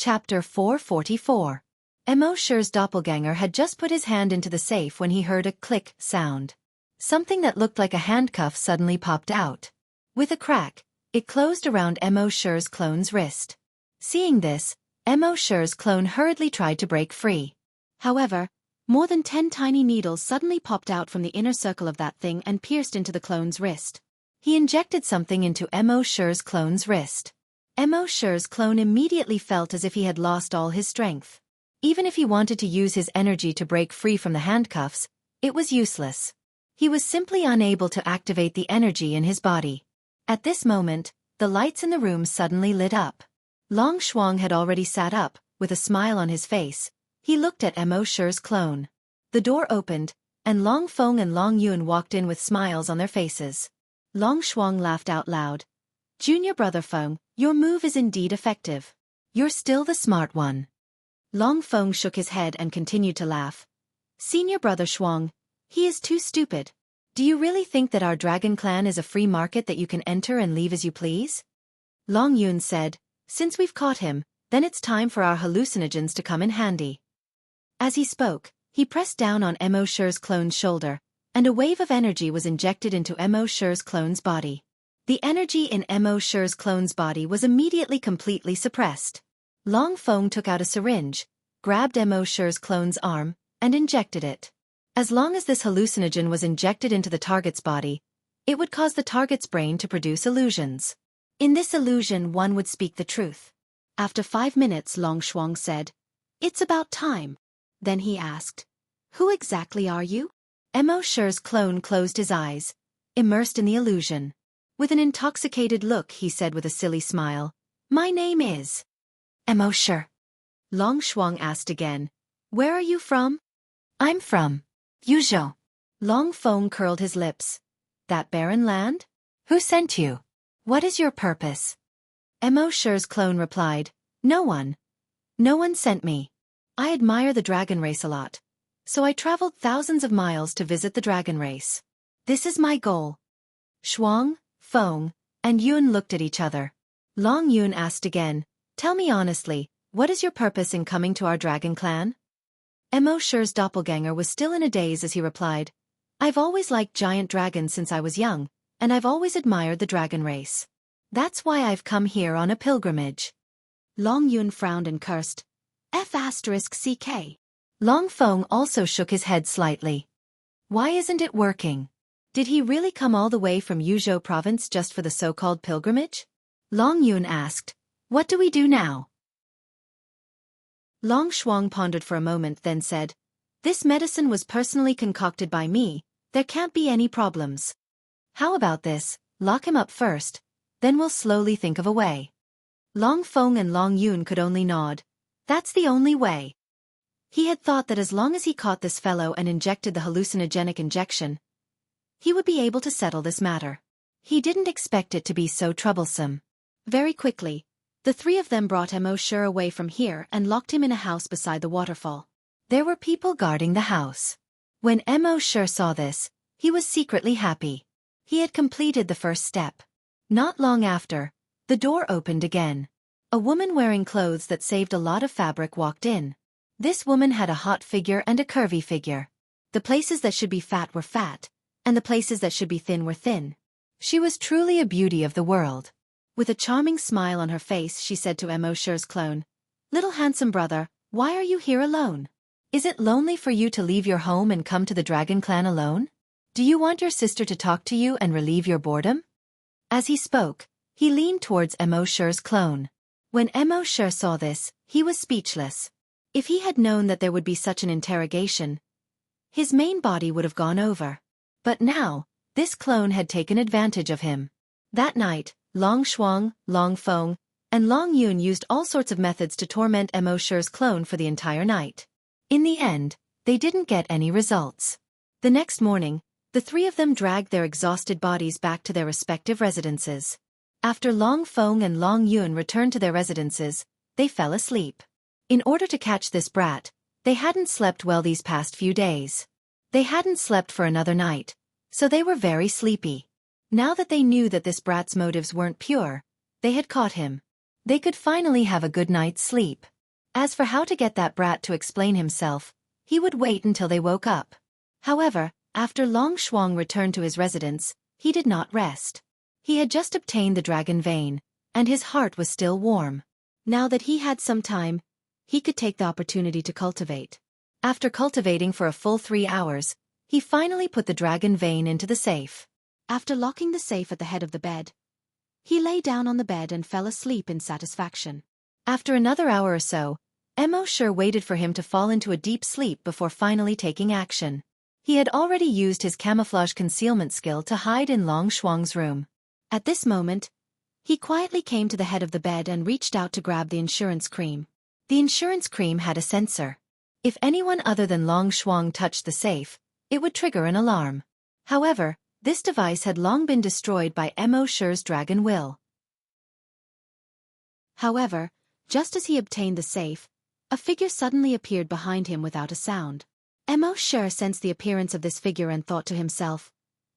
Chapter 444. Mo Shi's doppelganger had just put his hand into the safe when he heard a click sound. Something that looked like a handcuff suddenly popped out. With a crack, it closed around Mo Shi's clone's wrist. Seeing this, Mo Shi's clone hurriedly tried to break free. However, more than 10 tiny needles suddenly popped out from the inner circle of that thing and pierced into the clone's wrist. He injected something into Mo Shi's clone's wrist. Mo Shi's clone immediately felt as if he had lost all his strength. Even if he wanted to use his energy to break free from the handcuffs, it was useless. He was simply unable to activate the energy in his body. At this moment, the lights in the room suddenly lit up. Long Shuang had already sat up, with a smile on his face. He looked at Mo Shi's clone. The door opened, and Long Feng and Long Yun walked in with smiles on their faces. Long Shuang laughed out loud. "Junior brother Feng, your move is indeed effective. You're still the smart one." Long Feng shook his head and continued to laugh. "Senior brother Shuang, he is too stupid. Do you really think that our dragon clan is a free market that you can enter and leave as you please?" Long Yun said, "Since we've caught him, then it's time for our hallucinogens to come in handy." As he spoke, he pressed down on Mo Shi's clone's shoulder, and a wave of energy was injected into Mo Shi's clone's body. The energy in Mo Shi's clone's body was immediately completely suppressed. Long Feng took out a syringe, grabbed Mo Shi's clone's arm, and injected it. As long as this hallucinogen was injected into the target's body, it would cause the target's brain to produce illusions. In this illusion one would speak the truth. After 5 minutes, Long Shuang said, "It's about time." Then he asked, "Who exactly are you?" Mo Shi's clone closed his eyes, immersed in the illusion. With an intoxicated look he said with a silly smile, "My name is Mo Shi." Long Shuang asked again, "Where are you from?" "I'm from Yuzhou." Long Feng curled his lips. "That barren land? Who sent you? What is your purpose?" Mo Shi's clone replied, "No one. No one sent me. I admire the dragon race a lot, so I traveled thousands of miles to visit the dragon race. This is my goal." Shuang, Feng, and Yun looked at each other. Long Yun asked again, "Tell me honestly, what is your purpose in coming to our dragon clan?" Mo Shi's doppelganger was still in a daze as he replied, "I've always liked giant dragons since I was young, and I've always admired the dragon race. That's why I've come here on a pilgrimage." Long Yun frowned and cursed, F***CK. Long Feng also shook his head slightly. Why isn't it working? Did he really come all the way from Yuzhou province just for the so-called pilgrimage? Long Yun asked, "What do we do now?" Long Shuang pondered for a moment then said, "This medicine was personally concocted by me, there can't be any problems. How about this, lock him up first, then we'll slowly think of a way." Long Feng and Long Yun could only nod. That's the only way. He had thought that as long as he caught this fellow and injected the hallucinogenic injection, he would be able to settle this matter. He didn't expect it to be so troublesome. Very quickly, the three of them brought Mo Shi away from here and locked him in a house beside the waterfall. There were people guarding the house. When Mo Shi saw this, he was secretly happy. He had completed the first step. Not long after, the door opened again. A woman wearing clothes that saved a lot of fabric walked in. This woman had a hot figure and a curvy figure. The places that should be fat were fat, and the places that should be thin were thin. She was truly a beauty of the world. With a charming smile on her face she said to Mo Shi's clone, "Little handsome brother, why are you here alone? Is it lonely for you to leave your home and come to the dragon clan alone? Do you want your sister to talk to you and relieve your boredom?" As he spoke, he leaned towards Mo Shi's clone. When Mo Shi saw this, he was speechless. If he had known that there would be such an interrogation, his main body would have gone over. But now, this clone had taken advantage of him. That night, Long Shuang, Long Feng, and Long Yun used all sorts of methods to torment Mo Shi's clone for the entire night. In the end, they didn't get any results. The next morning, the three of them dragged their exhausted bodies back to their respective residences. After Long Feng and Long Yun returned to their residences, they fell asleep. In order to catch this brat, they hadn't slept well these past few days. They hadn't slept for another night, so they were very sleepy. Now that they knew that this brat's motives weren't pure, they had caught him. They could finally have a good night's sleep. As for how to get that brat to explain himself, he would wait until they woke up. However, after Long Shuang returned to his residence, he did not rest. He had just obtained the dragon vein, and his heart was still warm. Now that he had some time, he could take the opportunity to cultivate. After cultivating for a full 3 hours, he finally put the dragon vein into the safe. After locking the safe at the head of the bed, he lay down on the bed and fell asleep in satisfaction. After another hour or so, Mo Shi waited for him to fall into a deep sleep before finally taking action. He had already used his camouflage concealment skill to hide in Long Shuang's room. At this moment, he quietly came to the head of the bed and reached out to grab the insurance cream. The insurance cream had a sensor. If anyone other than Long Shuang touched the safe, it would trigger an alarm. However, this device had long been destroyed by Mo Shi's dragon will. However, just as he obtained the safe, a figure suddenly appeared behind him without a sound. Mo Shi sensed the appearance of this figure and thought to himself,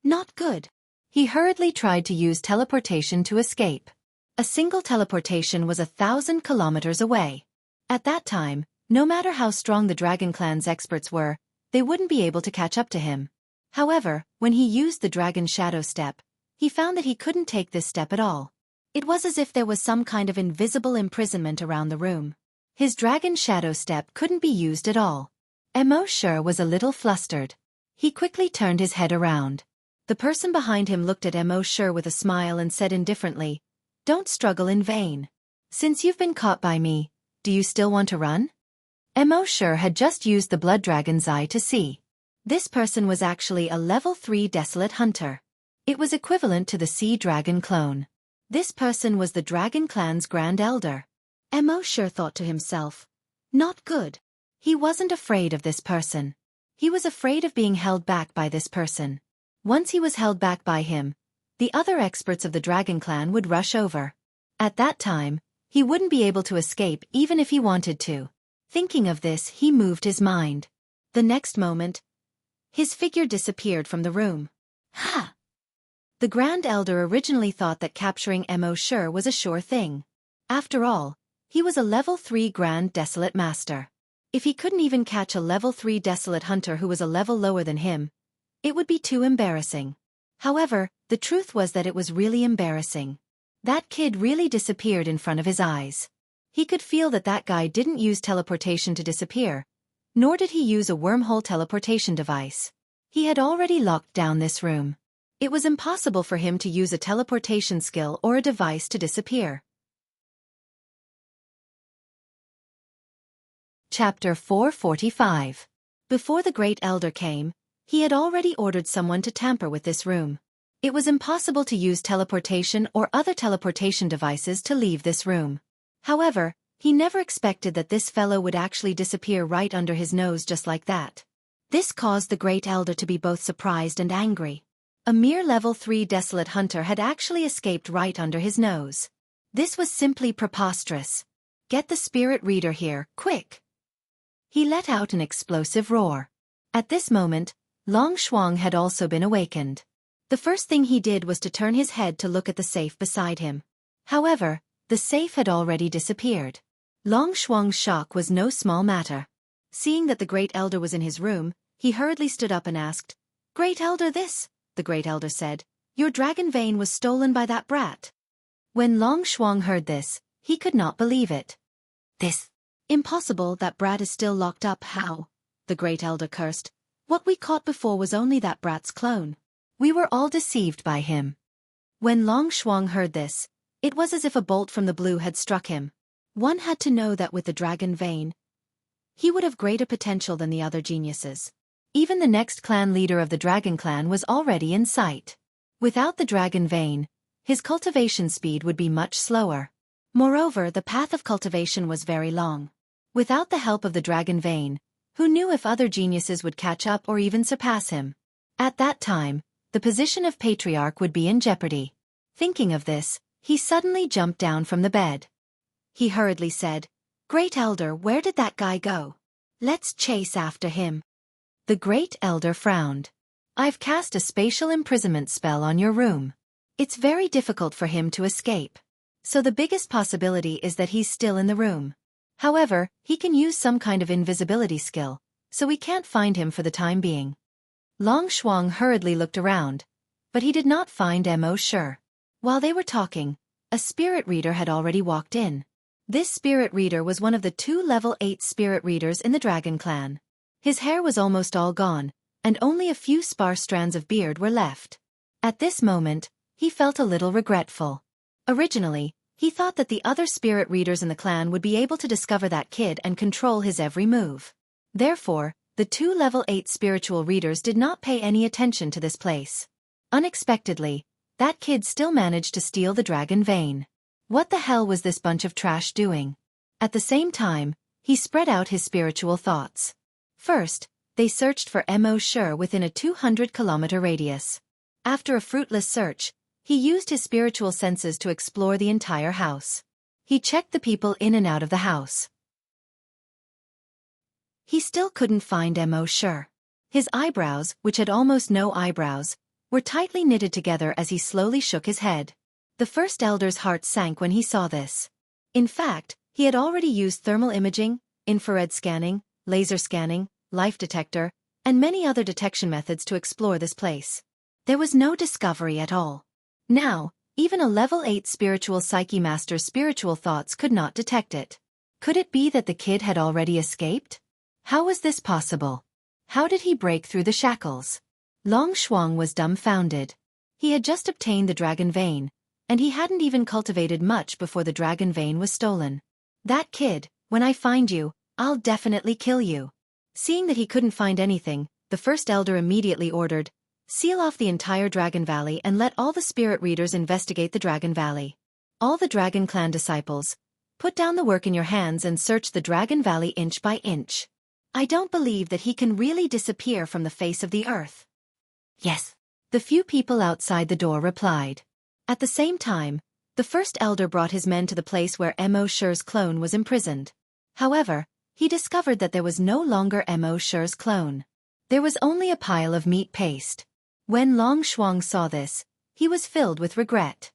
"Not good." He hurriedly tried to use teleportation to escape. A single teleportation was 1,000 kilometers away. At that time, no matter how strong the Dragon Clan's experts were, they wouldn't be able to catch up to him. However, when he used the Dragon Shadow Step, he found that he couldn't take this step at all. It was as if there was some kind of invisible imprisonment around the room. His Dragon Shadow Step couldn't be used at all. Mo Shi was a little flustered. He quickly turned his head around. The person behind him looked at Mo Shi with a smile and said indifferently, "Don't struggle in vain. Since you've been caught by me, do you still want to run?" Mo Shi had just used the Blood Dragon's Eye to see. This person was actually a level 3 Desolate Hunter. It was equivalent to the Sea Dragon clone. This person was the Dragon Clan's Grand Elder. Mo Shi thought to himself, "Not good." He wasn't afraid of this person. He was afraid of being held back by this person. Once he was held back by him, the other experts of the Dragon Clan would rush over. At that time, he wouldn't be able to escape even if he wanted to. Thinking of this, he moved his mind. The next moment, his figure disappeared from the room. Ha! The Grand Elder originally thought that capturing Mo Shi was a sure thing. After all, he was a level 3 Grand Desolate Master. If he couldn't even catch a level 3 Desolate Hunter who was a level lower than him, it would be too embarrassing. However, the truth was that it was really embarrassing. That kid really disappeared in front of his eyes. He could feel that that guy didn't use teleportation to disappear, nor did he use a wormhole teleportation device. He had already locked down this room. It was impossible for him to use a teleportation skill or a device to disappear. Chapter 445. Before the Great Elder came, he had already ordered someone to tamper with this room. It was impossible to use teleportation or other teleportation devices to leave this room. However, he never expected that this fellow would actually disappear right under his nose just like that. This caused the Great Elder to be both surprised and angry. A mere level 3 Desolate Hunter had actually escaped right under his nose. This was simply preposterous. "Get the Spirit Reader here, quick!" He let out an explosive roar. At this moment, Long Shuang had also been awakened. The first thing he did was to turn his head to look at the safe beside him. However, the safe had already disappeared. Long Shuang's shock was no small matter. Seeing that the Great Elder was in his room, he hurriedly stood up and asked, "Great Elder, the Great Elder said, "Your dragon vein was stolen by that brat." When Long Shuang heard this, he could not believe it. "This? Impossible, that brat is still locked up." "How?" the Great Elder cursed. "What we caught before was only that brat's clone. We were all deceived by him." When Long Shuang heard this, it was as if a bolt from the blue had struck him. One had to know that with the dragon vein, he would have greater potential than the other geniuses. Even the next clan leader of the Dragon Clan was already in sight. Without the dragon vein, his cultivation speed would be much slower. Moreover, the path of cultivation was very long. Without the help of the dragon vein, who knew if other geniuses would catch up or even surpass him? At that time, the position of Patriarch would be in jeopardy. Thinking of this, he suddenly jumped down from the bed. He hurriedly said, "Great Elder, where did that guy go? Let's chase after him." The Great Elder frowned. "I've cast a spatial imprisonment spell on your room. It's very difficult for him to escape. So the biggest possibility is that he's still in the room. However, he can use some kind of invisibility skill, so we can't find him for the time being. Long Shuang hurriedly looked around, but he did not find Mo Shi. While they were talking, a spirit reader had already walked in. This spirit reader was one of the 2 level 8 spirit readers in the Dragon Clan. His hair was almost all gone, and only a few sparse strands of beard were left. At this moment, he felt a little regretful. Originally, he thought that the other spirit readers in the clan would be able to discover that kid and control his every move. Therefore, the 2 level 8 spiritual readers did not pay any attention to this place. Unexpectedly, that kid still managed to steal the dragon vein. What the hell was this bunch of trash doing? At the same time, he spread out his spiritual thoughts. First, they searched for Mo Shi within a 200-kilometer radius. After a fruitless search, he used his spiritual senses to explore the entire house. He checked the people in and out of the house. He still couldn't find Mo Shi. His eyebrows, which had almost no eyebrows, were tightly knitted together as he slowly shook his head. The first elder's heart sank when he saw this. In fact, he had already used thermal imaging, infrared scanning, laser scanning, life detector, and many other detection methods to explore this place. There was no discovery at all. Now, even a level 8 spiritual psyche master's spiritual thoughts could not detect it. Could it be that the kid had already escaped? How was this possible? How did he break through the shackles? Long Shuang was dumbfounded. He had just obtained the dragon vein, and he hadn't even cultivated much before the dragon vein was stolen. That kid, when I find you, I'll definitely kill you. Seeing that he couldn't find anything, the first elder immediately ordered, seal off the entire Dragon Valley and let all the spirit readers investigate the Dragon Valley. All the Dragon Clan disciples, put down the work in your hands and search the Dragon Valley inch by inch. I don't believe that he can really disappear from the face of the earth. Yes, the few people outside the door replied. At the same time, the first elder brought his men to the place where Mo Shi's clone was imprisoned. However, he discovered that there was no longer Mo Shi's clone. There was only a pile of meat paste. When Long Shuang saw this, he was filled with regret.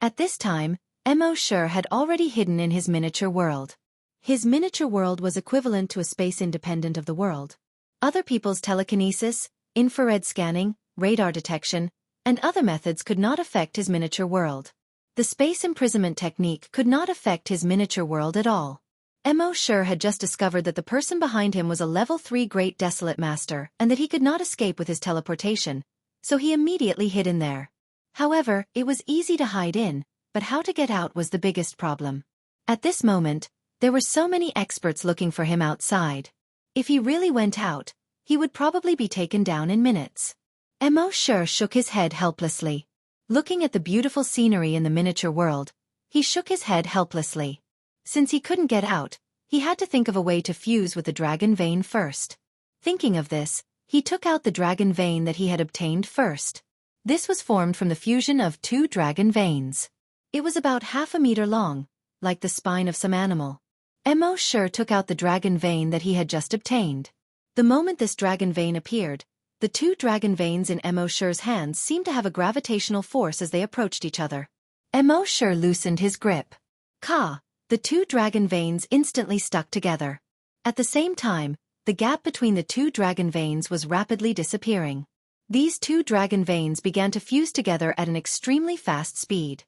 At this time, Mo Shi had already hidden in his miniature world. His miniature world was equivalent to a space independent of the world. Other people's telekinesis, infrared scanning, radar detection, and other methods could not affect his miniature world. The space imprisonment technique could not affect his miniature world at all. Mo Shi had just discovered that the person behind him was a level 3 Great Desolate Master and that he could not escape with his teleportation, so he immediately hid in there. However, it was easy to hide in, but how to get out was the biggest problem. At this moment, there were so many experts looking for him outside. If he really went out, he would probably be taken down in minutes. Mo Shi shook his head helplessly. Looking at the beautiful scenery in the miniature world, he shook his head helplessly. Since he couldn't get out, he had to think of a way to fuse with the dragon vein first. Thinking of this, he took out the dragon vein that he had obtained first. This was formed from the fusion of 2 dragon veins. It was about half a meter long, like the spine of some animal. Mo Shi took out the dragon vein that he had just obtained. The moment this dragon vein appeared, the 2 dragon veins in Mo Shi's hands seemed to have a gravitational force as they approached each other. Mo Shi loosened his grip. The 2 dragon veins instantly stuck together. At the same time, the gap between the 2 dragon veins was rapidly disappearing. These 2 dragon veins began to fuse together at an extremely fast speed.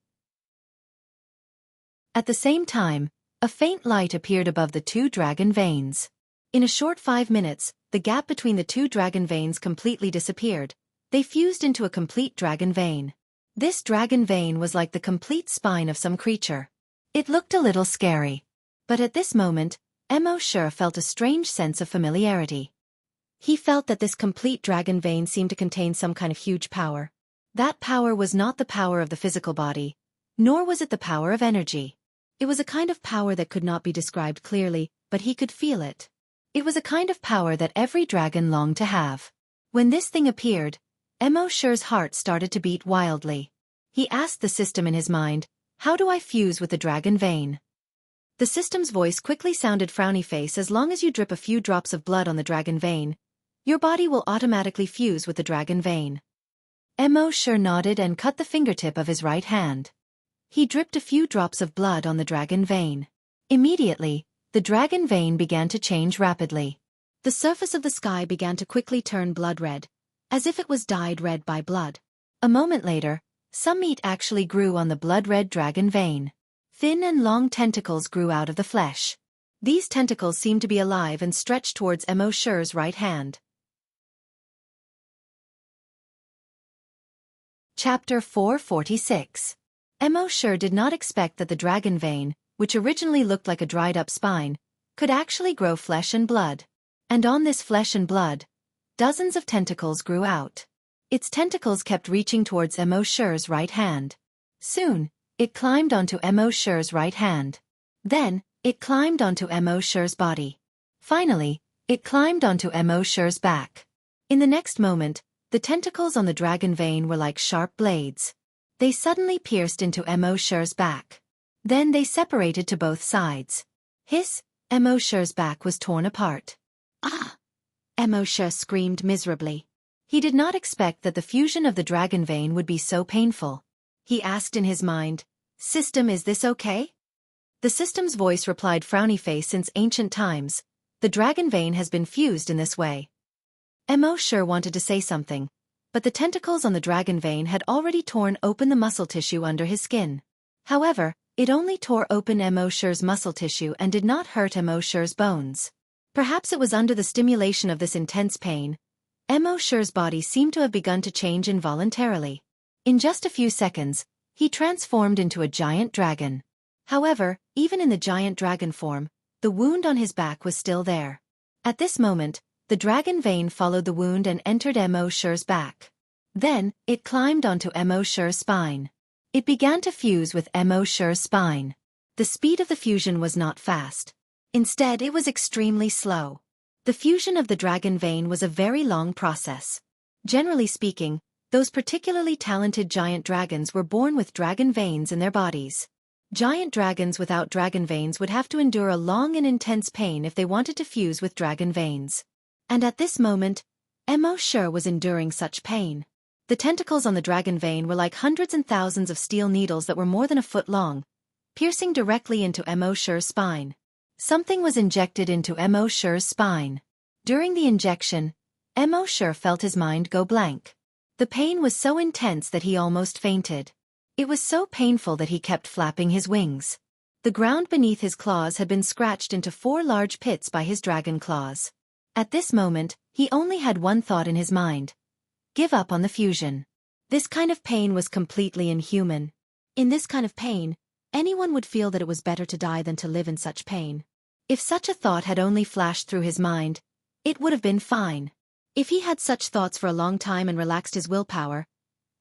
At the same time, a faint light appeared above the 2 dragon veins. In a short 5 minutes, the gap between the 2 dragon veins completely disappeared. They fused into a complete dragon vein. This dragon vein was like the complete spine of some creature. It looked a little scary. But at this moment, Mo Shi felt a strange sense of familiarity. He felt that this complete dragon vein seemed to contain some kind of huge power. That power was not the power of the physical body, nor was it the power of energy. It was a kind of power that could not be described clearly, but he could feel it. It was a kind of power that every dragon longed to have. When this thing appeared, Mo Shi's heart started to beat wildly. He asked the system in his mind, "How do I fuse with the dragon vein?" The system's voice quickly sounded frowny face. "As long as you drip a few drops of blood on the dragon vein, your body will automatically fuse with the dragon vein." Mo Shi nodded and cut the fingertip of his right hand. He dripped a few drops of blood on the dragon vein. Immediately, the dragon vein began to change rapidly. The surface of the sky began to quickly turn blood red, as if it was dyed red by blood. A moment later, some meat actually grew on the blood-red dragon vein. Thin and long tentacles grew out of the flesh. These tentacles seemed to be alive and stretched towards Mo Shi's right hand. Chapter 446. Mo Shi did not expect that the dragon vein, which originally looked like a dried-up spine, could actually grow flesh and blood. And on this flesh and blood, dozens of tentacles grew out. Its tentacles kept reaching towards Mo Shi's right hand. Soon, it climbed onto Mo Shi's right hand. Then, it climbed onto Mo Shi's body. Finally, it climbed onto Mo Shi's back. In the next moment, the tentacles on the dragon vein were like sharp blades. They suddenly pierced into Mo Shi's back. Then they separated to both sides. Mo Shi's back was torn apart. Ah! Mo Shi screamed miserably. He did not expect that the fusion of the dragon vein would be so painful. He asked in his mind, "System, is this okay?" The system's voice replied, "Frowny face, since ancient times, the dragon vein has been fused in this way." Mo Shi wanted to say something, but the tentacles on the dragon vein had already torn open the muscle tissue under his skin. However, it only tore open Mo Shi's muscle tissue and did not hurt Mo Shi's bones. Perhaps it was under the stimulation of this intense pain, Mo Shi's body seemed to have begun to change involuntarily. In just a few seconds, he transformed into a giant dragon. However, even in the giant dragon form, the wound on his back was still there. At this moment, the dragon vein followed the wound and entered Mo Shi's back. Then, it climbed onto Mo Shi's spine. It began to fuse with Mo Shi's spine. The speed of the fusion was not fast. Instead, it was extremely slow. The fusion of the dragon vein was a very long process. Generally speaking, those particularly talented giant dragons were born with dragon veins in their bodies. Giant dragons without dragon veins would have to endure a long and intense pain if they wanted to fuse with dragon veins. And at this moment, Mo Shi was enduring such pain. The tentacles on the dragon vein were like hundreds and thousands of steel needles that were more than a foot long, piercing directly into Mo Shi's spine. Something was injected into Mo Shi's spine. During the injection, Mo Shi felt his mind go blank. The pain was so intense that he almost fainted. It was so painful that he kept flapping his wings. The ground beneath his claws had been scratched into 4 large pits by his dragon claws. At this moment, he only had one thought in his mind: give up on the fusion. This kind of pain was completely inhuman. In this kind of pain, anyone would feel that it was better to die than to live in such pain. If such a thought had only flashed through his mind, it would have been fine. If he had such thoughts for a long time and relaxed his willpower,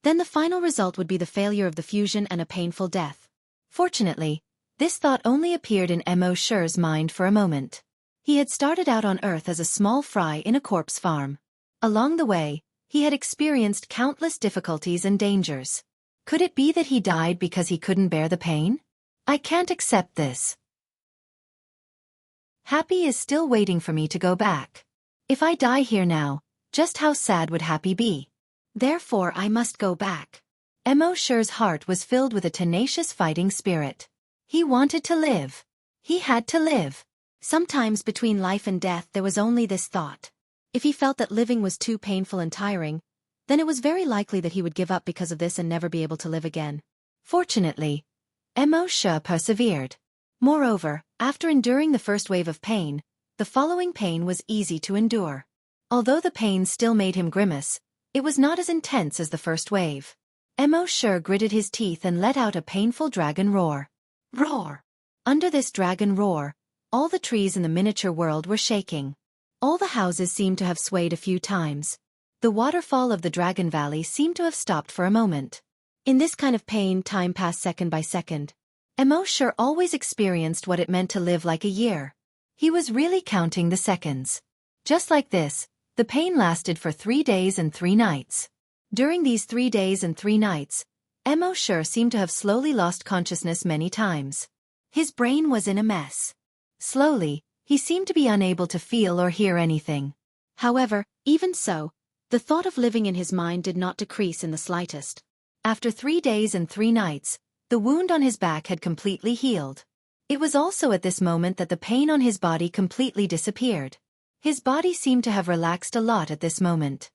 then the final result would be the failure of the fusion and a painful death. Fortunately, this thought only appeared in Mo Shi's mind for a moment. He had started out on Earth as a small fry in a corpse farm. Along the way, he had experienced countless difficulties and dangers. Could it be that he died because he couldn't bear the pain? I can't accept this. Happy is still waiting for me to go back. If I die here now, just how sad would Happy be? Therefore I must go back. Mo Shi's heart was filled with a tenacious fighting spirit. He wanted to live. He had to live. Sometimes between life and death there was only this thought. If he felt that living was too painful and tiring, then it was very likely that he would give up because of this and never be able to live again. Fortunately, Mo Shi persevered. Moreover, after enduring the first wave of pain, the following pain was easy to endure. Although the pain still made him grimace, it was not as intense as the first wave. Mo Shi gritted his teeth and let out a painful dragon roar. Roar! Under this dragon roar, all the trees in the miniature world were shaking. All the houses seemed to have swayed a few times. The waterfall of the Dragon Valley seemed to have stopped for a moment. In this kind of pain, time passed second by second. Mo Shi always experienced what it meant to live like a year. He was really counting the seconds. Just like this, the pain lasted for 3 days and 3 nights. During these 3 days and 3 nights, Mo Shi seemed to have slowly lost consciousness many times. His brain was in a mess. Slowly, he seemed to be unable to feel or hear anything. However, even so, the thought of living in his mind did not decrease in the slightest. After 3 days and 3 nights, the wound on his back had completely healed. It was also at this moment that the pain on his body completely disappeared. His body seemed to have relaxed a lot at this moment.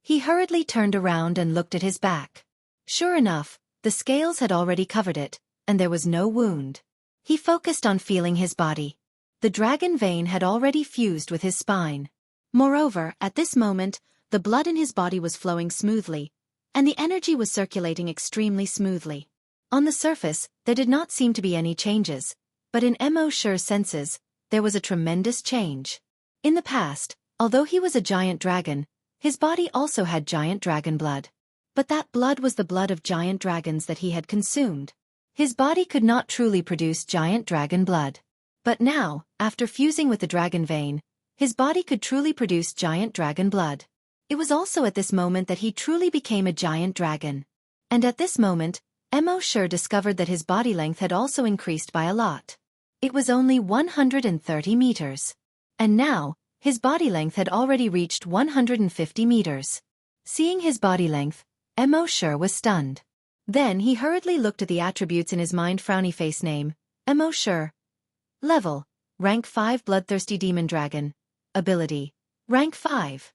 He hurriedly turned around and looked at his back. Sure enough, the scales had already covered it, and there was no wound. He focused on feeling his body. The dragon vein had already fused with his spine. Moreover, at this moment, the blood in his body was flowing smoothly, and the energy was circulating extremely smoothly. On the surface, there did not seem to be any changes, but in Mo Shi's senses, there was a tremendous change. In the past, although he was a giant dragon, his body also had giant dragon blood. But that blood was the blood of giant dragons that he had consumed. His body could not truly produce giant dragon blood. But now, after fusing with the dragon vein, his body could truly produce giant dragon blood. It was also at this moment that he truly became a giant dragon. And at this moment, Mo Shi discovered that his body length had also increased by a lot. It was only 130 meters. And now, his body length had already reached 150 meters. Seeing his body length, Mo Shi was stunned. Then he hurriedly looked at the attributes in his mind. Frowny face. Name, Mo Shi. Level, rank 5 bloodthirsty demon dragon. Ability, rank 5.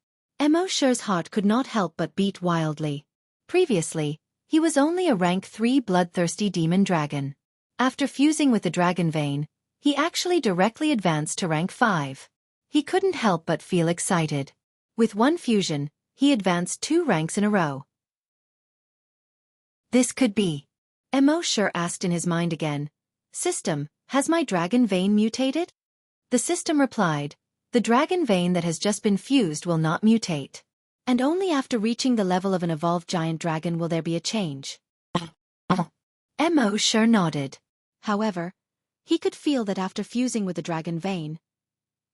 Mo Shi's heart could not help but beat wildly. Previously, he was only a rank 3 bloodthirsty demon dragon. After fusing with the dragon vein, he actually directly advanced to rank 5. He couldn't help but feel excited. With one fusion, he advanced 2 ranks in a row. This could be. Mo Shi asked in his mind again. System, has my dragon vein mutated? The system replied, the dragon vein that has just been fused will not mutate. And only after reaching the level of an evolved giant dragon will there be a change. Mo Shi nodded. However, he could feel that after fusing with the dragon vein,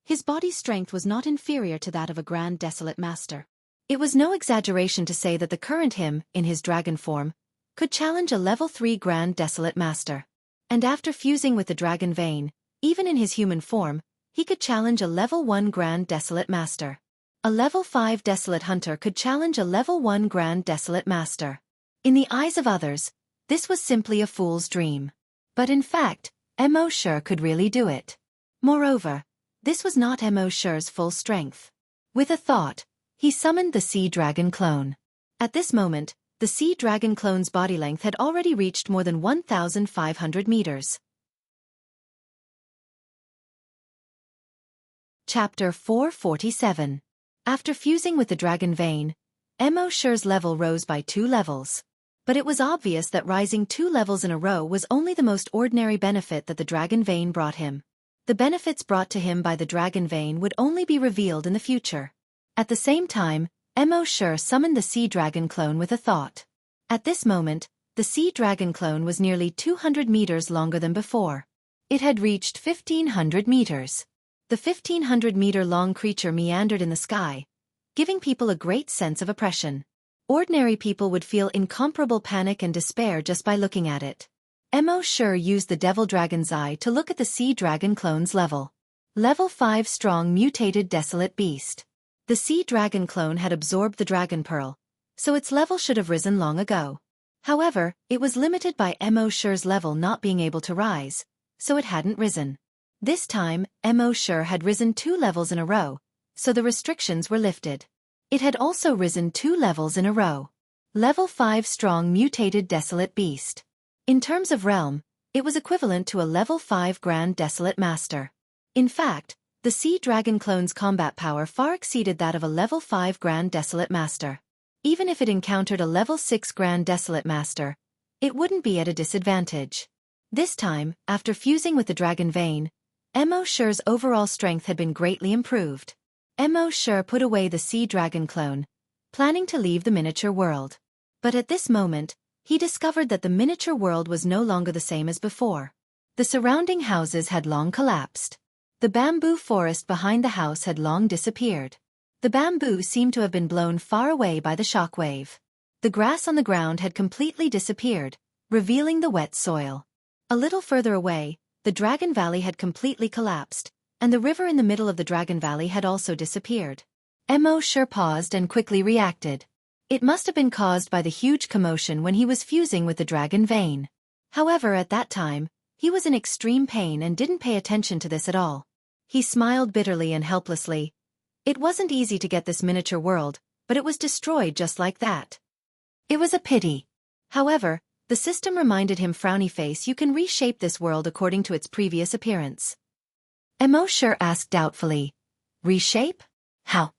his body's strength was not inferior to that of a grand desolate master. It was no exaggeration to say that the current him, in his dragon form, could challenge a level 3 grand desolate master. And after fusing with the dragon vein, even in his human form, he could challenge a level 1 grand desolate master. A level 5 desolate hunter could challenge a level 1 grand desolate master. In the eyes of others, this was simply a fool's dream. But in fact, Mo Shi could really do it. Moreover, this was not Mo Shi's full strength. With a thought, he summoned the sea dragon clone. At this moment, the sea dragon clone's body length had already reached more than 1,500 meters. Chapter 447. After fusing with the dragon vein, Mo Shi's level rose by 2 levels. But it was obvious that rising 2 levels in a row was only the most ordinary benefit that the dragon vein brought him. The benefits brought to him by the dragon vein would only be revealed in the future. At the same time, Mo Shi summoned the sea dragon clone with a thought. At this moment, the sea dragon clone was nearly 200 meters longer than before. It had reached 1,500 meters. The 1,500-meter-long creature meandered in the sky, giving people a great sense of oppression. Ordinary people would feel incomparable panic and despair just by looking at it. Mo Shi used the devil dragon's eye to look at the sea dragon clone's level. Level 5 strong mutated desolate beast. The sea dragon clone had absorbed the dragon pearl, so its level should have risen long ago. However, it was limited by Mo Shi's level not being able to rise, so it hadn't risen. This time, Mo Shi had risen 2 levels in a row, so the restrictions were lifted. It had also risen 2 levels in a row. Level 5 strong mutated desolate beast. In terms of realm, it was equivalent to a level 5 grand desolate master. In fact, the sea dragon clone's combat power far exceeded that of a level 5 grand desolate master. Even if it encountered a level 6 grand desolate master, it wouldn't be at a disadvantage. This time, after fusing with the dragon vein, Mo Shi's overall strength had been greatly improved. Mo Shi put away the sea dragon clone, planning to leave the miniature world. But at this moment, he discovered that the miniature world was no longer the same as before. The surrounding houses had long collapsed. The bamboo forest behind the house had long disappeared. The bamboo seemed to have been blown far away by the shockwave. The grass on the ground had completely disappeared, revealing the wet soil. A little further away, the Dragon Valley had completely collapsed, and the river in the middle of the Dragon Valley had also disappeared. Mo Shi paused and quickly reacted. It must have been caused by the huge commotion when he was fusing with the dragon vein. However, at that time, He was in extreme pain and didn't pay attention to this at all. He smiled bitterly and helplessly. It wasn't easy to get this miniature world, but it was destroyed just like that. It was a pity. However, the system reminded him, frowny face, you can reshape this world according to its previous appearance. Xianxia asked doubtfully. Reshape? How?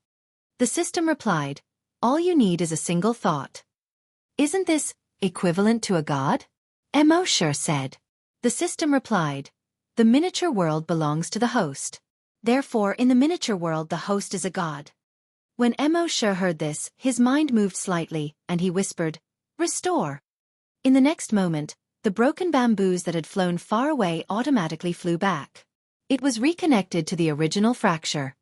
The system replied, all you need is a single thought. Isn't this equivalent to a god? Xianxia said. The system replied, the miniature world belongs to the host. Therefore, in the miniature world, the host is a god. When Xianxia heard this, his mind moved slightly, and he whispered, restore. In the next moment, the broken bamboos that had flown far away automatically flew back. It was reconnected to the original fracture.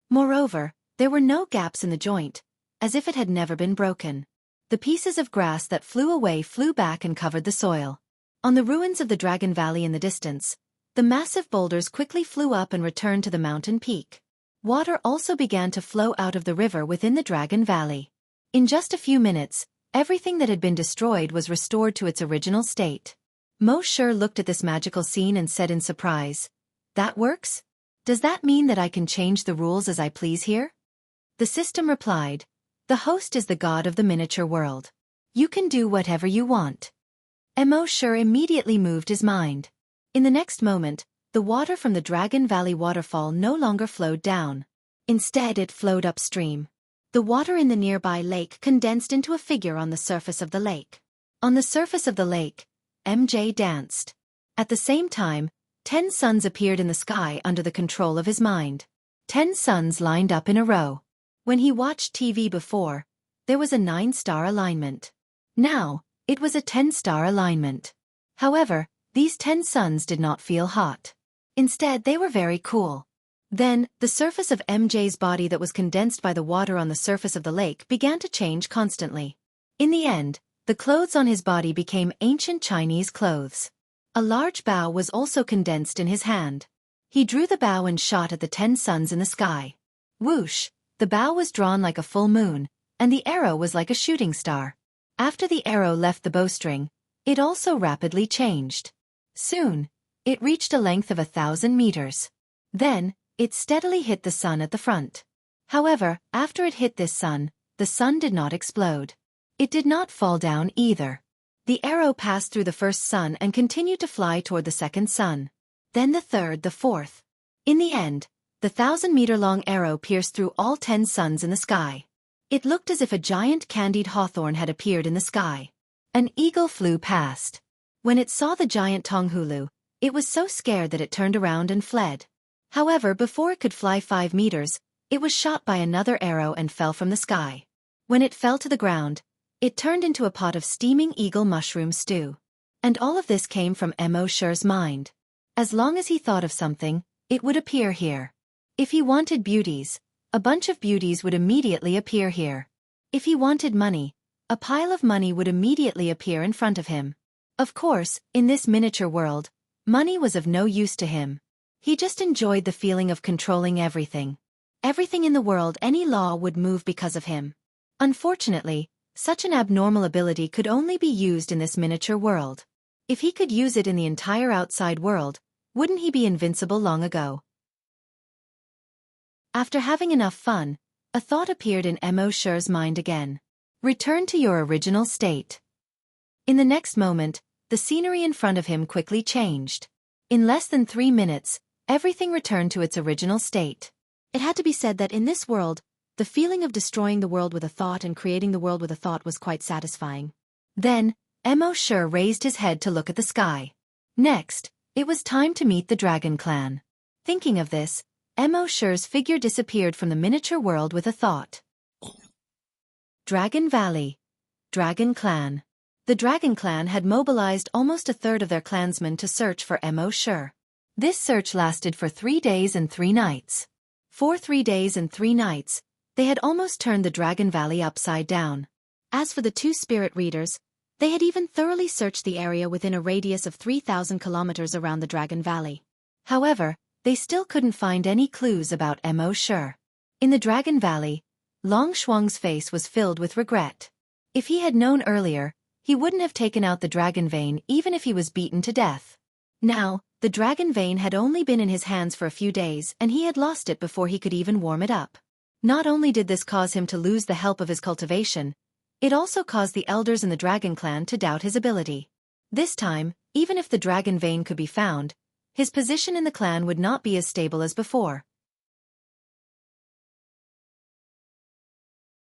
Moreover, there were no gaps in the joint, as if it had never been broken. The pieces of grass that flew away flew back and covered the soil. On the ruins of the Dragon Valley in the distance, the massive boulders quickly flew up and returned to the mountain peak. Water also began to flow out of the river within the Dragon Valley. In just a few minutes, everything that had been destroyed was restored to its original state. Xianxia looked at this magical scene and said in surprise, that works? Does that mean that I can change the rules as I please here? The system replied, the host is the god of the miniature world. You can do whatever you want. Xianxia immediately moved his mind. In the next moment, the water from the Dragon Valley waterfall no longer flowed down. Instead, it flowed upstream. The water in the nearby lake condensed into a figure on the surface of the lake. On the surface of the lake, MJ danced. At the same time, 10 suns appeared in the sky under the control of his mind. 10 suns lined up in a row. When he watched TV before, there was a 9-star alignment. Now, it was a 10-star alignment. However, these 10 suns did not feel hot. Instead, they were very cool. Then, the surface of MJ's body that was condensed by the water on the surface of the lake began to change constantly. In the end, the clothes on his body became ancient Chinese clothes. A large bow was also condensed in his hand. He drew the bow and shot at the 10 suns in the sky. Whoosh! The bow was drawn like a full moon, and the arrow was like a shooting star. After the arrow left the bowstring, it also rapidly changed. Soon, it reached a length of 1,000 meters. Then, it steadily hit the sun at the front. However, after it hit this sun, the sun did not explode. It did not fall down either. The arrow passed through the first sun and continued to fly toward the second sun. Then the third, the fourth. In the end, the 1,000-meter-long arrow pierced through all 10 suns in the sky. It looked as if a giant candied hawthorn had appeared in the sky. An eagle flew past. When it saw the giant Tonghulu, it was so scared that it turned around and fled. However, before it could fly 5 meters, it was shot by another arrow and fell from the sky. When it fell to the ground, it turned into a pot of steaming eagle mushroom stew. And all of this came from Xiaxia's mind. As long as he thought of something, it would appear here. If he wanted beauties, a bunch of beauties would immediately appear here. If he wanted money, a pile of money would immediately appear in front of him. Of course, in this miniature world, money was of no use to him. He just enjoyed the feeling of controlling everything. Everything in the world, any law would move because of him. Unfortunately, such an abnormal ability could only be used in this miniature world. If he could use it in the entire outside world, wouldn't he be invincible long ago? After having enough fun, a thought appeared in Xiaxia's mind again. Return to your original state. In the next moment, the scenery in front of him quickly changed. In less than 3 minutes, everything returned to its original state. It had to be said that in this world, the feeling of destroying the world with a thought and creating the world with a thought was quite satisfying. Then, Xianxia raised his head to look at the sky. Next, it was time to meet the Dragon Clan. Thinking of this, Xiaxia's figure disappeared from the miniature world with a thought. Dragon Valley. Dragon Clan. The Dragon Clan had mobilized almost a third of their clansmen to search for Xianxia. This search lasted for 3 days and 3 nights. For 3 days and 3 nights, they had almost turned the Dragon Valley upside down. As for the 2 spirit readers, they had even thoroughly searched the area within a radius of 3,000 kilometers around the Dragon Valley. However, they still couldn't find any clues about Xianxia. In the Dragon Valley, Long Shuang's face was filled with regret. If he had known earlier, he wouldn't have taken out the dragon vein even if he was beaten to death. Now, the dragon vein had only been in his hands for a few days and he had lost it before he could even warm it up. Not only did this cause him to lose the help of his cultivation, it also caused the elders in the dragon clan to doubt his ability. This time, even if the dragon vein could be found, his position in the clan would not be as stable as before.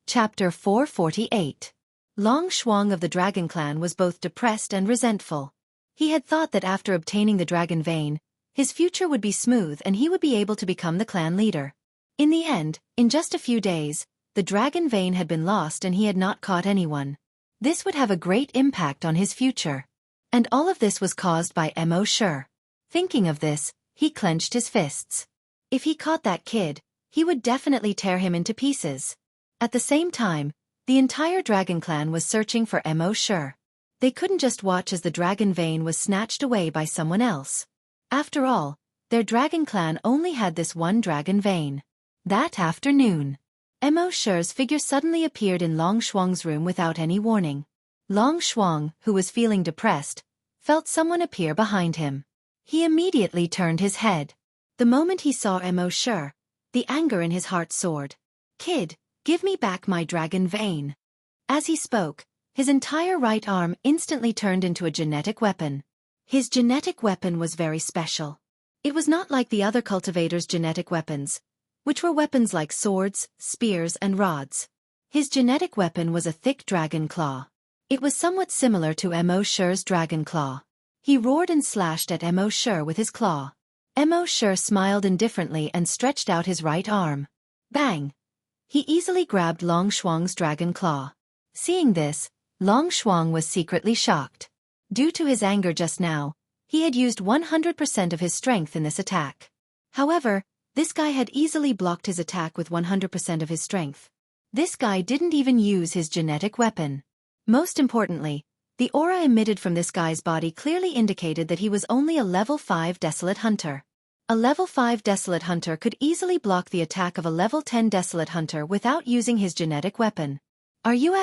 Chapter 448. Long Shuang of the Dragon Clan was both depressed and resentful. He had thought that after obtaining the dragon vein, his future would be smooth and he would be able to become the clan leader. In the end, in just a few days, the dragon vein had been lost and he had not caught anyone. This would have a great impact on his future. And all of this was caused by Mo Shi. Thinking of this, he clenched his fists. If he caught that kid, he would definitely tear him into pieces. At the same time, the entire dragon clan was searching for Mo Shi. They couldn't just watch as the dragon vein was snatched away by someone else. After all, their dragon clan only had this one dragon vein. That afternoon, Mo Shi's figure suddenly appeared in Long Shuang's room without any warning. Long Shuang, who was feeling depressed, felt someone appear behind him. He immediately turned his head. The moment he saw Mo Shi, the anger in his heart soared. "Kid, give me back my dragon vein." As he spoke, his entire right arm instantly turned into a genetic weapon. His genetic weapon was very special. It was not like the other cultivators' genetic weapons, which were weapons like swords, spears and rods. His genetic weapon was a thick dragon claw. It was somewhat similar to Mo Shi's dragon claw. He roared and slashed at Mo Shi with his claw. Mo Shi smiled indifferently and stretched out his right arm. Bang! He easily grabbed Long Shuang's dragon claw. Seeing this, Long Shuang was secretly shocked. Due to his anger just now, he had used 100% of his strength in this attack. However, this guy had easily blocked his attack with 100% of his strength. This guy didn't even use his genetic weapon. Most importantly, the aura emitted from this guy's body clearly indicated that he was only a level 5 Desolate Hunter. A level 5 Desolate Hunter could easily block the attack of a level 10 Desolate Hunter without using his genetic weapon. Are you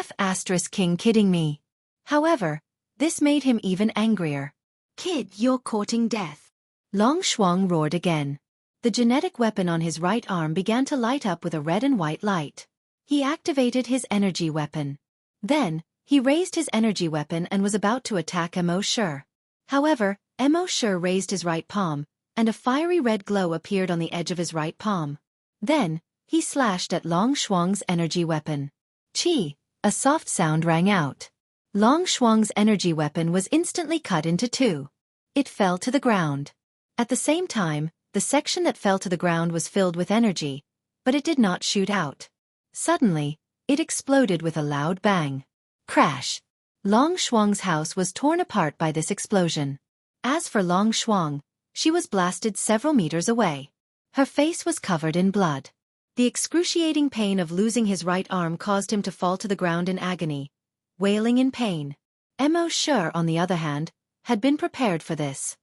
King kidding me? However, this made him even angrier. "Kid, you're courting death." Long Shuang roared again. The genetic weapon on his right arm began to light up with a red and white light. He activated his energy weapon. Then, he raised his energy weapon and was about to attack Mo Shi. However, Mo Shi raised his right palm, and a fiery red glow appeared on the edge of his right palm. Then, he slashed at Long Shuang's energy weapon. Chi! A soft sound rang out. Long Shuang's energy weapon was instantly cut into two. It fell to the ground. At the same time, the section that fell to the ground was filled with energy, but it did not shoot out. Suddenly, it exploded with a loud bang. Crash! Long Shuang's house was torn apart by this explosion. As for Long Shuang, she was blasted several meters away. Her face was covered in blood. The excruciating pain of losing his right arm caused him to fall to the ground in agony, wailing in pain. Mo Shi, on the other hand, had been prepared for this.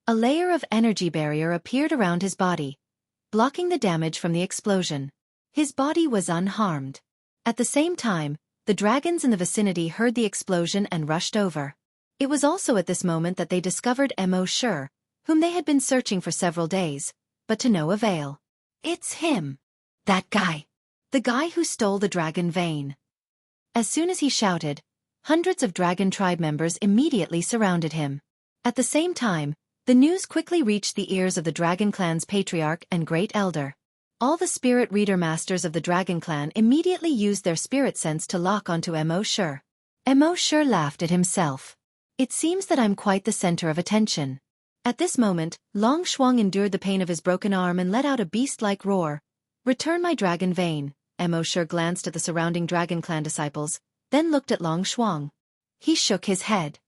A layer of energy barrier appeared around his body, blocking the damage from the explosion. His body was unharmed. At the same time, the dragons in the vicinity heard the explosion and rushed over. It was also at this moment that they discovered Mo Shi, whom they had been searching for several days, but to no avail. "It's him! That guy! The guy who stole the dragon vein!" As soon as he shouted, hundreds of dragon tribe members immediately surrounded him. At the same time, the news quickly reached the ears of the dragon clan's patriarch and great elder. All the spirit reader masters of the dragon clan immediately used their spirit sense to lock onto Mo Shi. Mo Shi laughed at himself. "It seems that I'm quite the center of attention." At this moment, Long Shuang endured the pain of his broken arm and let out a beast-like roar. "Return my dragon vein." Mo Shi glanced at the surrounding dragon clan disciples, then looked at Long Shuang. He shook his head.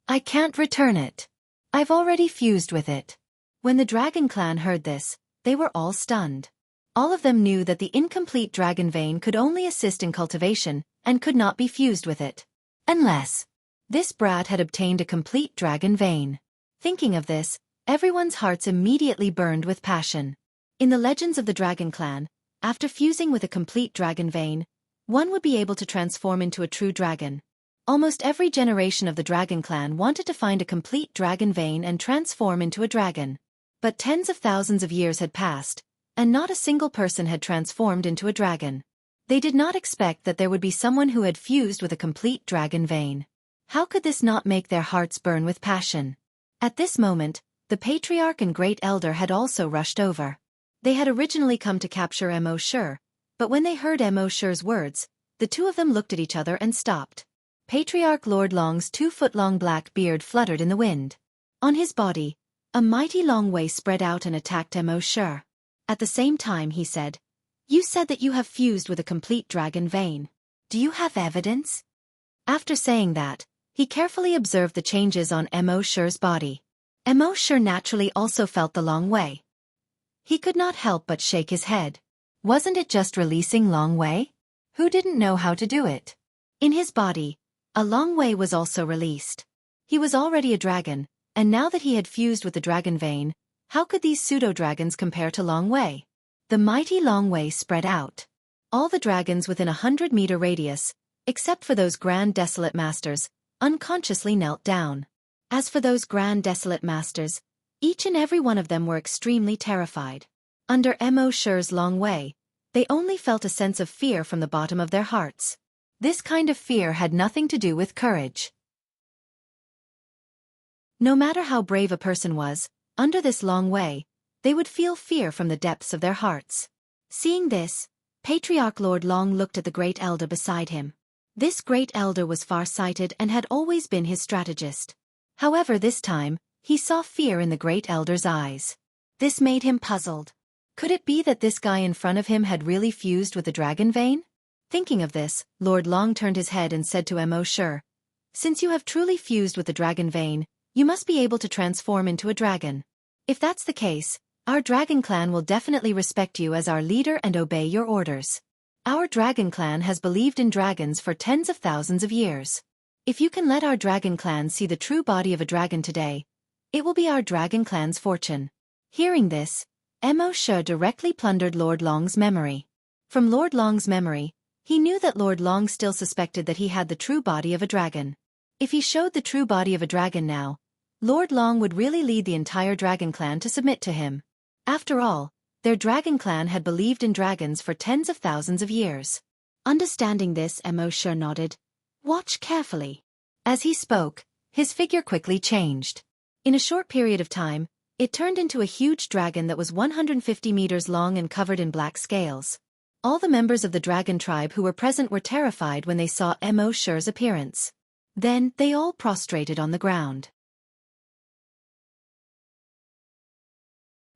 "I can't return it. I've already fused with it." When the dragon clan heard this, they were all stunned. All of them knew that the incomplete dragon vein could only assist in cultivation and could not be fused with it. Unless this brat had obtained a complete dragon vein. Thinking of this, everyone's hearts immediately burned with passion. In the legends of the dragon clan, after fusing with a complete dragon vein, one would be able to transform into a true dragon. Almost every generation of the dragon clan wanted to find a complete dragon vein and transform into a dragon. But tens of thousands of years had passed, and not a single person had transformed into a dragon. They did not expect that there would be someone who had fused with a complete dragon vein. How could this not make their hearts burn with passion? At this moment, the patriarch and great elder had also rushed over. They had originally come to capture Mo Shi, but when they heard Mo Shi's words, the two of them looked at each other and stopped. Patriarch Lord Long's 2-foot-long black beard fluttered in the wind. On his body, a mighty long way spread out and attacked Mo Shi. At the same time he said, "You said that you have fused with a complete dragon vein. Do you have evidence?" After saying that, he carefully observed the changes on Mo Shi's body. Mo Shi naturally also felt the long way. He could not help but shake his head. Wasn't it just releasing long way? Who didn't know how to do it? In his body, a long way was also released. He was already a dragon, and now that he had fused with the dragon vein, how could these pseudo-dragons compare to Long Wei? The mighty Long Wei spread out. All the dragons within 100-meter radius, except for those Grand Desolate Masters, unconsciously knelt down. As for those Grand Desolate Masters, each and every one of them were extremely terrified. Under Mo Shi's Long Wei, they only felt a sense of fear from the bottom of their hearts. This kind of fear had nothing to do with courage. No matter how brave a person was, under this Long Wei, they would feel fear from the depths of their hearts. Seeing this, Patriarch Lord Long looked at the great elder beside him. This great elder was far-sighted and had always been his strategist. However, this time, he saw fear in the great elder's eyes. This made him puzzled. Could it be that this guy in front of him had really fused with the dragon vein? Thinking of this, Lord Long turned his head and said to Mo Shi, "Since you have truly fused with the dragon vein, you must be able to transform into a dragon. If that's the case, our dragon clan will definitely respect you as our leader and obey your orders. Our dragon clan has believed in dragons for tens of thousands of years. If you can let our dragon clan see the true body of a dragon today, it will be our dragon clan's fortune." Hearing this, Mo Shi directly plundered Lord Long's memory. From Lord Long's memory, he knew that Lord Long still suspected that he had the true body of a dragon. If he showed the true body of a dragon now, Lord Long would really lead the entire dragon clan to submit to him. After all, their dragon clan had believed in dragons for tens of thousands of years. Understanding this, Mo Shi nodded. "Watch carefully." As he spoke, his figure quickly changed. In a short period of time, it turned into a huge dragon that was 150 meters long and covered in black scales. All the members of the dragon tribe who were present were terrified when they saw Mo Shi's appearance. Then, they all prostrated on the ground.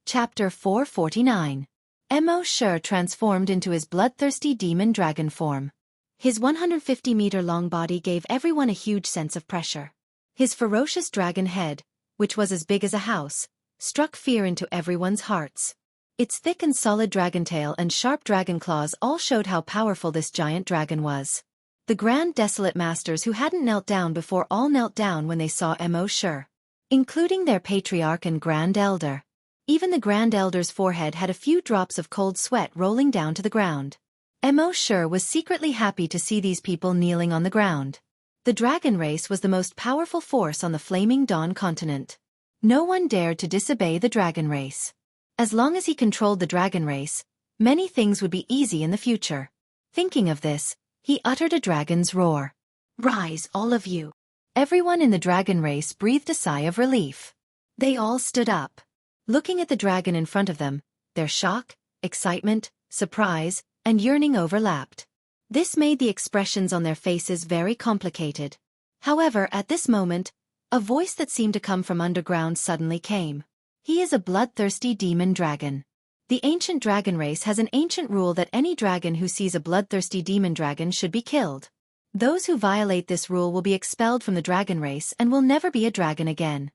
Chapter 449. Mo Shi transformed into his bloodthirsty demon dragon form. His 150-meter-long body gave everyone a huge sense of pressure. His ferocious dragon head, which was as big as a house, struck fear into everyone's hearts. Its thick and solid dragon tail and sharp dragon claws all showed how powerful this giant dragon was. The Grand Desolate Masters who hadn't knelt down before all knelt down when they saw Mo Shi, including their patriarch and Grand Elder. Even the Grand Elder's forehead had a few drops of cold sweat rolling down to the ground. Mo Shi was secretly happy to see these people kneeling on the ground. The dragon race was the most powerful force on the Flaming Dawn continent. No one dared to disobey the dragon race. As long as he controlled the dragon race, many things would be easy in the future. Thinking of this, he uttered a dragon's roar. "Rise, all of you." Everyone in the dragon race breathed a sigh of relief. They all stood up. Looking at the dragon in front of them, their shock, excitement, surprise, and yearning overlapped. This made the expressions on their faces very complicated. However, at this moment, a voice that seemed to come from underground suddenly came. "He is a bloodthirsty demon dragon." The ancient dragon race has an ancient rule that any dragon who sees a bloodthirsty demon dragon should be killed. Those who violate this rule will be expelled from the dragon race and will never be a dragon again.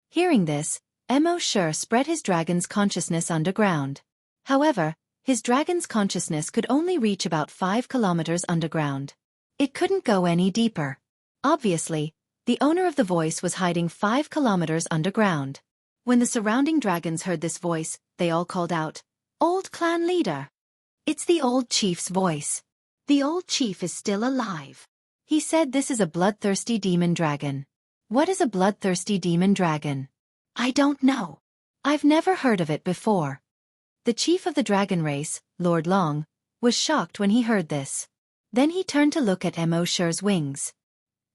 Hearing this, Mo Shi spread his dragon's consciousness underground. However, his dragon's consciousness could only reach about 5 kilometers underground. It couldn't go any deeper. Obviously, the owner of the voice was hiding 5 kilometers underground. When the surrounding dragons heard this voice, they all called out, "Old clan leader!" It's the old chief's voice. The old chief is still alive. He said this is a bloodthirsty demon dragon. What is a bloodthirsty demon dragon? I don't know. I've never heard of it before. The chief of the dragon race, Lord Long, was shocked when he heard this. Then he turned to look at Mo Shi's wings.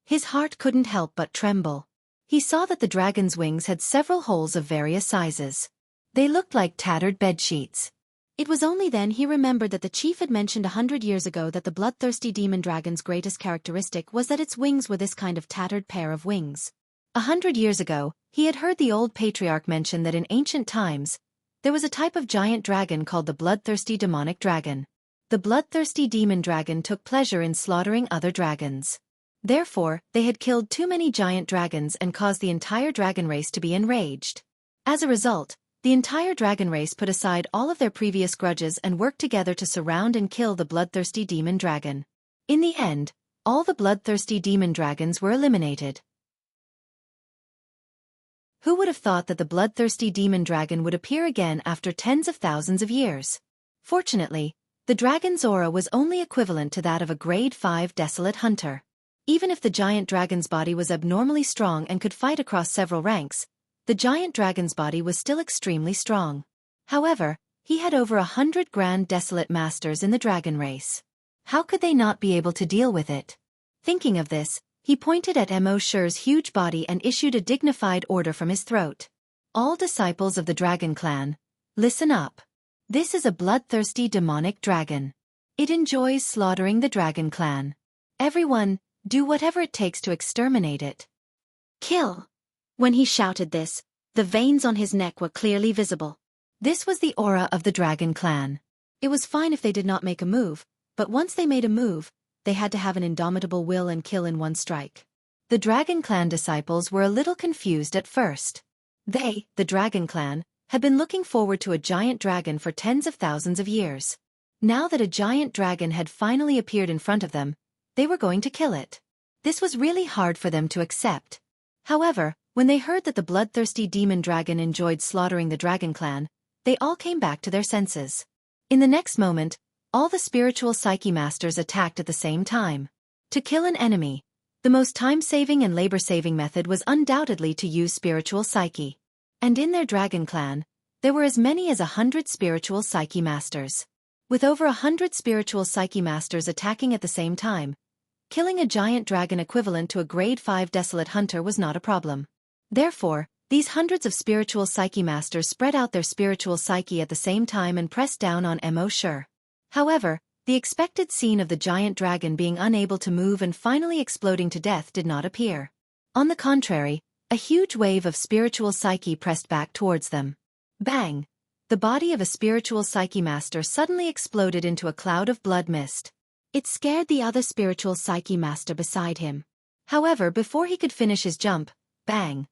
His heart couldn't help but tremble. He saw that the dragon's wings had several holes of various sizes. They looked like tattered bedsheets. It was only then he remembered that the chief had mentioned 100 years ago that the bloodthirsty demon dragon's greatest characteristic was that its wings were this kind of tattered pair of wings. 100 years ago, he had heard the old patriarch mention that in ancient times, there was a type of giant dragon called the bloodthirsty demonic dragon. The bloodthirsty demon dragon took pleasure in slaughtering other dragons. Therefore, they had killed too many giant dragons and caused the entire dragon race to be enraged. As a result, the entire dragon race put aside all of their previous grudges and worked together to surround and kill the bloodthirsty demon dragon. In the end, all the bloodthirsty demon dragons were eliminated. Who would have thought that the bloodthirsty demon dragon would appear again after tens of thousands of years? Fortunately, the dragon's aura was only equivalent to that of a grade 5 desolate hunter. Even if the giant dragon's body was abnormally strong and could fight across several ranks, the giant dragon's body was still extremely strong. However, he had over 100 grand desolate masters in the dragon race. How could they not be able to deal with it? Thinking of this, he pointed at Mo Shi's huge body and issued a dignified order from his throat. All disciples of the dragon clan, listen up. This is a bloodthirsty demonic dragon. It enjoys slaughtering the dragon clan. Everyone, do whatever it takes to exterminate it. Kill! When he shouted this, the veins on his neck were clearly visible. This was the aura of the dragon clan. It was fine if they did not make a move, but once they made a move, they had to have an indomitable will and kill in one strike. The dragon clan disciples were a little confused at first. They, the dragon clan, had been looking forward to a giant dragon for tens of thousands of years. Now that a giant dragon had finally appeared in front of them, they were going to kill it. This was really hard for them to accept. However, when they heard that the bloodthirsty demon dragon enjoyed slaughtering the dragon clan, they all came back to their senses. In the next moment, all the spiritual psyche masters attacked at the same time. To kill an enemy, the most time-saving and labor-saving method was undoubtedly to use spiritual psyche. And in their dragon clan, there were as many as 100 spiritual psyche masters. With over 100 spiritual psyche masters attacking at the same time, killing a giant dragon equivalent to a grade 5 desolate hunter was not a problem. Therefore, these hundreds of spiritual psyche masters spread out their spiritual psyche at the same time and pressed down on Mo Shi. However, the expected scene of the giant dragon being unable to move and finally exploding to death did not appear. On the contrary, a huge wave of spiritual psyche pressed back towards them. Bang! The body of a spiritual psyche master suddenly exploded into a cloud of blood mist. It scared the other spiritual psyche master beside him. However, before he could finish his jump, bang!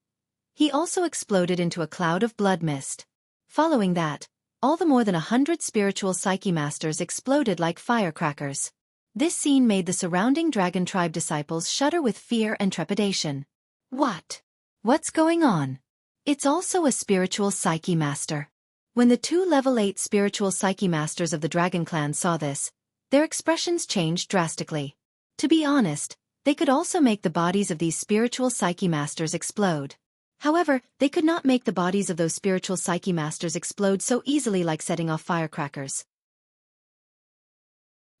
He also exploded into a cloud of blood mist. Following that, all the more than 100 spiritual psyche masters exploded like firecrackers. This scene made the surrounding dragon tribe disciples shudder with fear and trepidation. What's going on? It's also a spiritual psyche master. When the two level 8 spiritual psyche masters of the dragon clan saw this, their expressions changed drastically. To be honest, they could also make the bodies of these spiritual psyche masters explode. However, they could not make the bodies of those spiritual psyche masters explode so easily like setting off firecrackers.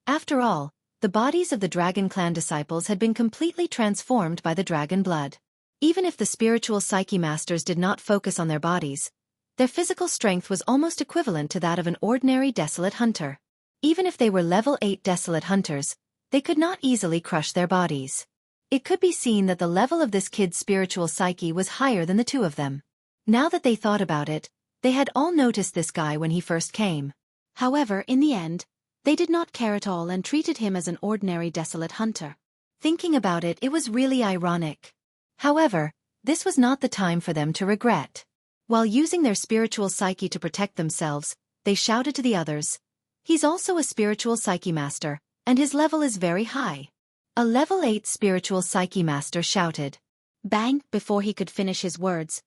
After all, the bodies of the dragon clan disciples had been completely transformed by the dragon blood. Even if the spiritual psyche masters did not focus on their bodies, their physical strength was almost equivalent to that of an ordinary desolate hunter. Even if they were level 8 desolate hunters, they could not easily crush their bodies. It could be seen that the level of this kid's spiritual psyche was higher than the two of them. Now that they thought about it, they had all noticed this guy when he first came. However, in the end, they did not care at all and treated him as an ordinary desolate hunter. Thinking about it, it was really ironic. However, this was not the time for them to regret. While using their spiritual psyche to protect themselves, they shouted to the others, "He's also a spiritual psyche master, and his level is very high." A level 8 spiritual psyche master shouted. Bang! Before he could finish his words,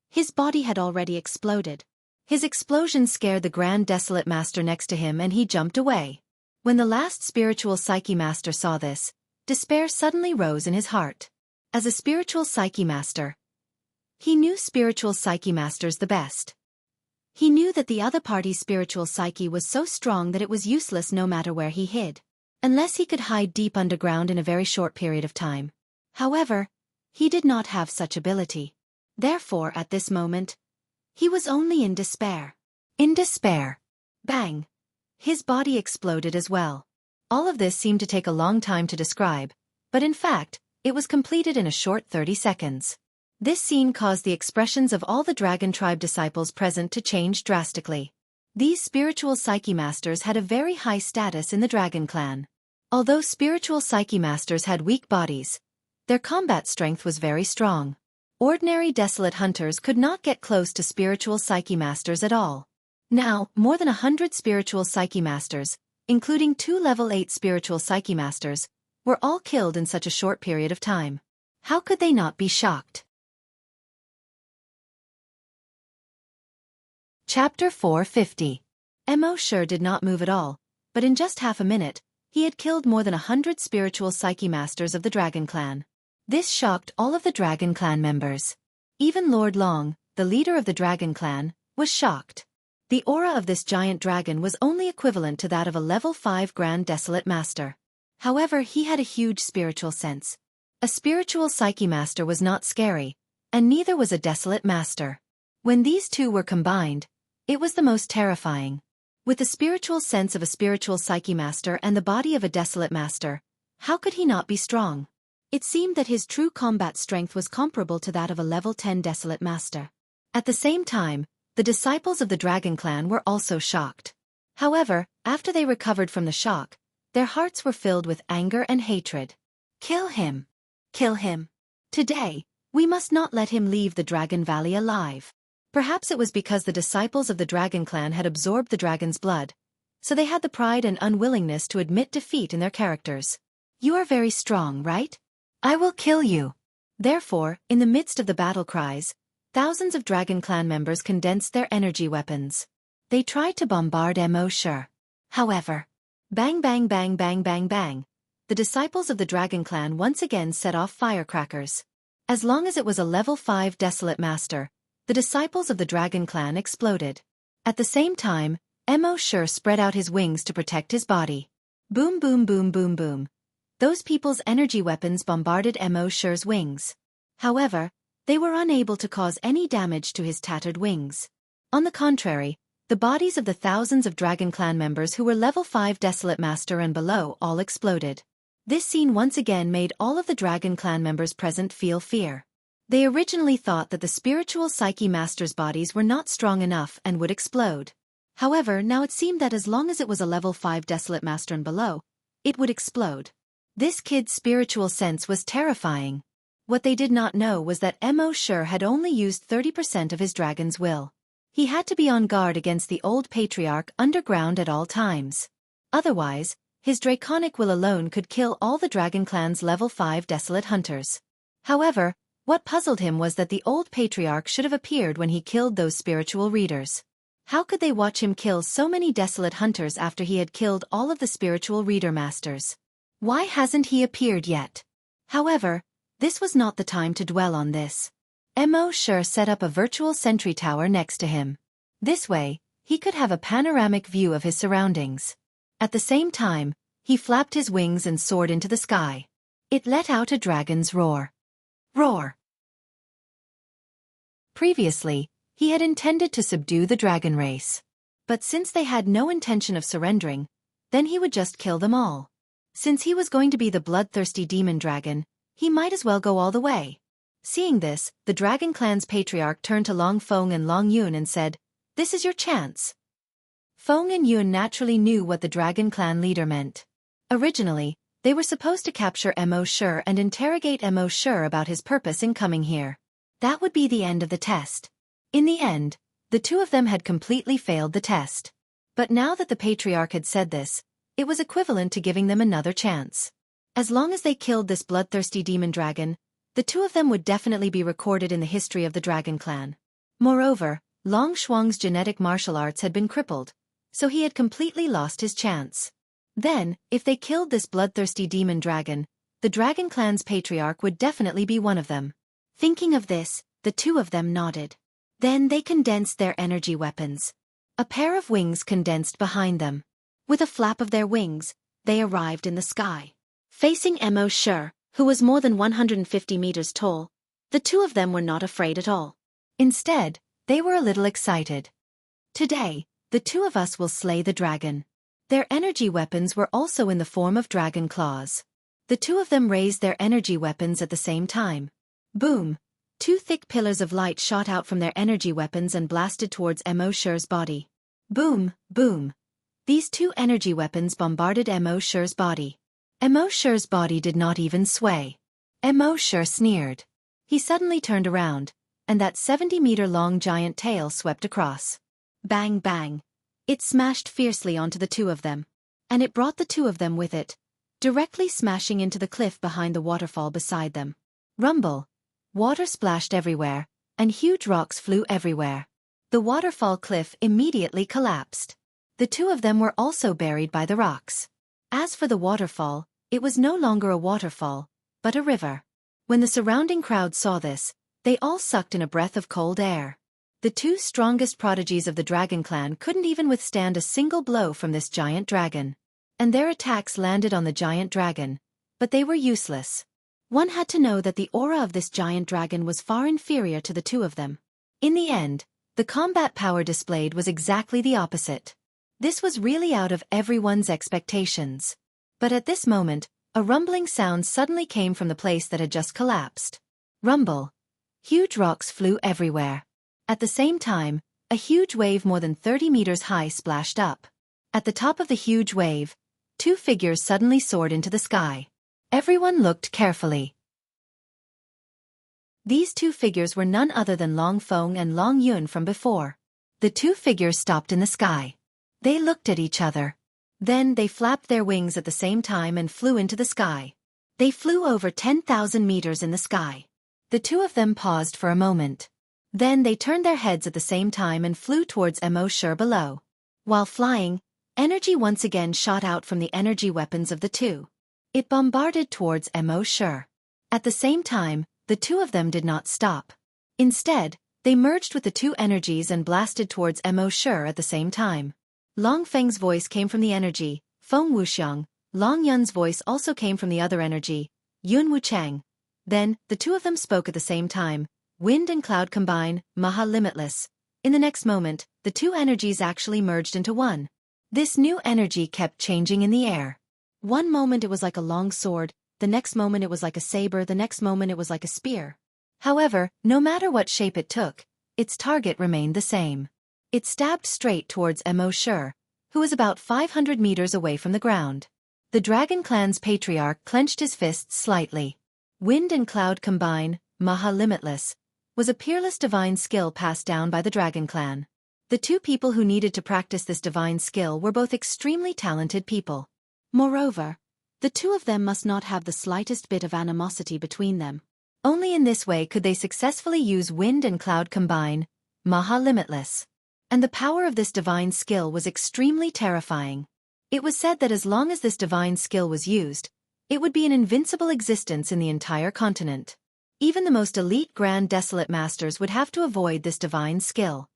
his body had already exploded. His explosion scared the Grand Desolate Master next to him and he jumped away. When the last spiritual psyche master saw this, despair suddenly rose in his heart. As a spiritual psyche master, he knew spiritual psyche masters the best. He knew that the other party's spiritual psyche was so strong that it was useless no matter where he hid, unless he could hide deep underground in a very short period of time. However, he did not have such ability. Therefore, at this moment, he was only in despair. In despair. Bang! His body exploded as well. All of this seemed to take a long time to describe, but in fact, it was completed in a short 30 seconds. This scene caused the expressions of all the Dragon Tribe disciples present to change drastically. These spiritual Psyche Masters had a very high status in the Dragon Clan. Although spiritual Psyche Masters had weak bodies, their combat strength was very strong. Ordinary desolate hunters could not get close to spiritual Psyche Masters at all. Now, more than 100 spiritual Psyche Masters, including 2 level 8 spiritual Psyche Masters, were all killed in such a short period of time. How could they not be shocked? Chapter 450. Mo sure did not move at all, but in just half a minute, he had killed more than 100 spiritual Psyche Masters of the Dragon Clan. This shocked all of the Dragon Clan members. Even Lord Long, the leader of the Dragon Clan, was shocked. The aura of this giant dragon was only equivalent to that of a level 5 Grand Desolate Master. However, he had a huge spiritual sense. A spiritual Psyche Master was not scary, and neither was a Desolate Master. When these two were combined, it was the most terrifying. With the spiritual sense of a spiritual Psyche Master and the body of a Desolate Master, how could he not be strong? It seemed that his true combat strength was comparable to that of a level 10 Desolate Master. At the same time, the disciples of the Dragon Clan were also shocked. However, after they recovered from the shock, their hearts were filled with anger and hatred. Kill him! Kill him! Today, we must not let him leave the Dragon Valley alive. Perhaps it was because the disciples of the Dragon Clan had absorbed the dragon's blood, so they had the pride and unwillingness to admit defeat in their characters. You are very strong, right? I will kill you. Therefore, in the midst of the battle cries, thousands of Dragon Clan members condensed their energy weapons. They tried to bombard Mo sure. However, bang bang bang bang bang bang, the disciples of the Dragon Clan once again set off firecrackers. As long as it was a level 5 Desolate Master, the disciples of the Dragon Clan exploded. At the same time, Mo sure spread out his wings to protect his body. Boom boom boom boom boom. Those people's energy weapons bombarded Mo sure's wings. However, they were unable to cause any damage to his tattered wings. On the contrary, the bodies of the thousands of Dragon Clan members who were level 5 Desolate Master and below all exploded. This scene once again made all of the Dragon Clan members present feel fear. They originally thought that the spiritual Psyche Masters' bodies were not strong enough and would explode. However, now it seemed that as long as it was a level 5 Desolate Master and below, it would explode. This kid's spiritual sense was terrifying. What they did not know was that Mo sure had only used 30% of his dragon's will. He had to be on guard against the old patriarch underground at all times. Otherwise, his draconic will alone could kill all the Dragon Clan's level 5 Desolate Hunters. However, what puzzled him was that the old patriarch should have appeared when he killed those spiritual readers. How could they watch him kill so many Desolate Hunters after he had killed all of the spiritual reader masters? Why hasn't he appeared yet? However, this was not the time to dwell on this. Mo sure set up a virtual sentry tower next to him. This way, he could have a panoramic view of his surroundings. At the same time, he flapped his wings and soared into the sky. It let out a dragon's roar. Roar! Previously, he had intended to subdue the dragon race. But since they had no intention of surrendering, then he would just kill them all. Since he was going to be the bloodthirsty demon dragon, he might as well go all the way. Seeing this, the Dragon Clan's patriarch turned to Long Feng and Long Yun and said, "This is your chance." Feng and Yun naturally knew what the Dragon Clan leader meant. Originally, they were supposed to capture Mo sure and interrogate Mo sure about his purpose in coming here. That would be the end of the test. In the end, the two of them had completely failed the test. But now that the patriarch had said this, it was equivalent to giving them another chance. As long as they killed this bloodthirsty demon dragon, the two of them would definitely be recorded in the history of the Dragon Clan. Moreover, Long Shuang's genetic martial arts had been crippled, so he had completely lost his chance. Then, if they killed this bloodthirsty demon dragon, the dragon clan's patriarch would definitely be one of them. Thinking of this, the two of them nodded. Then they condensed their energy weapons. A pair of wings condensed behind them. With a flap of their wings, they arrived in the sky. Facing Mo Shi, who was more than 150 meters tall, the two of them were not afraid at all. Instead, they were a little excited. Today, the two of us will slay the dragon. Their energy weapons were also in the form of dragon claws. The two of them raised their energy weapons at the same time. Boom! Two thick pillars of light shot out from their energy weapons and blasted towards Mo Shi's body. Boom! Boom! These two energy weapons bombarded Mo Shi's body. Mo Shi's body did not even sway. Mo Shi sneered. He suddenly turned around, and that 70-meter-long giant tail swept across. Bang bang! It smashed fiercely onto the two of them. And it brought the two of them with it, directly smashing into the cliff behind the waterfall beside them. Rumble! Water splashed everywhere, and huge rocks flew everywhere. The waterfall cliff immediately collapsed. The two of them were also buried by the rocks. As for the waterfall, it was no longer a waterfall, but a river. When the surrounding crowd saw this, they all sucked in a breath of cold air. The two strongest prodigies of the Dragon Clan couldn't even withstand a single blow from this giant dragon. And their attacks landed on the giant dragon, but they were useless. One had to know that the aura of this giant dragon was far inferior to the two of them. In the end, the combat power displayed was exactly the opposite. This was really out of everyone's expectations. But at this moment, a rumbling sound suddenly came from the place that had just collapsed. Rumble! Huge rocks flew everywhere. At the same time, a huge wave more than 30 meters high splashed up. At the top of the huge wave, two figures suddenly soared into the sky. Everyone looked carefully. These two figures were none other than Long Feng and Long Yun from before. The two figures stopped in the sky. They looked at each other. Then they flapped their wings at the same time and flew into the sky. They flew over 10,000 meters in the sky. The two of them paused for a moment. Then they turned their heads at the same time and flew towards Mo Shi below. While flying, energy once again shot out from the energy weapons of the two. It bombarded towards Mo Shi. At the same time, the two of them did not stop. Instead, they merged with the two energies and blasted towards Mo Shi at the same time. Long Feng's voice came from the energy, Feng Wuxiang. Long Yun's voice also came from the other energy, Yun Wuchang. Then, the two of them spoke at the same time. Wind and cloud combine, Maha Limitless. In the next moment, the two energies actually merged into one. This new energy kept changing in the air. One moment it was like a long sword, the next moment it was like a saber, the next moment it was like a spear. However, no matter what shape it took, its target remained the same. It stabbed straight towards Mo Shi, who was about 500 meters away from the ground. The Dragon Clan's patriarch clenched his fists slightly. Wind and cloud combine, Maha Limitless, was a peerless divine skill passed down by the Dragon Clan. The two people who needed to practice this divine skill were both extremely talented people. Moreover, the two of them must not have the slightest bit of animosity between them. Only in this way could they successfully use wind and cloud combine, Maha Limitless. And the power of this divine skill was extremely terrifying. It was said that as long as this divine skill was used, it would be an invincible existence in the entire continent. Even the most elite Grand Desolate Masters would have to avoid this divine skill.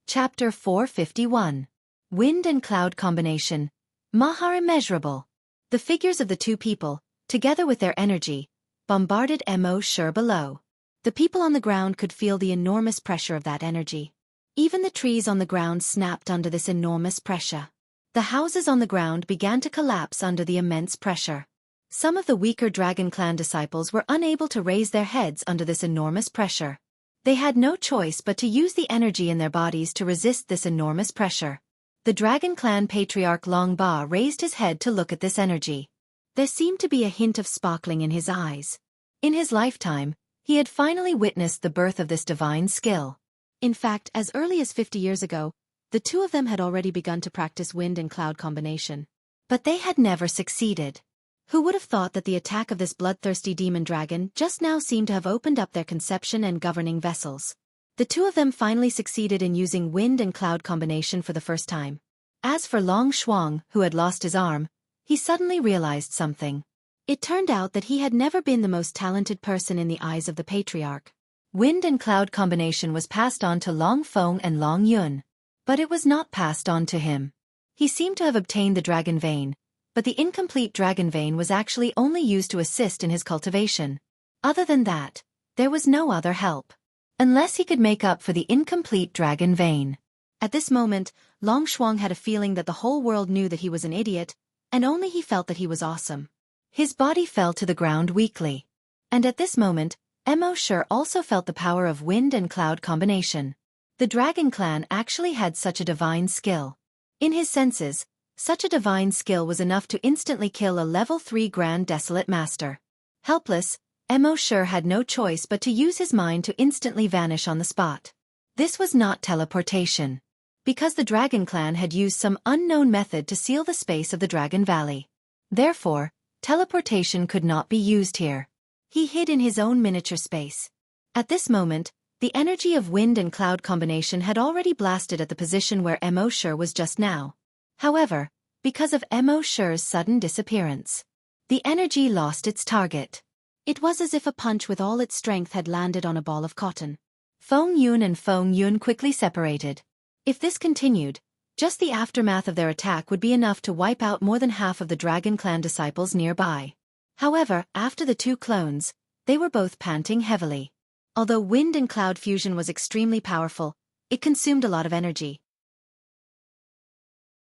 Chapter 451. Wind and Cloud Combination. Maha Immeasurable. The figures of the two people, together with their energy, bombarded Mo Shi below. The people on the ground could feel the enormous pressure of that energy. Even the trees on the ground snapped under this enormous pressure. The houses on the ground began to collapse under the immense pressure. Some of the weaker Dragon Clan disciples were unable to raise their heads under this enormous pressure. They had no choice but to use the energy in their bodies to resist this enormous pressure. The Dragon Clan patriarch Long Ba raised his head to look at this energy. There seemed to be a hint of sparkling in his eyes. In his lifetime, he had finally witnessed the birth of this divine skill. In fact, as early as 50 years ago, the two of them had already begun to practice wind and cloud combination. But they had never succeeded. Who would have thought that the attack of this bloodthirsty demon dragon just now seemed to have opened up their conception and governing vessels? The two of them finally succeeded in using wind and cloud combination for the first time. As for Long Shuang, who had lost his arm, he suddenly realized something. It turned out that he had never been the most talented person in the eyes of the patriarch. Wind and cloud combination was passed on to Long Feng and Long Yun, but it was not passed on to him. He seemed to have obtained the dragon vein, but the incomplete dragon vein was actually only used to assist in his cultivation. Other than that, there was no other help. Unless he could make up for the incomplete dragon vein. At this moment, Long Shuang had a feeling that the whole world knew that he was an idiot, and only he felt that he was awesome. His body fell to the ground weakly. And at this moment, Mo Shi also felt the power of wind and cloud combination. The dragon clan actually had such a divine skill. In his senses, such a divine skill was enough to instantly kill a level 3 Grand Desolate Master. Helpless, Mo Shi had no choice but to use his mind to instantly vanish on the spot. This was not teleportation, because the Dragon Clan had used some unknown method to seal the space of the Dragon Valley. Therefore, teleportation could not be used here. He hid in his own miniature space. At this moment, the energy of wind and cloud combination had already blasted at the position where Mo Shi was just now. However, because of Mo Shi's sudden disappearance, the energy lost its target. It was as if a punch with all its strength had landed on a ball of cotton. Feng Yun and Feng Yun quickly separated. If this continued, just the aftermath of their attack would be enough to wipe out more than half of the Dragon Clan disciples nearby. However, after the two clones, they were both panting heavily. Although wind and cloud fusion was extremely powerful, it consumed a lot of energy.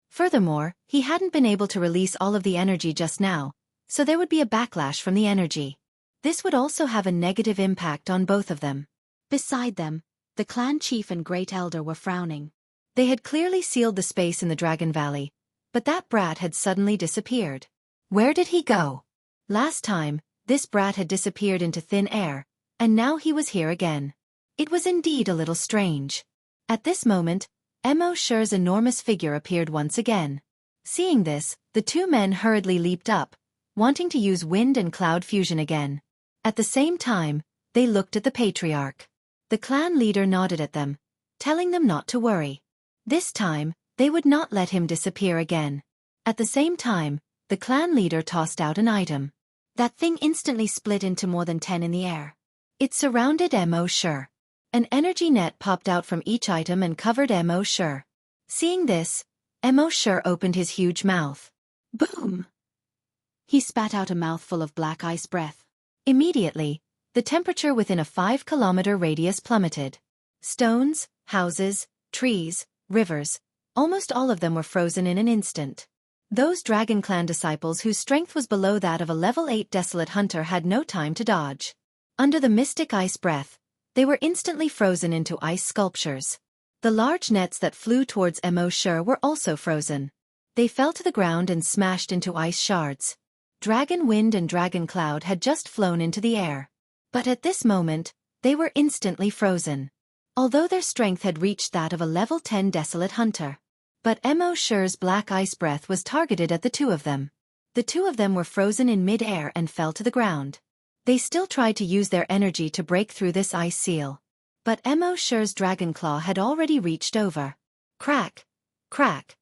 Furthermore, he hadn't been able to release all of the energy just now, so there would be a backlash from the energy. This would also have a negative impact on both of them. Beside them, the clan chief and great elder were frowning. They had clearly sealed the space in the Dragon Valley, but that brat had suddenly disappeared. Where did he go? Last time, this brat had disappeared into thin air, and now he was here again. It was indeed a little strange. At this moment, Mo Shi's enormous figure appeared once again. Seeing this, the two men hurriedly leaped up, wanting to use wind and cloud fusion again. At the same time, they looked at the patriarch. The clan leader nodded at them, telling them not to worry. This time, they would not let him disappear again. At the same time, the clan leader tossed out an item. That thing instantly split into more than 10 in the air. It surrounded Mo Shi. An energy net popped out from each item and covered Mo Shi. Seeing this, Mo Shi opened his huge mouth. Boom! He spat out a mouthful of black ice breath. Immediately, the temperature within a 5-kilometer radius plummeted. Stones, houses, trees, rivers, almost all of them were frozen in an instant. Those Dragon Clan disciples whose strength was below that of a level 8 Desolate Hunter had no time to dodge. Under the mystic ice breath, they were instantly frozen into ice sculptures. The large nets that flew towards Mo Shi were also frozen. They fell to the ground and smashed into ice shards. Dragon Wind and Dragon Cloud had just flown into the air. But at this moment, they were instantly frozen. Although their strength had reached that of a level 10 Desolate Hunter. But Mo Shi's black ice breath was targeted at the two of them. The two of them were frozen in mid-air and fell to the ground. They still tried to use their energy to break through this ice seal. But Mo Shi's dragon claw had already reached over. Crack! Crack!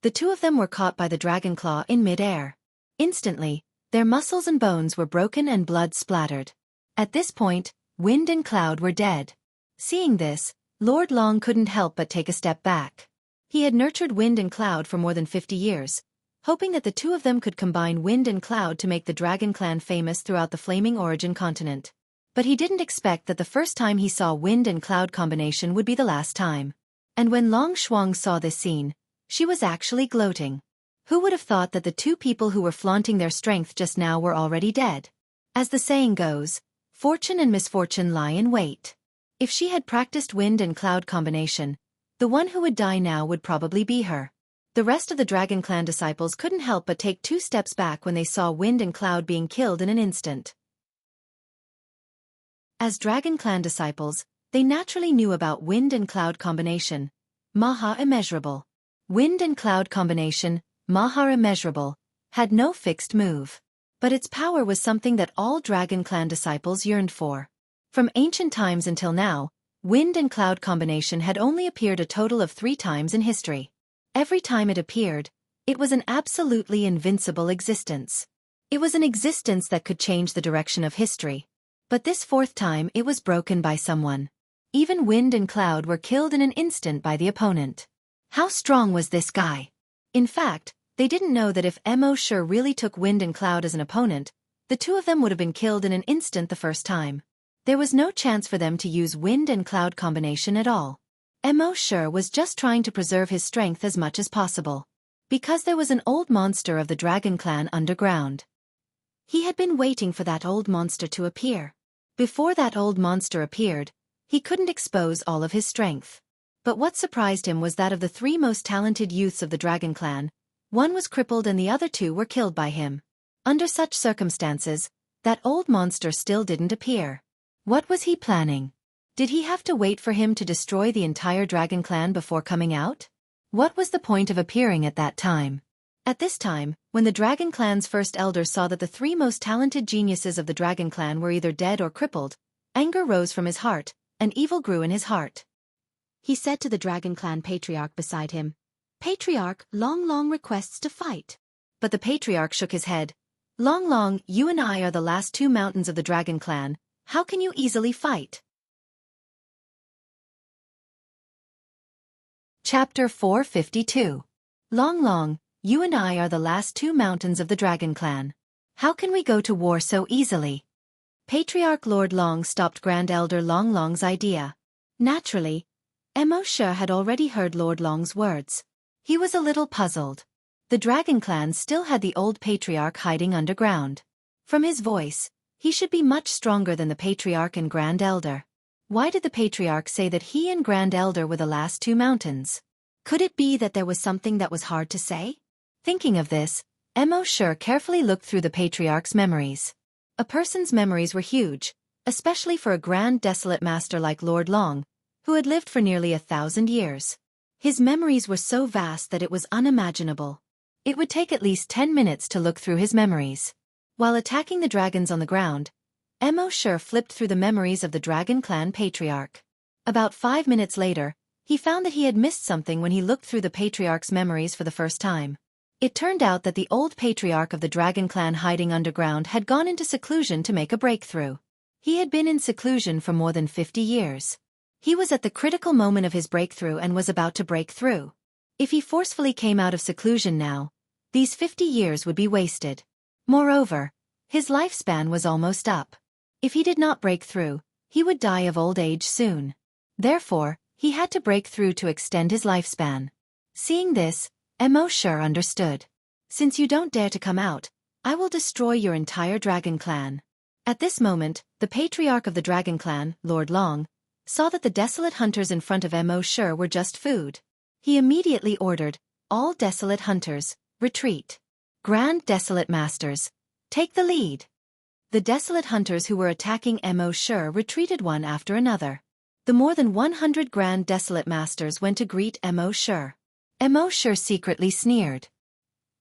The two of them were caught by the dragon claw in mid-air. Instantly, their muscles and bones were broken and blood splattered. At this point, Wind and Cloud were dead. Seeing this, Lord Long couldn't help but take a step back. He had nurtured Wind and Cloud for more than 50 years, hoping that the two of them could combine Wind and Cloud to make the Dragon Clan famous throughout the Flaming Origin continent. But he didn't expect that the first time he saw Wind and Cloud combination would be the last time. And when Long Shuang saw this scene, she was actually gloating. Who would have thought that the two people who were flaunting their strength just now were already dead? As the saying goes, fortune and misfortune lie in wait. If she had practiced Wind and Cloud combination, the one who would die now would probably be her. The rest of the Dragon Clan disciples couldn't help but take 2 steps back when they saw Wind and Cloud being killed in an instant. As Dragon Clan disciples, they naturally knew about Wind and Cloud combination, Maha Immeasurable. Wind and Cloud combination, Maha Immeasurable, had no fixed move. But its power was something that all Dragon Clan disciples yearned for. From ancient times until now, Wind and cloud combination had only appeared a total of 3 times in history. Every time it appeared, it was an absolutely invincible existence. It was an existence that could change the direction of history. But this 4th time it was broken by someone. Even wind and cloud were killed in an instant by the opponent. How strong was this guy? In fact, they didn't know that if Mo Sure really took wind and cloud as an opponent, the two of them would have been killed in an instant the first time. There was no chance for them to use wind and cloud combination at all. Mo Sure was just trying to preserve his strength as much as possible. Because there was an old monster of the Dragon Clan underground. He had been waiting for that old monster to appear. Before that old monster appeared, he couldn't expose all of his strength. But what surprised him was that of the 3 most talented youths of the Dragon Clan, one was crippled and the other 2 were killed by him. Under such circumstances, that old monster still didn't appear. What was he planning? Did he have to wait for him to destroy the entire Dragon Clan before coming out? What was the point of appearing at that time? At this time, when the Dragon Clan's first elder saw that the 3 most talented geniuses of the Dragon Clan were either dead or crippled, anger rose from his heart, and evil grew in his heart. He said to the Dragon Clan patriarch beside him, "Patriarch, Long requests to fight." But the patriarch shook his head. Long, you and I are the last 2 mountains of the Dragon Clan. How can you easily fight?" Chapter 452. Long, you and I are the last 2 mountains of the Dragon Clan. How can we go to war so easily? Patriarch Lord Long stopped Grand Elder Long's idea. Naturally, Mo Sure had already heard Lord Long's words. He was a little puzzled. The Dragon Clan still had the old patriarch hiding underground. From his voice, he should be much stronger than the patriarch and Grand Elder. Why did the patriarch say that he and Grand Elder were the last 2 mountains? Could it be that there was something that was hard to say? Thinking of this, Mo Sure carefully looked through the patriarch's memories. A person's memories were huge, especially for a grand desolate master like Lord Long, who had lived for nearly 1,000 years. His memories were so vast that it was unimaginable. It would take at least 10 minutes to look through his memories. While attacking the dragons on the ground, Mo Sure flipped through the memories of the Dragon Clan patriarch. About 5 minutes later, he found that he had missed something when he looked through the patriarch's memories for the first time. It turned out that the old patriarch of the Dragon Clan hiding underground had gone into seclusion to make a breakthrough. He had been in seclusion for more than 50 years. He was at the critical moment of his breakthrough and was about to break through. If he forcefully came out of seclusion now, these 50 years would be wasted. Moreover, his lifespan was almost up. If he did not break through, he would die of old age soon. Therefore, he had to break through to extend his lifespan. Seeing this, Mo Sure understood. "Since you don't dare to come out, I will destroy your entire Dragon Clan." At this moment, the patriarch of the Dragon Clan, Lord Long, saw that the desolate hunters in front of Mo Sure were just food. He immediately ordered, "All desolate hunters, retreat. Grand desolate masters, take the lead." The desolate hunters who were attacking Mo Sure retreated one after another. The more than 100 grand desolate masters went to greet Mo Sure. Mo Sure secretly sneered.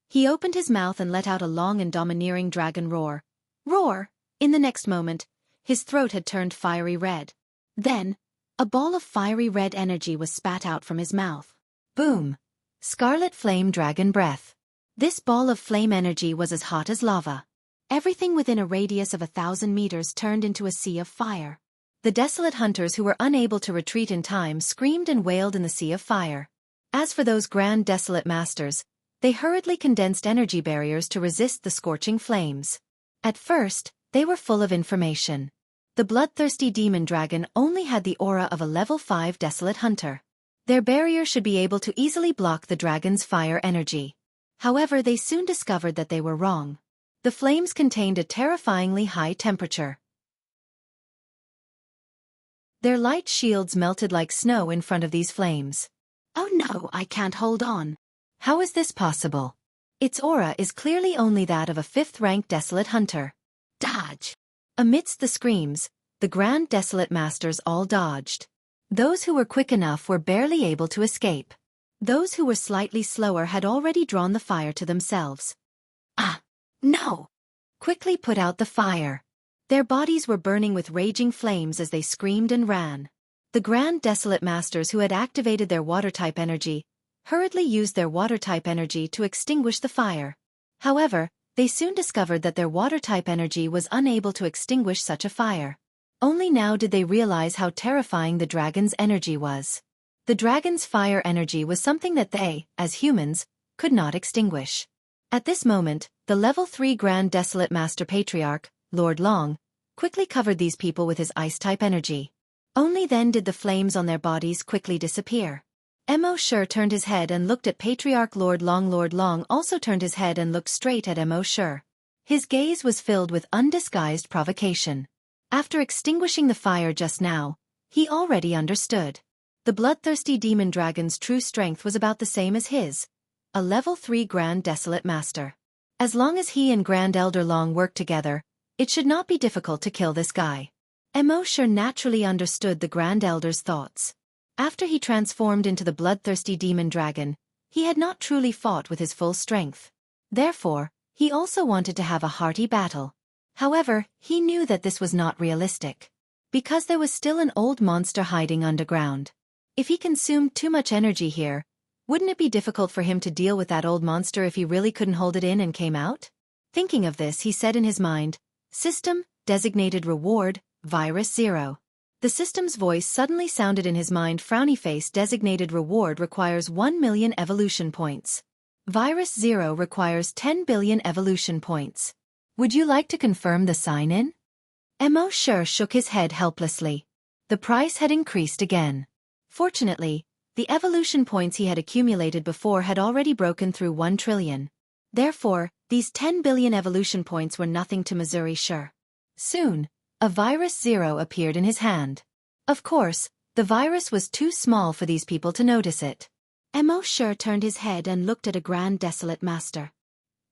He opened his mouth and let out a long and domineering dragon roar. Roar! In the next moment, his throat had turned fiery red. Then, a ball of fiery red energy was spat out from his mouth. Boom! Scarlet flame dragon breath. This ball of flame energy was as hot as lava. Everything within a radius of 1,000 meters turned into a sea of fire. The desolate hunters who were unable to retreat in time screamed and wailed in the sea of fire. As for those grand desolate masters, they hurriedly condensed energy barriers to resist the scorching flames. At first, they were full of information. The bloodthirsty demon dragon only had the aura of a level 5 desolate hunter. Their barrier should be able to easily block the dragon's fire energy. However, they soon discovered that they were wrong. The flames contained a terrifyingly high temperature. Their light shields melted like snow in front of these flames. "Oh no, I can't hold on. How is this possible? Its aura is clearly only that of a 5th-rank desolate hunter. Dodge!" Amidst the screams, the grand desolate masters all dodged. Those who were quick enough were barely able to escape. Those who were slightly slower had already drawn the fire to themselves. "Ah! No!" Quickly put out the fire. Their bodies were burning with raging flames as they screamed and ran. The Grand Desolate Masters who had activated their water-type energy hurriedly used their water-type energy to extinguish the fire. However, they soon discovered that their water-type energy was unable to extinguish such a fire. Only now did they realize how terrifying the dragon's energy was. The dragon's fire energy was something that they, as humans, could not extinguish. At this moment, the level 3 Grand Desolate Master Patriarch, Lord Long, quickly covered these people with his ice-type energy. Only then did the flames on their bodies quickly disappear. Mo Shi turned his head and looked at Patriarch Lord Long. Lord Long also turned his head and looked straight at Mo Shi. His gaze was filled with undisguised provocation. After extinguishing the fire just now, he already understood. The bloodthirsty demon dragon's true strength was about the same as his, a level 3 Grand Desolate Master. As long as he and Grand Elder Long worked together, it should not be difficult to kill this guy. Mo Shi naturally understood the Grand Elder's thoughts. After he transformed into the bloodthirsty demon dragon, he had not truly fought with his full strength. Therefore, he also wanted to have a hearty battle. However, he knew that this was not realistic. Because there was still an old monster hiding underground. If he consumed too much energy here, wouldn't it be difficult for him to deal with that old monster if he really couldn't hold it in and came out? Thinking of this, he said in his mind, "System, designated reward, Virus 0. The system's voice suddenly sounded in his mind. Frowny face. Designated reward requires 1 million evolution points. Virus 0 requires 10 billion evolution points. Would you like to confirm the sign-in? Mo Shi shook his head helplessly. The price had increased again. Fortunately, the evolution points he had accumulated before had already broken through 1 trillion. Therefore, these 10 billion evolution points were nothing to Missouri Shi. Soon, a Virus 0 appeared in his hand. Of course, the virus was too small for these people to notice it. Mo Shi turned his head and looked at a Grand Desolate Master.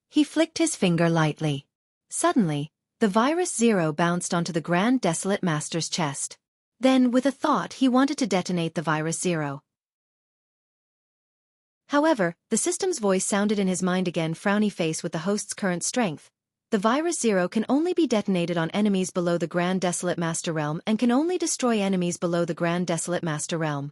He flicked his finger lightly. Suddenly, the Virus 0 bounced onto the Grand Desolate Master's chest. Then, with a thought, he wanted to detonate the Virus 0. However, the system's voice sounded in his mind again. Frowny face. With the host's current strength, the Virus 0 can only be detonated on enemies below the Grand Desolate Master Realm and can only destroy enemies below the Grand Desolate Master Realm.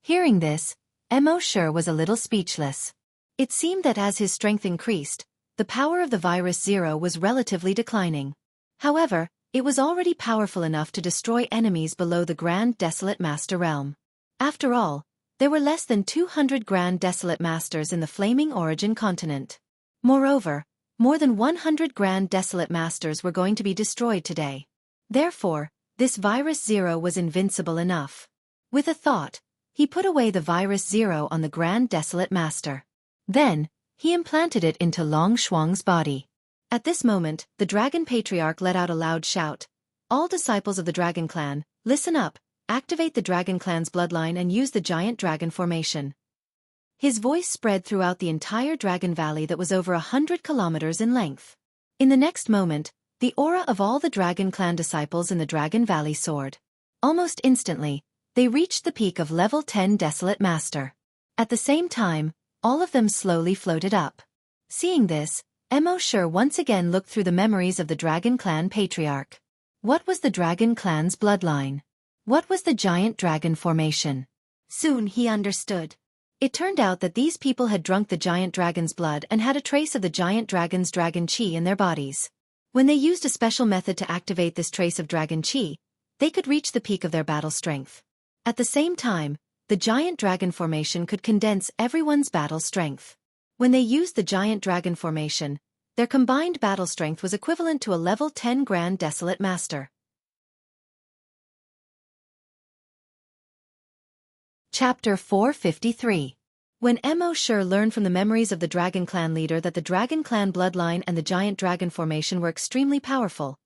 Hearing this, Mo Shi was a little speechless. It seemed that as his strength increased, the power of the Virus 0 was relatively declining. However, it was already powerful enough to destroy enemies below the Grand Desolate Master Realm. After all, there were less than 200 Grand Desolate Masters in the Flaming Origin continent. Moreover, more than 100 Grand Desolate Masters were going to be destroyed today. Therefore, this Virus 0 was invincible enough. With a thought, he put away the Virus 0 on the Grand Desolate Master. Then, he implanted it into Long Shuang's body. At this moment, the Dragon Patriarch let out a loud shout. All disciples of the Dragon Clan, listen up, activate the Dragon Clan's bloodline and use the Giant Dragon Formation. His voice spread throughout the entire Dragon Valley that was over 100 kilometers in length. In the next moment, the aura of all the Dragon Clan disciples in the Dragon Valley soared. Almost instantly, they reached the peak of level 10 Desolate Master. At the same time, all of them slowly floated up. Seeing this, Mo Shi once again looked through the memories of the Dragon Clan Patriarch. What was the Dragon Clan's bloodline? What was the Giant Dragon Formation? Soon he understood. It turned out that these people had drunk the Giant Dragon's blood and had a trace of the Giant Dragon's Dragon Chi in their bodies. When they used a special method to activate this trace of Dragon Chi, they could reach the peak of their battle strength. At the same time, the Giant Dragon Formation could condense everyone's battle strength. When they used the Giant Dragon Formation, their combined battle strength was equivalent to a level 10 Grand Desolate Master. Chapter 453. When Mo Shi learned from the memories of the Dragon Clan leader that the Dragon Clan bloodline and the Giant Dragon Formation were extremely powerful,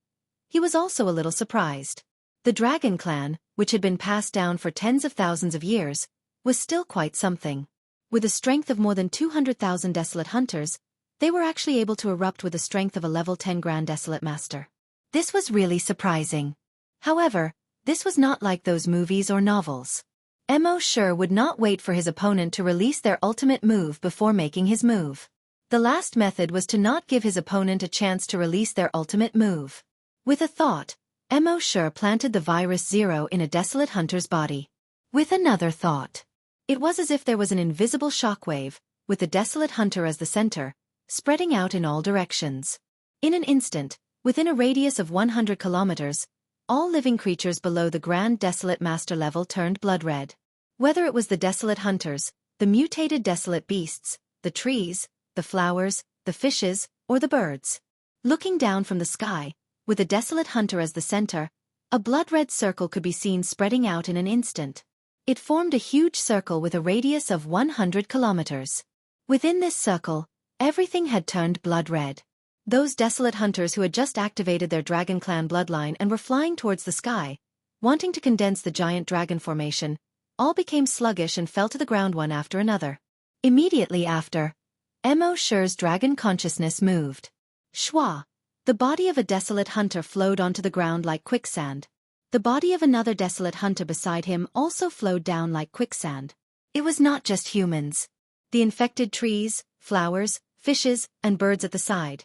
he was also a little surprised. The Dragon Clan, which had been passed down for tens of thousands of years, was still quite something. With a strength of more than 200,000 Desolate Hunters, they were actually able to erupt with the strength of a level 10 Grand Desolate Master. This was really surprising. However, this was not like those movies or novels. Mo Shi would not wait for his opponent to release their ultimate move before making his move. The last method was to not give his opponent a chance to release their ultimate move. With a thought, Mo Shi planted the virus 0 in a desolate hunter's body. With another thought. It was as if there was an invisible shockwave, with the desolate hunter as the center, spreading out in all directions. In an instant, within a radius of 100 kilometers, all living creatures below the Grand Desolate Master level turned blood-red. Whether it was the desolate hunters, the mutated desolate beasts, the trees, the flowers, the fishes, or the birds. Looking down from the sky, with the desolate hunter as the center, a blood-red circle could be seen spreading out in an instant. It formed a huge circle with a radius of 100 kilometers. Within this circle, everything had turned blood-red. Those desolate hunters who had just activated their dragon clan bloodline and were flying towards the sky, wanting to condense the giant dragon formation, all became sluggish and fell to the ground one after another. Immediately after, Mo Shi's dragon consciousness moved. Shua, the body of a desolate hunter flowed onto the ground like quicksand. The body of another desolate hunter beside him also flowed down like quicksand. It was not just humans. The infected trees, flowers, fishes, and birds at the side.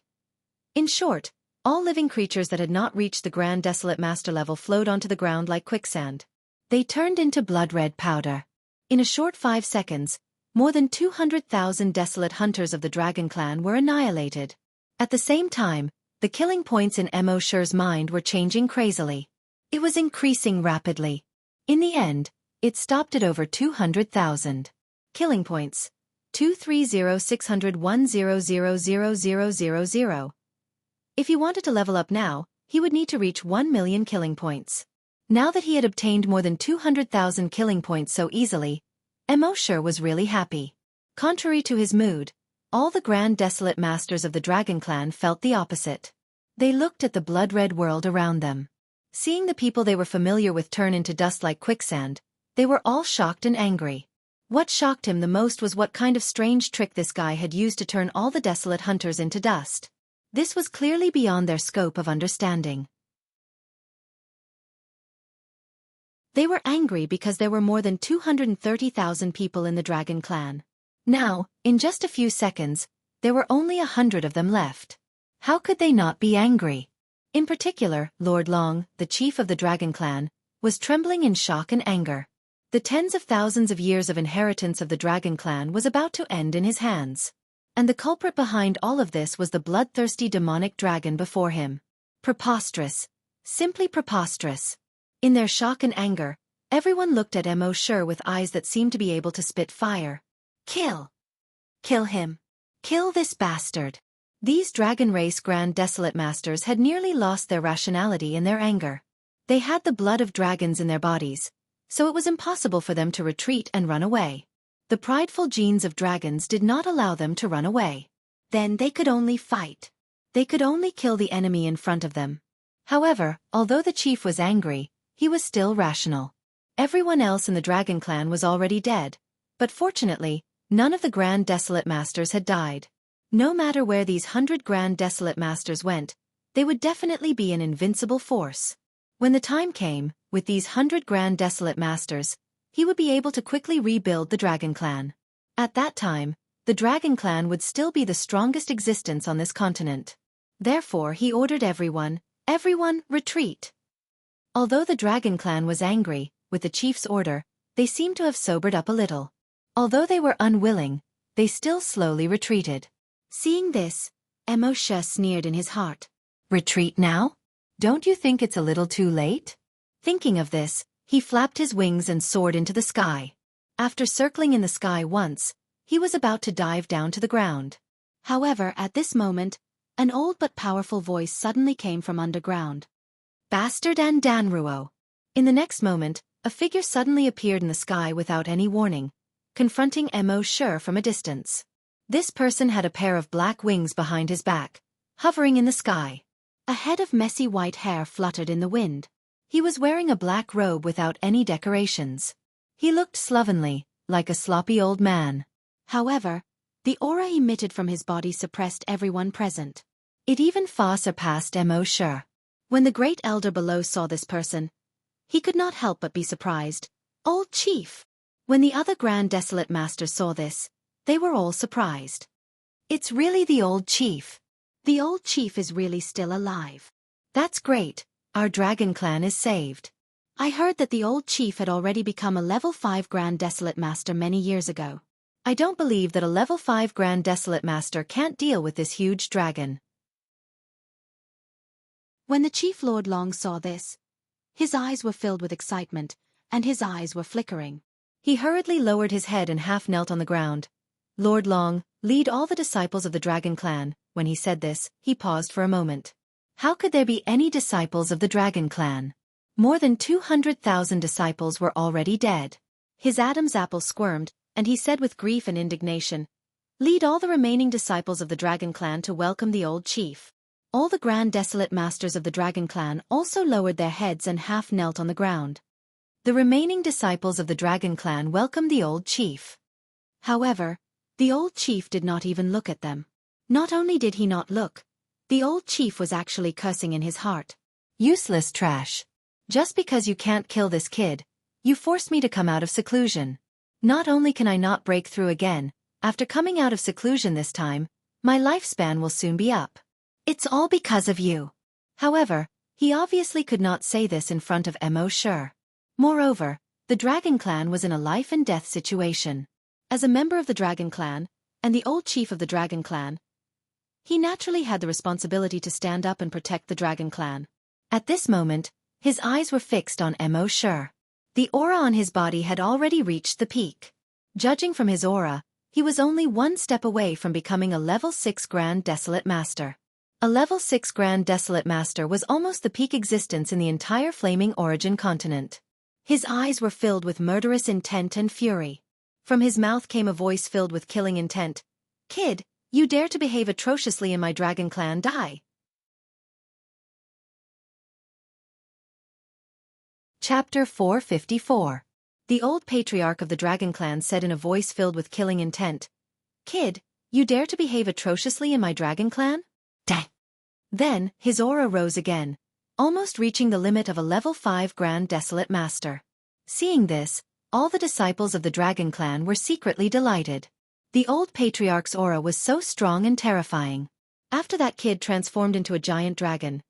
In short, all living creatures that had not reached the Grand Desolate Master level flowed onto the ground like quicksand. They turned into blood-red powder. In a short 5 seconds, more than 200,000 desolate hunters of the Dragon Clan were annihilated. At the same time, the killing points in Mo Shi's mind were changing crazily. It was increasing rapidly. In the end, it stopped at over 200,000. Killing points. 230-601,000,000. If he wanted to level up now, he would need to reach 1 million killing points. Now that he had obtained more than 200,000 killing points so easily, Mo Shi was really happy. Contrary to his mood, all the Grand Desolate Masters of the Dragon Clan felt the opposite. They looked at the blood-red world around them. Seeing the people they were familiar with turn into dust like quicksand, they were all shocked and angry. What shocked him the most was what kind of strange trick this guy had used to turn all the desolate hunters into dust. This was clearly beyond their scope of understanding. They were angry because there were more than 230,000 people in the Dragon Clan. Now, in just a few seconds, there were only 100 of them left. How could they not be angry? In particular, Lord Long, the chief of the Dragon Clan, was trembling in shock and anger. The tens of thousands of years of inheritance of the Dragon Clan was about to end in his hands. And the culprit behind all of this was the bloodthirsty demonic dragon before him. Preposterous. Simply preposterous. In their shock and anger, everyone looked at Mo Shi with eyes that seemed to be able to spit fire. Kill. Kill him. Kill this bastard. These dragon race Grand Desolate Masters had nearly lost their rationality in their anger. They had the blood of dragons in their bodies, so it was impossible for them to retreat and run away. The prideful genes of dragons did not allow them to run away. Then they could only fight. They could only kill the enemy in front of them. However, although the chief was angry, he was still rational. Everyone else in the Dragon Clan was already dead, but fortunately, none of the Grand Desolate Masters had died. No matter where these 100 Grand Desolate Masters went, they would definitely be an invincible force. When the time came, with these 100 Grand Desolate Masters, he would be able to quickly rebuild the Dragon Clan. At that time, the Dragon Clan would still be the strongest existence on this continent. Therefore he ordered everyone, retreat. Although the Dragon Clan was angry, with the chief's order, they seemed to have sobered up a little. Although they were unwilling, they still slowly retreated. Seeing this, Mo Shi sneered in his heart. Retreat now? Don't you think it's a little too late? Thinking of this, he flapped his wings and soared into the sky. After circling in the sky once, he was about to dive down to the ground. However, at this moment, an old but powerful voice suddenly came from underground. Bastard and Danruo. In the next moment, a figure suddenly appeared in the sky without any warning, confronting Mo Shi from a distance. This person had a pair of black wings behind his back, hovering in the sky. A head of messy white hair fluttered in the wind. He was wearing a black robe without any decorations. He looked slovenly, like a sloppy old man. However, the aura emitted from his body suppressed everyone present. It even far surpassed Mo Shi. When the great elder below saw this person, he could not help but be surprised. Old chief! When the other Grand Desolate Masters saw this, they were all surprised. It's really the old chief. The old chief is really still alive. That's great. Our dragon clan is saved. I heard that the old chief had already become a level 5 Grand Desolate Master many years ago. I don't believe that a level 5 Grand Desolate Master can't deal with this huge dragon. When the Chief Lord Long saw this, his eyes were filled with excitement, and his eyes were flickering. He hurriedly lowered his head and half knelt on the ground. Lord Long, lead all the disciples of the Dragon Clan. When he said this, he paused for a moment. How could there be any disciples of the Dragon Clan? More than 200,000 disciples were already dead. His Adam's apple squirmed, and he said with grief and indignation, lead all the remaining disciples of the Dragon Clan to welcome the old chief. All the Grand Desolate Masters of the Dragon Clan also lowered their heads and half knelt on the ground. The remaining disciples of the Dragon Clan welcomed the old chief. However, the old chief did not even look at them. Not only did he not look, the old chief was actually cursing in his heart. Useless trash. Just because you can't kill this kid, you forced me to come out of seclusion. Not only can I not break through again, after coming out of seclusion this time, my lifespan will soon be up. It's all because of you. However, he obviously could not say this in front of Mo Sure. Moreover, the Dragon Clan was in a life and death situation. As a member of the Dragon Clan, and the old chief of the Dragon Clan, he naturally had the responsibility to stand up and protect the Dragon Clan. At this moment, his eyes were fixed on Mo Sure. The aura on his body had already reached the peak. Judging from his aura, he was only one step away from becoming a level 6 Grand Desolate Master. A level 6 Grand Desolate Master was almost the peak existence in the entire Flaming Origin continent. His eyes were filled with murderous intent and fury. From his mouth came a voice filled with killing intent. Kid, you dare to behave atrociously in my Dragon Clan, die. Chapter 454. The old patriarch of the Dragon Clan said in a voice filled with killing intent. Kid, you dare to behave atrociously in my Dragon Clan? Die. Then, his aura rose again, almost reaching the limit of a level 5 Grand Desolate Master. Seeing this, all the disciples of the Dragon Clan were secretly delighted. The old patriarch's aura was so strong and terrifying. After that kid transformed into a giant dragon,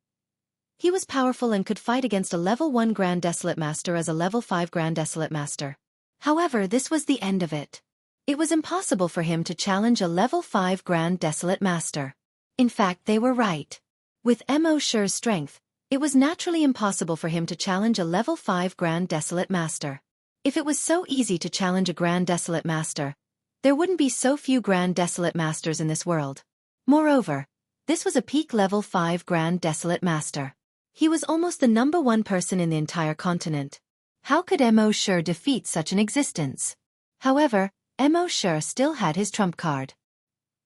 he was powerful and could fight against a level 1 Grand Desolate Master as a level 5 Grand Desolate Master. However, this was the end of it. It was impossible for him to challenge a level 5 Grand Desolate Master. In fact, they were right. With Mo Sure's strength, it was naturally impossible for him to challenge a level 5 Grand Desolate Master. If it was so easy to challenge a Grand Desolate Master, there wouldn't be so few Grand Desolate Masters in this world. Moreover, this was a peak level 5 Grand Desolate Master. He was almost the number 1 person in the entire continent. How could Mo Sure defeat such an existence? However, Mo Sure still had his trump card.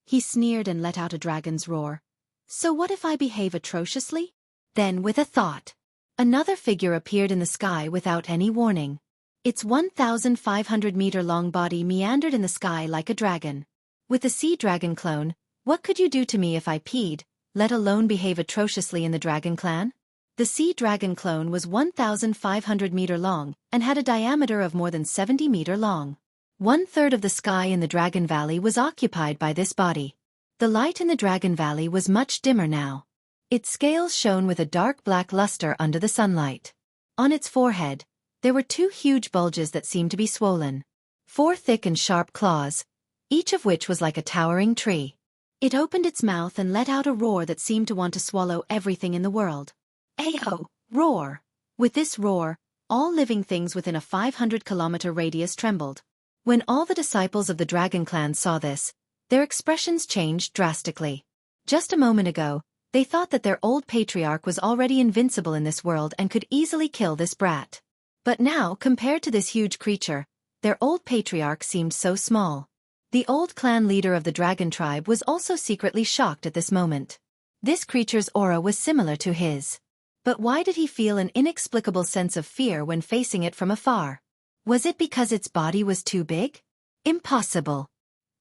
He sneered and let out a dragon's roar. So what if I behave atrociously? Then with a thought, another figure appeared in the sky without any warning. Its 1,500-meter-long body meandered in the sky like a dragon. With the sea dragon clone, what could you do to me if I peed, let alone behave atrociously in the Dragon Clan? The sea dragon clone was 1,500 meter long and had a diameter of more than 70 meter long. 1/3 of the sky in the Dragon Valley was occupied by this body. The light in the Dragon Valley was much dimmer now. Its scales shone with a dark black luster under the sunlight. On its forehead, there were 2 huge bulges that seemed to be swollen. 4 thick and sharp claws, each of which was like a towering tree. It opened its mouth and let out a roar that seemed to want to swallow everything in the world. Ayo! Roar! With this roar, all living things within a 500-kilometer radius trembled. When all the disciples of the Dragon Clan saw this, their expressions changed drastically. Just a moment ago, they thought that their old patriarch was already invincible in this world and could easily kill this brat. But now, compared to this huge creature, their old patriarch seemed so small. The old clan leader of the dragon tribe was also secretly shocked at this moment. This creature's aura was similar to his. But why did he feel an inexplicable sense of fear when facing it from afar? Was it because its body was too big? Impossible.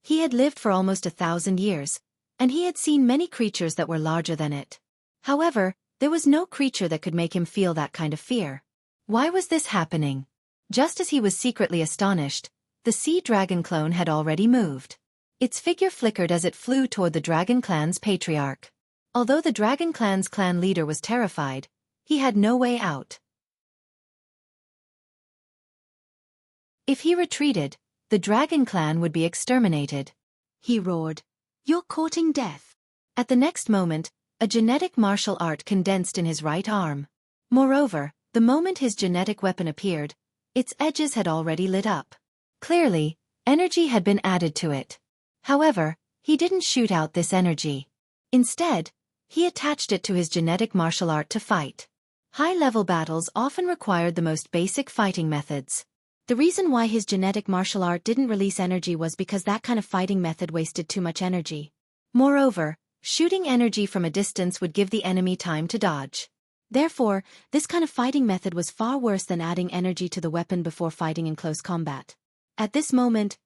He had lived for almost 1,000 years, and he had seen many creatures that were larger than it. However, there was no creature that could make him feel that kind of fear. Why was this happening? Just as he was secretly astonished, the sea dragon clone had already moved. Its figure flickered as it flew toward the Dragon Clan's patriarch. Although the Dragon Clan's clan leader was terrified, He had no way out. If he retreated, the dragon clan would be exterminated. He roared, "You're courting death." At the next moment, a genetic martial art condensed in his right arm. Moreover, the moment his genetic weapon appeared, its edges had already lit up. Clearly, energy had been added to it. However, he didn't shoot out this energy. Instead, he attached it to his genetic martial art to fight. High-level battles often required the most basic fighting methods. The reason why his genetic martial art didn't release energy was because that kind of fighting method wasted too much energy. Moreover, shooting energy from a distance would give the enemy time to dodge. Therefore, this kind of fighting method was far worse than adding energy to the weapon before fighting in close combat. At this moment,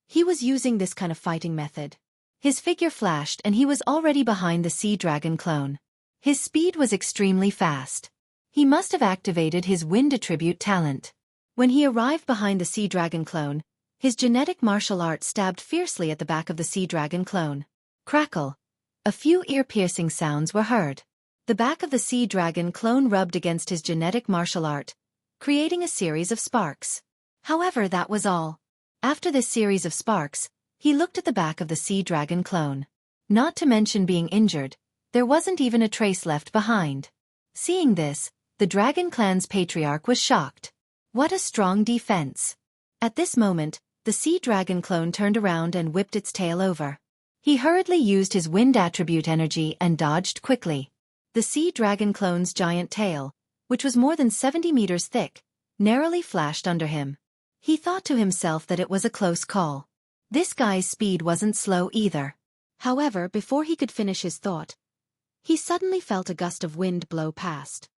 he was using this kind of fighting method. His figure flashed and he was already behind the sea dragon clone. His speed was extremely fast. He must have activated his wind attribute talent. When he arrived behind the sea dragon clone, his genetic martial art stabbed fiercely at the back of the sea dragon clone. Crackle. A few ear-piercing sounds were heard. The back of the sea dragon clone rubbed against his genetic martial art, creating a series of sparks. However, that was all. After this series of sparks, he looked at the back of the sea dragon clone. Not to mention being injured, there wasn't even a trace left behind. Seeing this, the dragon clan's patriarch was shocked. What a strong defense. At this moment, the sea dragon clone turned around and whipped its tail over. He hurriedly used his wind attribute energy and dodged quickly. The sea dragon clone's giant tail, which was more than 70 meters thick, narrowly flashed under him. He thought to himself that it was a close call. This guy's speed wasn't slow either. However, before he could finish his thought, he suddenly felt a gust of wind blow past.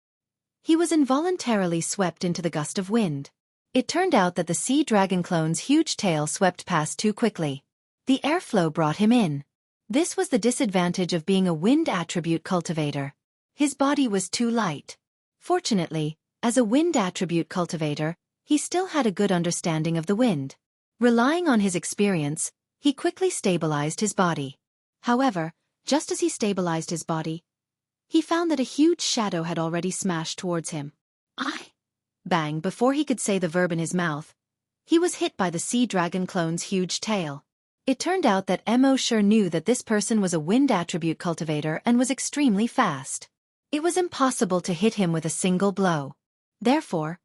He was involuntarily swept into the gust of wind. It turned out that the sea dragon clone's huge tail swept past too quickly. The airflow brought him in. This was the disadvantage of being a wind attribute cultivator. His body was too light. Fortunately, as a wind attribute cultivator, he still had a good understanding of the wind. Relying on his experience, he quickly stabilized his body. However, just as he stabilized his body, he found that a huge shadow had already smashed towards him. Bang! Before he could say the verb in his mouth, he was hit by the sea dragon clone's huge tail. It turned out that Mo sure knew that this person was a wind attribute cultivator and was extremely fast. It was impossible to hit him with a single blow. Therefore,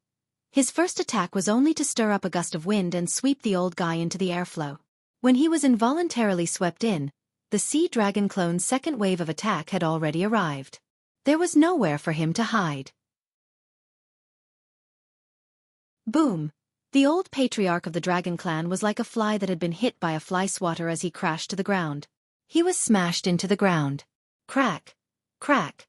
his first attack was only to stir up a gust of wind and sweep the old guy into the airflow. When he was involuntarily swept in, the sea dragon clone's second wave of attack had already arrived. There was nowhere for him to hide. Boom! The old patriarch of the dragon clan was like a fly that had been hit by a fly swatter as he crashed to the ground. He was smashed into the ground. Crack! Crack!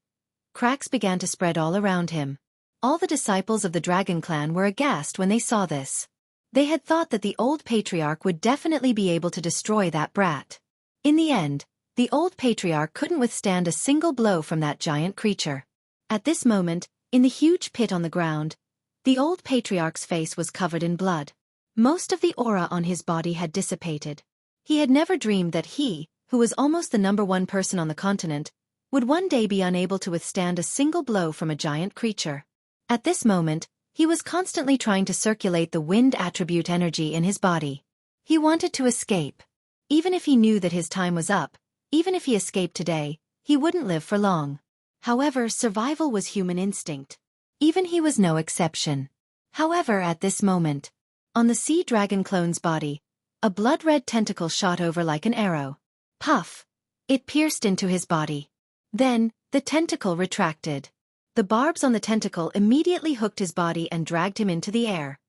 Cracks began to spread all around him. All the disciples of the dragon clan were aghast when they saw this. They had thought that the old patriarch would definitely be able to destroy that brat. In the end, the old patriarch couldn't withstand a single blow from that giant creature. At this moment, in the huge pit on the ground, the old patriarch's face was covered in blood. Most of the aura on his body had dissipated. He had never dreamed that he, who was almost the #1 person on the continent, would one day be unable to withstand a single blow from a giant creature. At this moment, he was constantly trying to circulate the wind attribute energy in his body. He wanted to escape. Even if he knew that his time was up, even if he escaped today, he wouldn't live for long. However, survival was human instinct. Even he was no exception. However, at this moment, on the sea dragon clone's body, a blood-red tentacle shot over like an arrow. Puff! It pierced into his body. Then, the tentacle retracted. The barbs on the tentacle immediately hooked his body and dragged him into the air.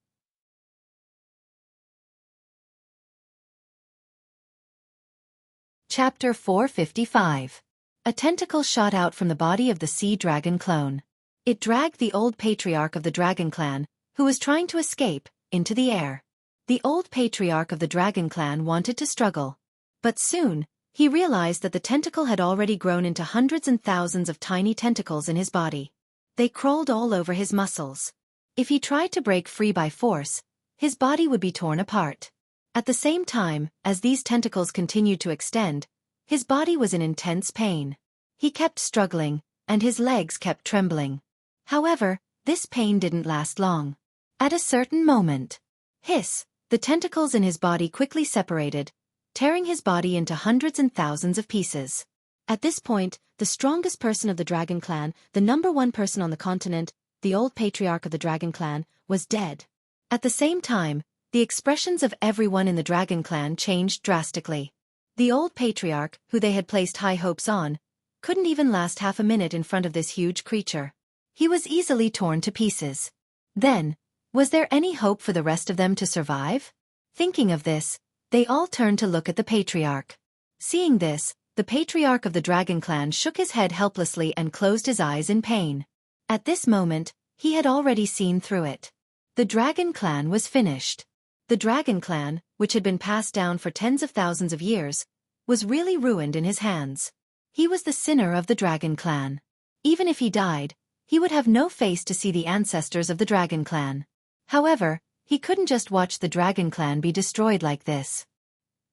Chapter 455. A tentacle shot out from the body of the sea dragon clone. It dragged the old patriarch of the dragon clan, who was trying to escape, into the air. The old patriarch of the dragon clan wanted to struggle. But soon, he realized that the tentacle had already grown into hundreds and thousands of tiny tentacles in his body. They crawled all over his muscles. If he tried to break free by force, his body would be torn apart. At the same time, as these tentacles continued to extend, his body was in intense pain. He kept struggling, and his legs kept trembling. However, this pain didn't last long. At a certain moment, hiss, the tentacles in his body quickly separated, tearing his body into hundreds and thousands of pieces. At this point, the strongest person of the Dragon Clan, the #1 person on the continent, the old patriarch of the Dragon Clan, was dead. At the same time, the expressions of everyone in the Dragon Clan changed drastically. The old patriarch, who they had placed high hopes on, couldn't even last half a minute in front of this huge creature. He was easily torn to pieces. Then, was there any hope for the rest of them to survive? Thinking of this, they all turned to look at the patriarch. Seeing this, the patriarch of the Dragon Clan shook his head helplessly and closed his eyes in pain. At this moment, he had already seen through it. The Dragon Clan was finished. The Dragon Clan, which had been passed down for tens of thousands of years, was really ruined in his hands. He was the sinner of the Dragon Clan. Even if he died, he would have no face to see the ancestors of the Dragon Clan. However, he couldn't just watch the Dragon Clan be destroyed like this.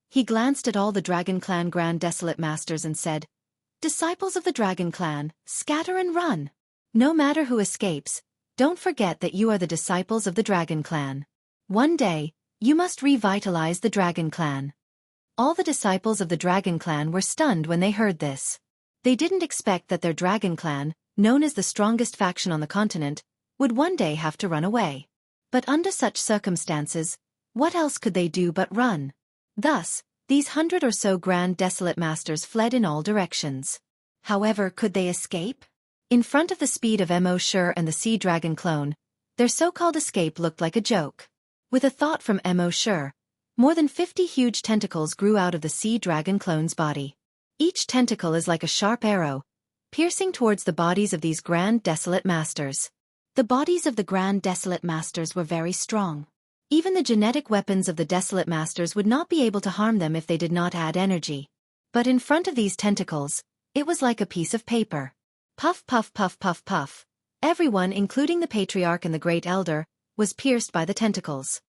He glanced at all the Dragon Clan Grand Desolate Masters and said, "Disciples of the Dragon Clan, scatter and run. No matter who escapes, don't forget that you are the disciples of the Dragon Clan. One day, you must revitalize the Dragon Clan." All the disciples of the Dragon Clan were stunned when they heard this. They didn't expect that their Dragon Clan, known as the strongest faction on the continent, would one day have to run away. But under such circumstances, what else could they do but run? Thus, these 100 or so Grand Desolate Masters fled in all directions. However, could they escape? In front of the speed of Mo and the Sea Dragon clone, their so-called escape looked like a joke. With a thought from Mo, more than 50 huge tentacles grew out of the Sea Dragon clone's body. Each tentacle is like a sharp arrow, piercing towards the bodies of these Grand Desolate Masters. The bodies of the Grand Desolate Masters were very strong. Even the genetic weapons of the Desolate Masters would not be able to harm them if they did not add energy. But in front of these tentacles, it was like a piece of paper. Puff, puff, puff, puff, puff. Everyone, including the Patriarch and the Great Elder, was pierced by the tentacles.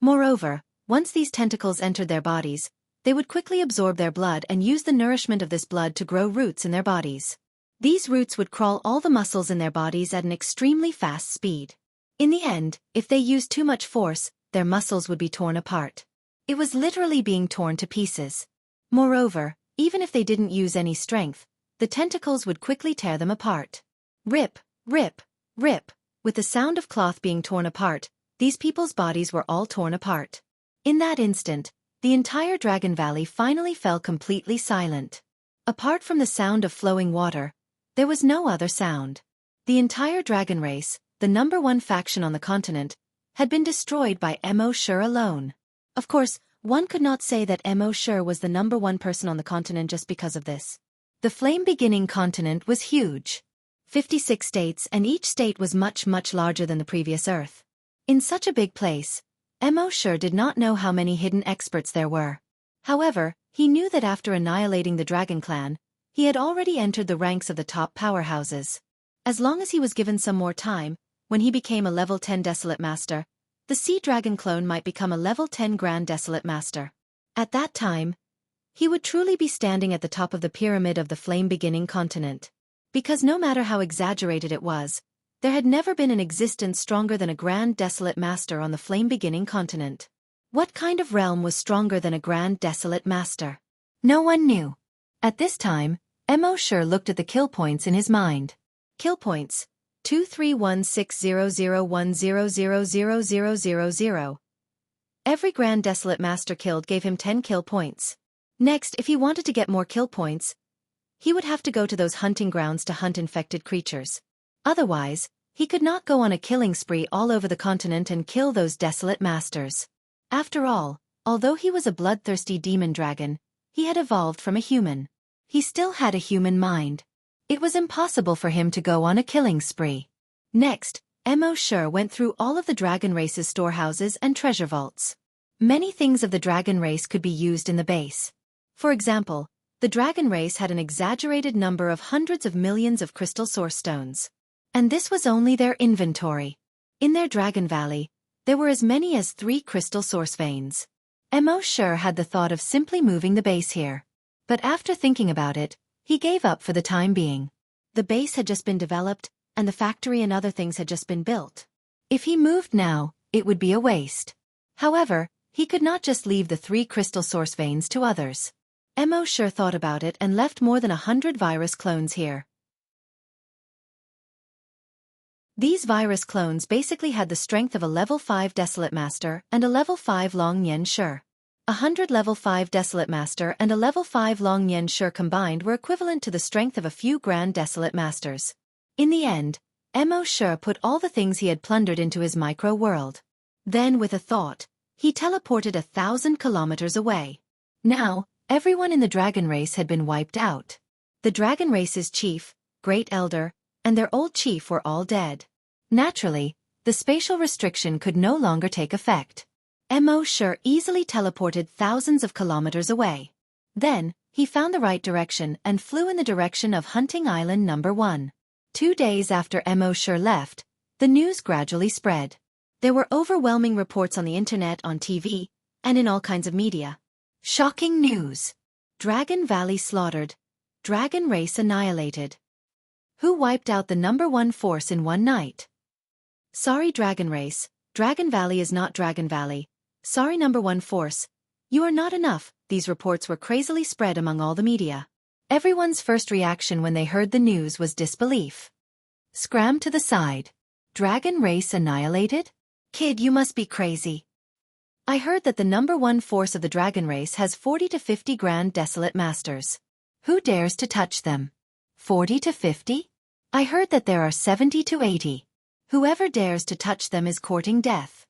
Moreover, once these tentacles entered their bodies, they would quickly absorb their blood and use the nourishment of this blood to grow roots in their bodies. These roots would crawl all the muscles in their bodies at an extremely fast speed. In the end, if they used too much force, their muscles would be torn apart. It was literally being torn to pieces. Moreover, even if they didn't use any strength, the tentacles would quickly tear them apart. Rip, rip, rip. With the sound of cloth being torn apart, these people's bodies were all torn apart. In that instant, the entire Dragon Valley finally fell completely silent. Apart from the sound of flowing water, there was no other sound. The entire dragon race, the #1 faction on the continent, had been destroyed by Mo alone. Of course, one could not say that Mo was the #1 person on the continent just because of this. The flame-beginning continent was huge. 56 states, and each state was much, much larger than the previous Earth. In such a big place, Mo did not know how many hidden experts there were. However, he knew that after annihilating the Dragon Clan, he had already entered the ranks of the top powerhouses. As long as he was given some more time, when he became a level 10 Desolate Master, the Sea Dragon clone might become a level 10 Grand Desolate Master. At that time, he would truly be standing at the top of the pyramid of the flame-beginning continent. Because no matter how exaggerated it was, there had never been an existence stronger than a Grand Desolate Master on the flame-beginning continent. What kind of realm was stronger than a Grand Desolate Master? No one knew. At this time, Mo looked at the kill points in his mind. Kill points: 2316001000000. Every Grand Desolate Master killed gave him 10 kill points. Next, if he wanted to get more kill points, he would have to go to those hunting grounds to hunt infected creatures. Otherwise, he could not go on a killing spree all over the continent and kill those Desolate Masters. After all, although he was a bloodthirsty demon dragon, he had evolved from a human. He still had a human mind. It was impossible for him to go on a killing spree. Next, Mo went through all of the dragon race's storehouses and treasure vaults. Many things of the dragon race could be used in the base. For example, the dragon race had an exaggerated number of hundreds of millions of crystal source stones. And this was only their inventory. In their Dragon Valley, there were as many as 3 crystal source veins. Mo had the thought of simply moving the base here. But after thinking about it, he gave up for the time being. The base had just been developed, and the factory and other things had just been built. If he moved now, it would be a waste. However, he could not just leave the 3 crystal source veins to others. Mo sure thought about it and left more than 100 virus clones here. These virus clones basically had the strength of a level 5 Desolate Master and a level 5 Long Nian Shi. 100 level 5 Desolate Master and a level 5 Long Nian Shi combined were equivalent to the strength of a few Grand Desolate Masters. In the end, Mo Shi put all the things he had plundered into his micro-world. Then, with a thought, he teleported 1,000 kilometers away. Now, everyone in the dragon race had been wiped out. The dragon race's chief, great elder, and their old chief were all dead. Naturally, the spatial restriction could no longer take effect. Mo Shi easily teleported thousands of kilometers away. Then, he found the right direction and flew in the direction of Hunting Island No. 1. 2 days after Mo Shi left, the news gradually spread. There were overwhelming reports on the internet, on TV, and in all kinds of media. Shocking news. Dragon Valley slaughtered. Dragon race annihilated. Who wiped out the No. 1 force in one night? Sorry Dragon Race, Dragon Valley is not Dragon Valley. Sorry No. 1 force, you are not enough. These reports were crazily spread among all the media. Everyone's first reaction when they heard the news was disbelief. Scram to the side. Dragon race annihilated? Kid, you must be crazy. I heard that the No. 1 force of the dragon race has 40 to 50 Grand Desolate Masters. Who dares to touch them? 40 to 50? I heard that there are 70 to 80. Whoever dares to touch them is courting death.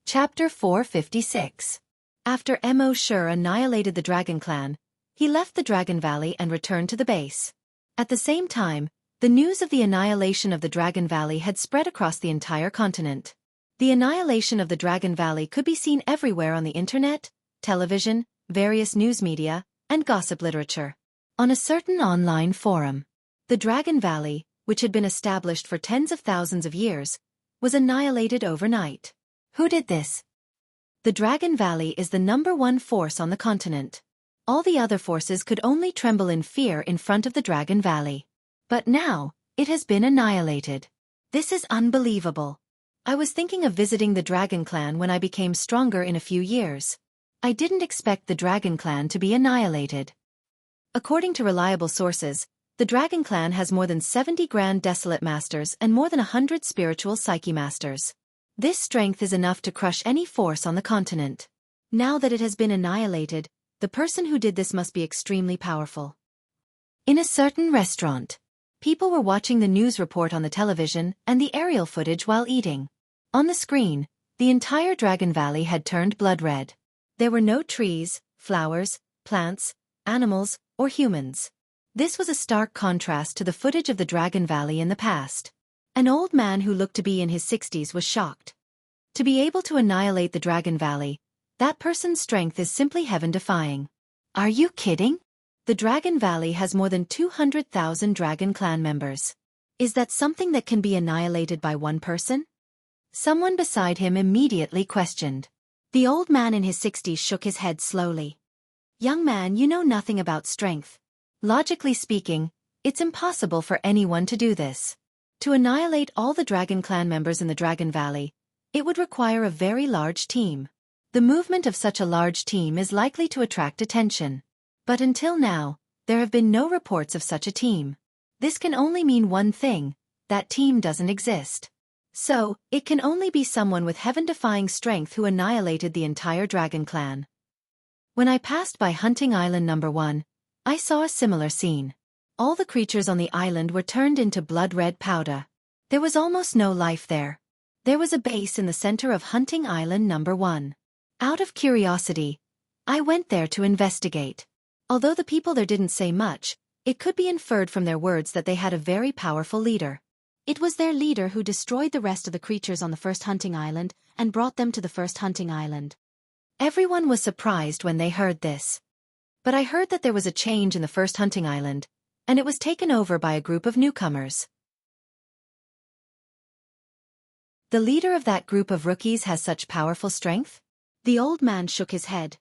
Chapter 456. After Mo Shi annihilated the Dragon Clan, he left the Dragon Valley and returned to the base. At the same time, the news of the annihilation of the Dragon Valley had spread across the entire continent. The annihilation of the Dragon Valley could be seen everywhere on the internet, television, various news media, and gossip literature. On a certain online forum, the Dragon Valley, which had been established for tens of thousands of years, was annihilated overnight. Who did this? The Dragon Valley is the No. 1 force on the continent. All the other forces could only tremble in fear in front of the Dragon Valley. But now, it has been annihilated. This is unbelievable. I was thinking of visiting the Dragon Clan when I became stronger in a few years. I didn't expect the Dragon Clan to be annihilated. According to reliable sources, the Dragon Clan has more than 70 Grand Desolate Masters and more than 100 Spiritual Psyche Masters. This strength is enough to crush any force on the continent. Now that it has been annihilated, the person who did this must be extremely powerful. In a certain restaurant, people were watching the news report on the television and the aerial footage while eating. On the screen, the entire Dragon Valley had turned blood red. There were no trees, flowers, plants, animals, or humans. This was a stark contrast to the footage of the Dragon Valley in the past. An old man who looked to be in his 60s was shocked. To be able to annihilate the Dragon Valley, that person's strength is simply heaven-defying. Are you kidding? The Dragon Valley has more than 200,000 Dragon Clan members. Is that something that can be annihilated by one person? Someone beside him immediately questioned. The old man in his 60s shook his head slowly. Young man, you know nothing about strength. Logically speaking, it's impossible for anyone to do this. To annihilate all the Dragon Clan members in the Dragon Valley, it would require a very large team. The movement of such a large team is likely to attract attention. But until now, there have been no reports of such a team. This can only mean one thing: that team doesn't exist. So, it can only be someone with heaven-defying strength who annihilated the entire Dragon Clan. When I passed by Hunting Island No. 1, I saw a similar scene. All the creatures on the island were turned into blood-red powder. There was almost no life there. There was a base in the center of Hunting Island No. 1. Out of curiosity, I went there to investigate. Although the people there didn't say much, it could be inferred from their words that they had a very powerful leader. It was their leader who destroyed the rest of the creatures on the first Hunting Island and brought them to the first Hunting Island. Everyone was surprised when they heard this. But I heard that there was a change in the first Hunting Island, and it was taken over by a group of newcomers. The leader of that group of rookies has such powerful strength? The old man shook his head.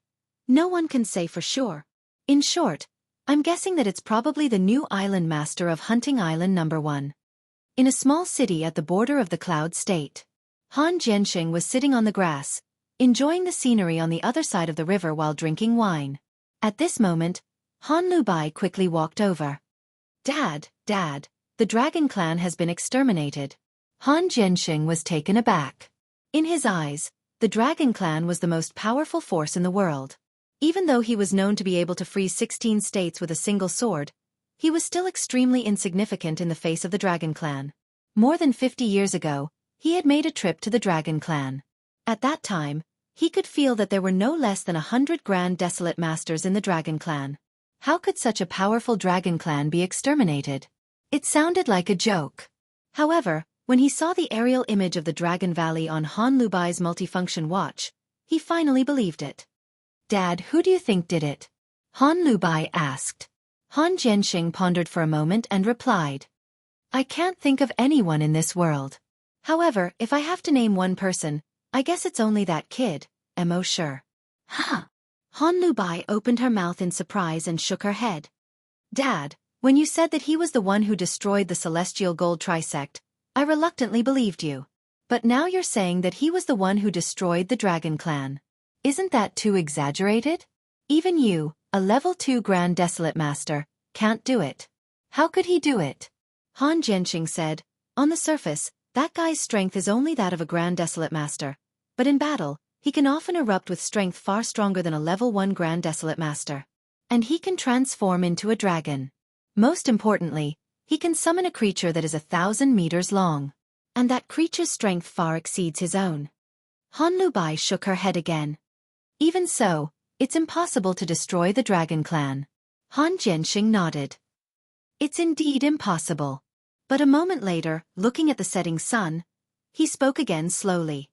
No one can say for sure. In short, I'm guessing that it's probably the new island master of Hunting Island number 1. In a small city at the border of the Cloud State, Han Jianxing was sitting on the grass, enjoying the scenery on the other side of the river while drinking wine. At this moment, Han Lubai quickly walked over. Dad, the dragon clan has been exterminated. Han Jianxing was taken aback. In his eyes, the dragon clan was the most powerful force in the world. Even though he was known to be able to freeze 16 states with a single sword, he was still extremely insignificant in the face of the dragon clan. More than 50 years ago, he had made a trip to the dragon clan. At that time, he could feel that there were no less than 100 Grand Desolate Masters in the dragon clan. How could such a powerful dragon clan be exterminated? It sounded like a joke. However, when he saw the aerial image of the Dragon Valley on Han Lubai's multifunction watch, he finally believed it. Dad, who do you think did it? Han Lubai asked. Han Jianxing pondered for a moment and replied. I can't think of anyone in this world. However, if I have to name one person, I guess it's only that kid, Mo sure. Huh. Han Lubai opened her mouth in surprise and shook her head. Dad, when you said that he was the one who destroyed the Celestial Gold Trisect, I reluctantly believed you. But now you're saying that he was the one who destroyed the Dragon Clan. Isn't that too exaggerated? Even you, a level 2 Grand Desolate Master, can't do it. How could he do it? Han Jianxing said, on the surface, that guy's strength is only that of a Grand Desolate Master. But in battle, he can often erupt with strength far stronger than a level 1 Grand Desolate Master. And he can transform into a dragon. Most importantly, he can summon a creature that is 1,000 meters long. And that creature's strength far exceeds his own. Han Lubai shook her head again. Even so, it's impossible to destroy the Dragon Clan. Han Jianxing nodded. It's indeed impossible. But a moment later, looking at the setting sun, he spoke again slowly.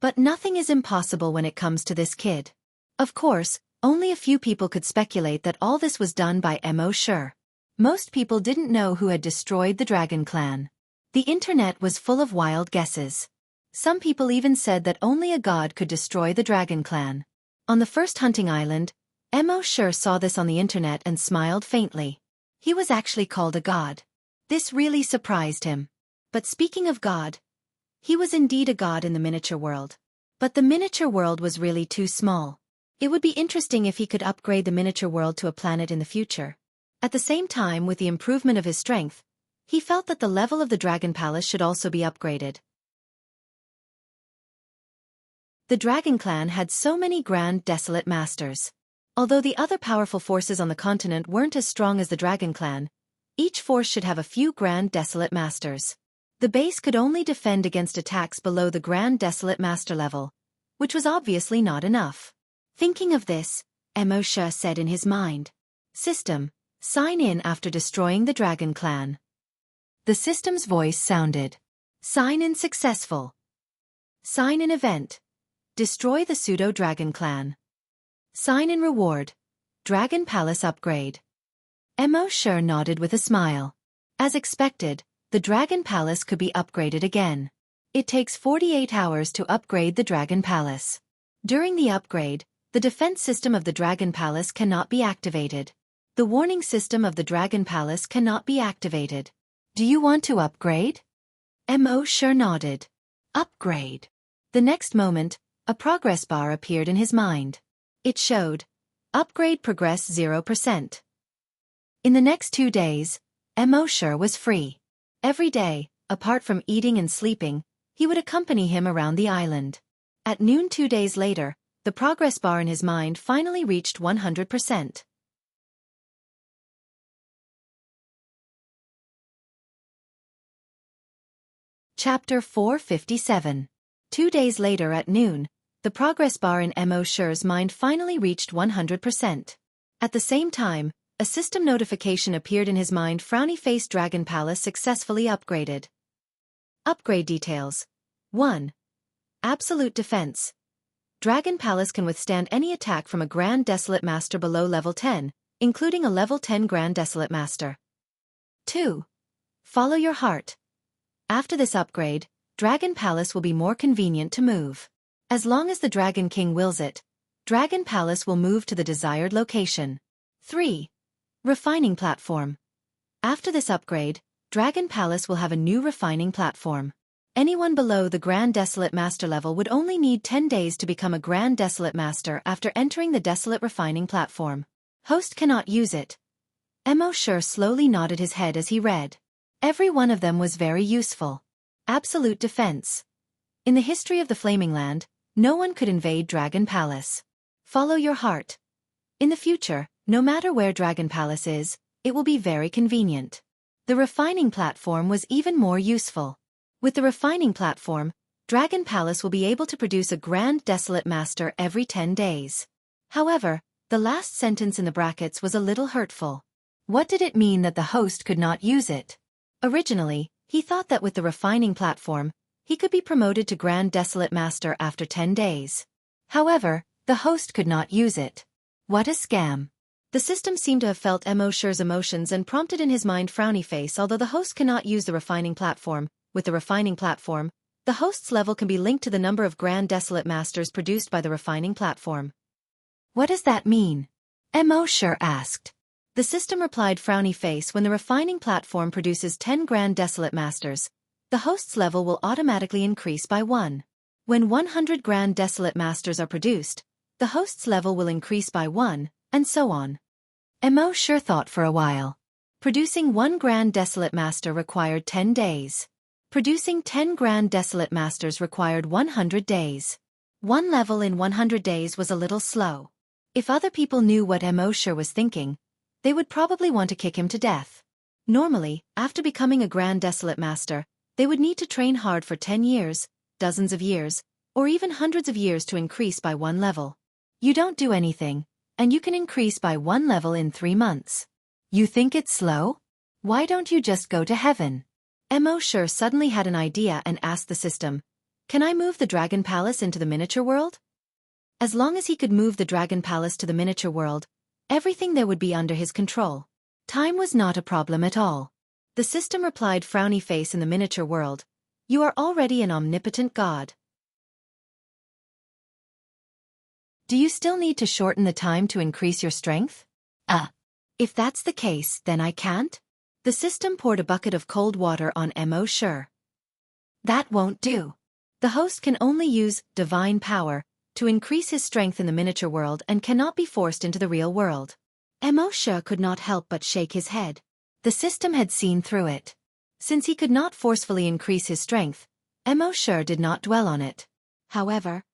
But nothing is impossible when it comes to this kid. Of course, only a few people could speculate that all this was done by Mo Sure. Most people didn't know who had destroyed the Dragon Clan. The internet was full of wild guesses. Some people even said that only a god could destroy the Dragon Clan. On the first hunting island, Mo Sure saw this on the internet and smiled faintly. He was actually called a god. This really surprised him. But speaking of god, he was indeed a god in the miniature world. But the miniature world was really too small. It would be interesting if he could upgrade the miniature world to a planet in the future. At the same time, with the improvement of his strength, he felt that the level of the Dragon Palace should also be upgraded. The Dragon Clan had so many Grand Desolate Masters. Although the other powerful forces on the continent weren't as strong as the Dragon Clan, each force should have a few Grand Desolate Masters. The base could only defend against attacks below the Grand Desolate Master level, which was obviously not enough. Thinking of this, Mo Sure said in his mind, System, sign in after destroying the Dragon Clan. The system's voice sounded. Sign in successful. Sign in event. Destroy the Pseudo-Dragon Clan. Sign in reward. Dragon Palace upgrade. Mo Sure nodded with a smile. As expected, the Dragon Palace could be upgraded again. It takes 48 hours to upgrade the Dragon Palace. During the upgrade, the defense system of the Dragon Palace cannot be activated. The warning system of the Dragon Palace cannot be activated. Do you want to upgrade? Mo Sure nodded. Upgrade. The next moment, a progress bar appeared in his mind. It showed, upgrade progress 0%. In the next 2 days, Mo Sure was free. Every day, apart from eating and sleeping, he would accompany him around the island. At noon 2 days later, the progress bar in his mind finally reached 100%. Chapter 457. 2 days later at noon, the progress bar in Mo Sure's mind finally reached 100%. At the same time, a system notification appeared in his mind. Frowny face Dragon Palace successfully upgraded. Upgrade details. 1. Absolute defense. Dragon Palace can withstand any attack from a Grand Desolate Master below level 10, including a level 10 Grand Desolate Master. 2. Follow your heart. After this upgrade, Dragon Palace will be more convenient to move. As long as the Dragon King wills it, Dragon Palace will move to the desired location. 3. Refining platform. After this upgrade, Dragon Palace will have a new refining platform. Anyone below the Grand Desolate Master level would only need 10 days to become a Grand Desolate Master after entering the Desolate Refining platform. Host cannot use it. Sure slowly nodded his head as he read. Every one of them was very useful. Absolute defense. In the history of the Flaming Land, no one could invade Dragon Palace. Follow your heart. In the future, no matter where Dragon Palace is, it will be very convenient. The refining platform was even more useful. With the refining platform, Dragon Palace will be able to produce a Grand Desolate Master every 10 days. However, the last sentence in the brackets was a little hurtful. What did it mean that the host could not use it? Originally, he thought that with the refining platform, he could be promoted to Grand Desolate Master after 10 days. However, the host could not use it. What a scam. The system seemed to have felt Sure's emotions and prompted in his mind frowny face. Although the host cannot use the refining platform, with the refining platform, the host's level can be linked to the number of Grand Desolate Masters produced by the refining platform. What does that mean? Sure asked. The system replied frowny face. When the refining platform produces 10 Grand Desolate Masters, the host's level will automatically increase by 1. When 100 Grand Desolate Masters are produced, the host's level will increase by 1, and so on. Sure thought for a while. Producing 1 Grand Desolate Master required 10 days. Producing 10 Grand Desolate Masters required 100 days. 1 level in 100 days was a little slow. If other people knew what Sure was thinking, they would probably want to kick him to death. Normally, after becoming a Grand Desolate Master, they would need to train hard for 10 years, dozens of years, or even hundreds of years to increase by 1 level. You don't do anything, and you can increase by 1 level in 3 months. You think it's slow? Why don't you just go to heaven? Sure suddenly had an idea and asked the system, "Can I move the Dragon Palace into the miniature world?" As long as he could move the Dragon Palace to the miniature world, everything there would be under his control. Time was not a problem at all. The system replied frowny face. In the miniature world, you are already an omnipotent god. Do you still need to shorten the time to increase your strength? If that's the case, then I can't? The system poured a bucket of cold water on Sure. That won't do. The host can only use divine power to increase his strength in the miniature world and cannot be forced into the real world. Sure could not help but shake his head. The system had seen through it. Since he could not forcefully increase his strength, Sure did not dwell on it. However,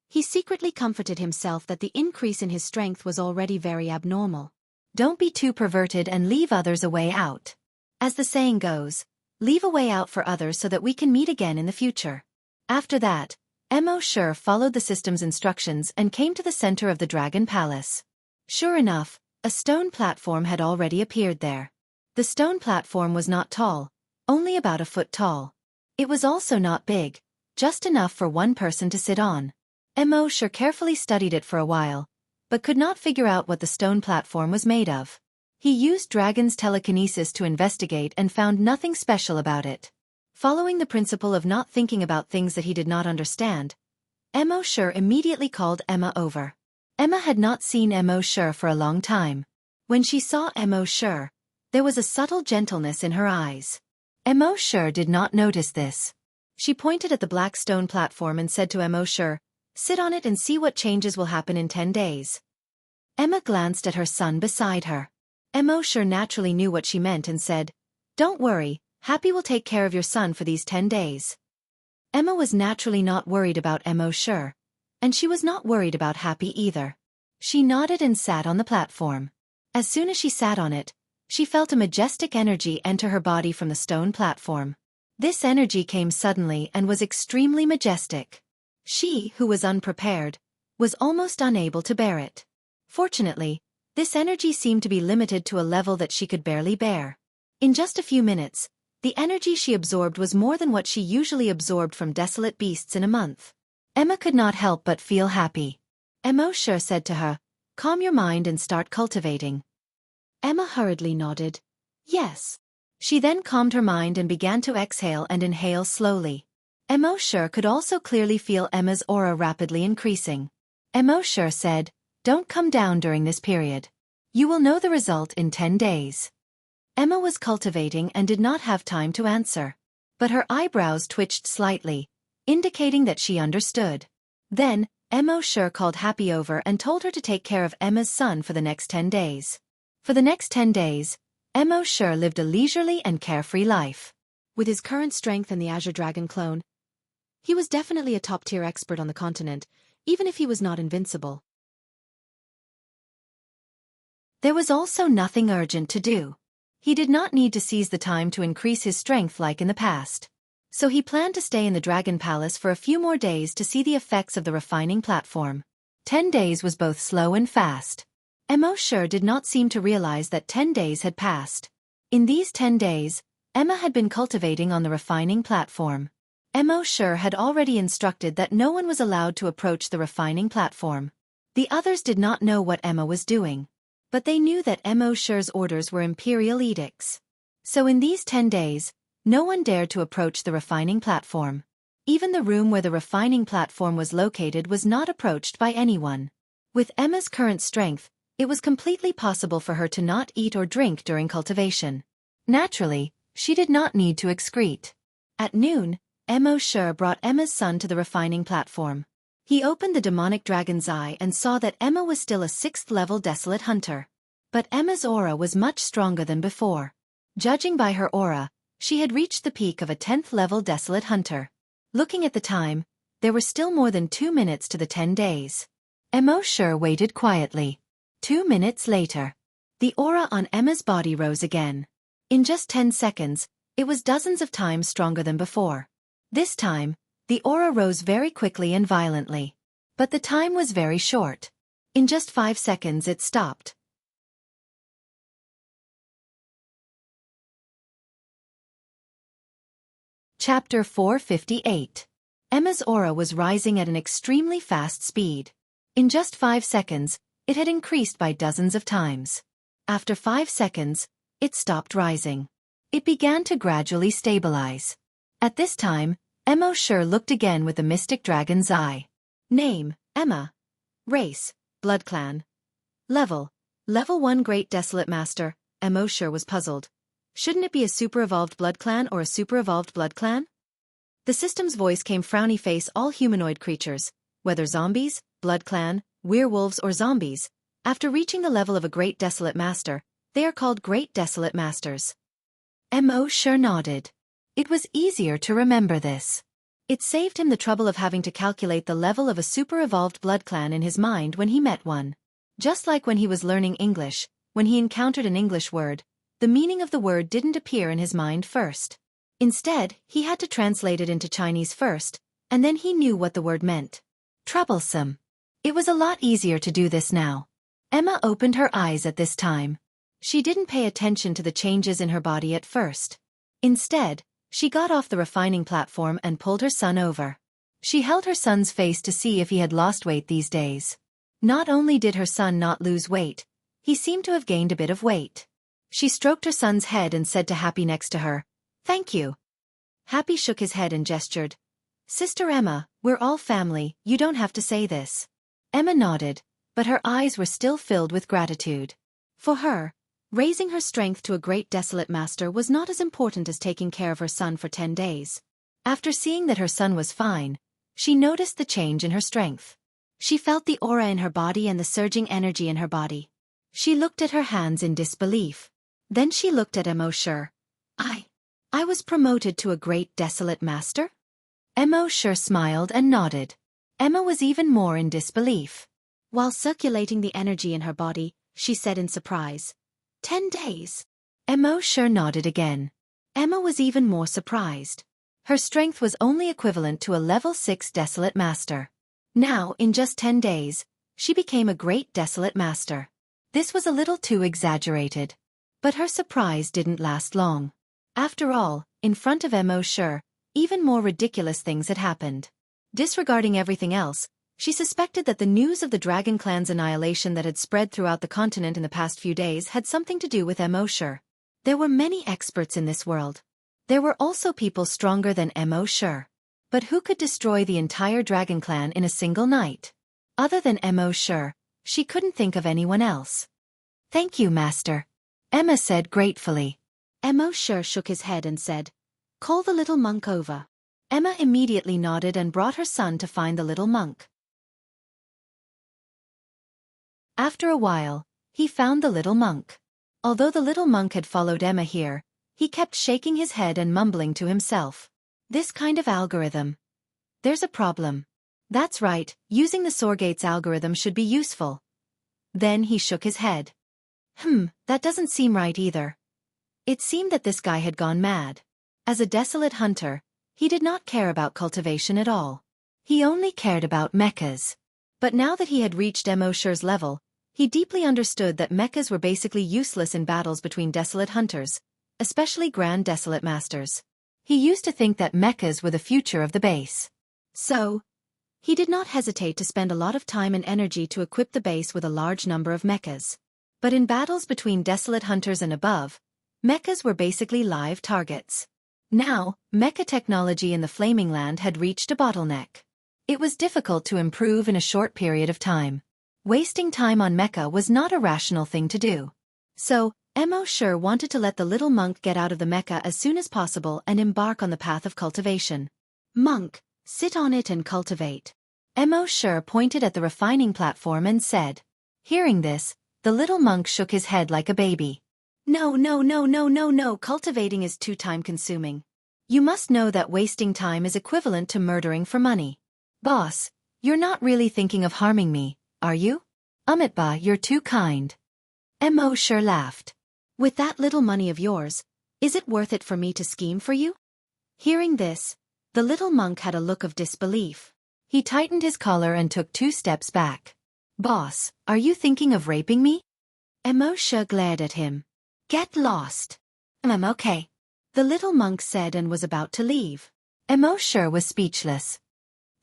he secretly comforted himself that the increase in his strength was already very abnormal. Don't be too perverted and leave others a way out. As the saying goes, leave a way out for others so that we can meet again in the future. After that, Sure followed the system's instructions and came to the center of the Dragon Palace. Sure enough, a stone platform had already appeared there. The stone platform was not tall, only about a foot tall. It was also not big, just enough for one person to sit on. Sure carefully studied it for a while, but could not figure out what the stone platform was made of. He used dragon's telekinesis to investigate and found nothing special about it. Following the principle of not thinking about things that he did not understand, Sure immediately called Emma over. Emma had not seen Sure for a long time. When she saw Sure, there was a subtle gentleness in her eyes. Sure did not notice this. She pointed at the black stone platform and said to Sure, "Sit on it and see what changes will happen in 10 days. Emma glanced at her son beside her. Sure naturally knew what she meant and said, "Don't worry, Happy will take care of your son for these 10 days. Emma was naturally not worried about Sure, and she was not worried about Happy either. She nodded and sat on the platform. As soon as she sat on it, she felt a majestic energy enter her body from the stone platform. This energy came suddenly and was extremely majestic. She, who was unprepared, was almost unable to bear it. Fortunately, this energy seemed to be limited to a level that she could barely bear. In just a few minutes, the energy she absorbed was more than what she usually absorbed from desolate beasts in a month. Emma could not help but feel happy. Sure said to her, "Calm your mind and start cultivating." Emma hurriedly nodded, "Yes." She then calmed her mind and began to exhale and inhale slowly. Sure could also clearly feel Emma's aura rapidly increasing. Mo Shi said, "Don't come down during this period. You will know the result in 10 days. Emma was cultivating and did not have time to answer. But her eyebrows twitched slightly, indicating that she understood. Then, Mo Shi called Happy over and told her to take care of Emma's son for the next 10 days. For the next 10 days, Mo Shi lived a leisurely and carefree life. With his current strength and the Azure Dragon clone, he was definitely a top-tier expert on the continent, even if he was not invincible. There was also nothing urgent to do. He did not need to seize the time to increase his strength like in the past. So he planned to stay in the Dragon Palace for a few more days to see the effects of the refining platform. 10 days was both slow and fast. Mo Shi did not seem to realize that 10 days had passed. In these 10 days, Emma had been cultivating on the refining platform. Mo Shi had already instructed that no one was allowed to approach the refining platform. The others did not know what Emma was doing. But they knew that Mo Shi's orders were imperial edicts. So in these 10 days, no one dared to approach the refining platform. Even the room where the refining platform was located was not approached by anyone. With Emma's current strength, it was completely possible for her to not eat or drink during cultivation. Naturally, she did not need to excrete. At noon, Mo Shi brought Emma's son to the refining platform. He opened the demonic dragon's eye and saw that Emma was still a 6th-level desolate hunter. But Emma's aura was much stronger than before. Judging by her aura, she had reached the peak of a 10th-level desolate hunter. Looking at the time, there were still more than 2 minutes to the 10 days. Mo Shi waited quietly. 2 minutes later, the aura on Emma's body rose again. In just 10 seconds, it was dozens of times stronger than before. This time, the aura rose very quickly and violently. But the time was very short. In just 5 seconds it stopped. Chapter 458. Emma's aura was rising at an extremely fast speed. In just 5 seconds, it had increased by dozens of times. After 5 seconds, it stopped rising. It began to gradually stabilize. At this time, Mo Shi looked again with the mystic dragon's eye. Name, Emma. Race, Blood Clan. Level 1 Great Desolate Master. Mo Shi was puzzled. Shouldn't it be a super-evolved Blood Clan or a super-evolved Blood Clan? The system's voice came frowny face all humanoid creatures, whether zombies, Blood Clan, werewolves or zombies. After reaching the level of a Great Desolate Master, they are called Great Desolate Masters. Mo Shi nodded. It was easier to remember this. It saved him the trouble of having to calculate the level of a super-evolved Blood Clan in his mind when he met one. Just like when he was learning English, when he encountered an English word, the meaning of the word didn't appear in his mind first. Instead, he had to translate it into Chinese first, and then he knew what the word meant. Troublesome. It was a lot easier to do this now. Emma opened her eyes at this time. She didn't pay attention to the changes in her body at first. Instead, she got off the refining platform and pulled her son over. She held her son's face to see if he had lost weight these days. Not only did her son not lose weight, he seemed to have gained a bit of weight. She stroked her son's head and said to Happy next to her, "Thank you." Happy shook his head and gestured. "Sister Emma, we're all family, you don't have to say this." Emma nodded, but her eyes were still filled with gratitude. For her, raising her strength to a Great Desolate Master was not as important as taking care of her son for 10 days. After seeing that her son was fine, she noticed the change in her strength. She felt the aura in her body and the surging energy in her body. She looked at her hands in disbelief. Then she looked at Mo Shi. I was promoted to a Great Desolate Master? Mo Shi smiled and nodded. Emma was even more in disbelief. While circulating the energy in her body, she said in surprise, 10 days. Mo Shi nodded again. Emma was even more surprised. Her strength was only equivalent to a level 6 Desolate Master. Now, in just 10 days, she became a Great Desolate Master. This was a little too exaggerated. But her surprise didn't last long. After all, in front of Mo Shi, even more ridiculous things had happened. Disregarding everything else, she suspected that the news of the Dragon Clan's annihilation that had spread throughout the continent in the past few days had something to do with Mo Shi. There were many experts in this world. There were also people stronger than Mo Shi. But who could destroy the entire Dragon Clan in a single night? Other than Mo sure, she couldn't think of anyone else. Thank you, Master, Emma said gratefully. Mo sure shook his head and said, call the little monk over. Emma immediately nodded and brought her son to find the little monk. After a while, he found the little monk. Although the little monk had followed Emma here, he kept shaking his head and mumbling to himself. This kind of algorithm. There's a problem. That's right, using the Sorgate's algorithm should be useful. Then he shook his head. That doesn't seem right either. It seemed that this guy had gone mad. As a desolate hunter, he did not care about cultivation at all. He only cared about mechas. But now that he had reached Mo Sher's level, he deeply understood that mechas were basically useless in battles between desolate hunters, especially Grand Desolate Masters. He used to think that mechas were the future of the base. So, he did not hesitate to spend a lot of time and energy to equip the base with a large number of mechas. But in battles between desolate hunters and above, mechas were basically live targets. Now, mecha technology in the Flaming Land had reached a bottleneck. It was difficult to improve in a short period of time. Wasting time on mecha was not a rational thing to do. So, Mo sure wanted to let the little monk get out of the mecha as soon as possible and embark on the path of cultivation. Monk, sit on it and cultivate. Mo sure pointed at the refining platform and said. Hearing this, the little monk shook his head like a baby. No, cultivating is too time-consuming. You must know that wasting time is equivalent to murdering for money. Boss, you're not really thinking of harming me, are you? Ba, you're too kind. Mo sure laughed. With that little money of yours, is it worth it for me to scheme for you? Hearing this, the little monk had a look of disbelief. He tightened his collar and took 2 steps back. Boss, are you thinking of raping me? Mo sure glared at him. Get lost. I'm okay. The little monk said and was about to leave. Mo sure was speechless.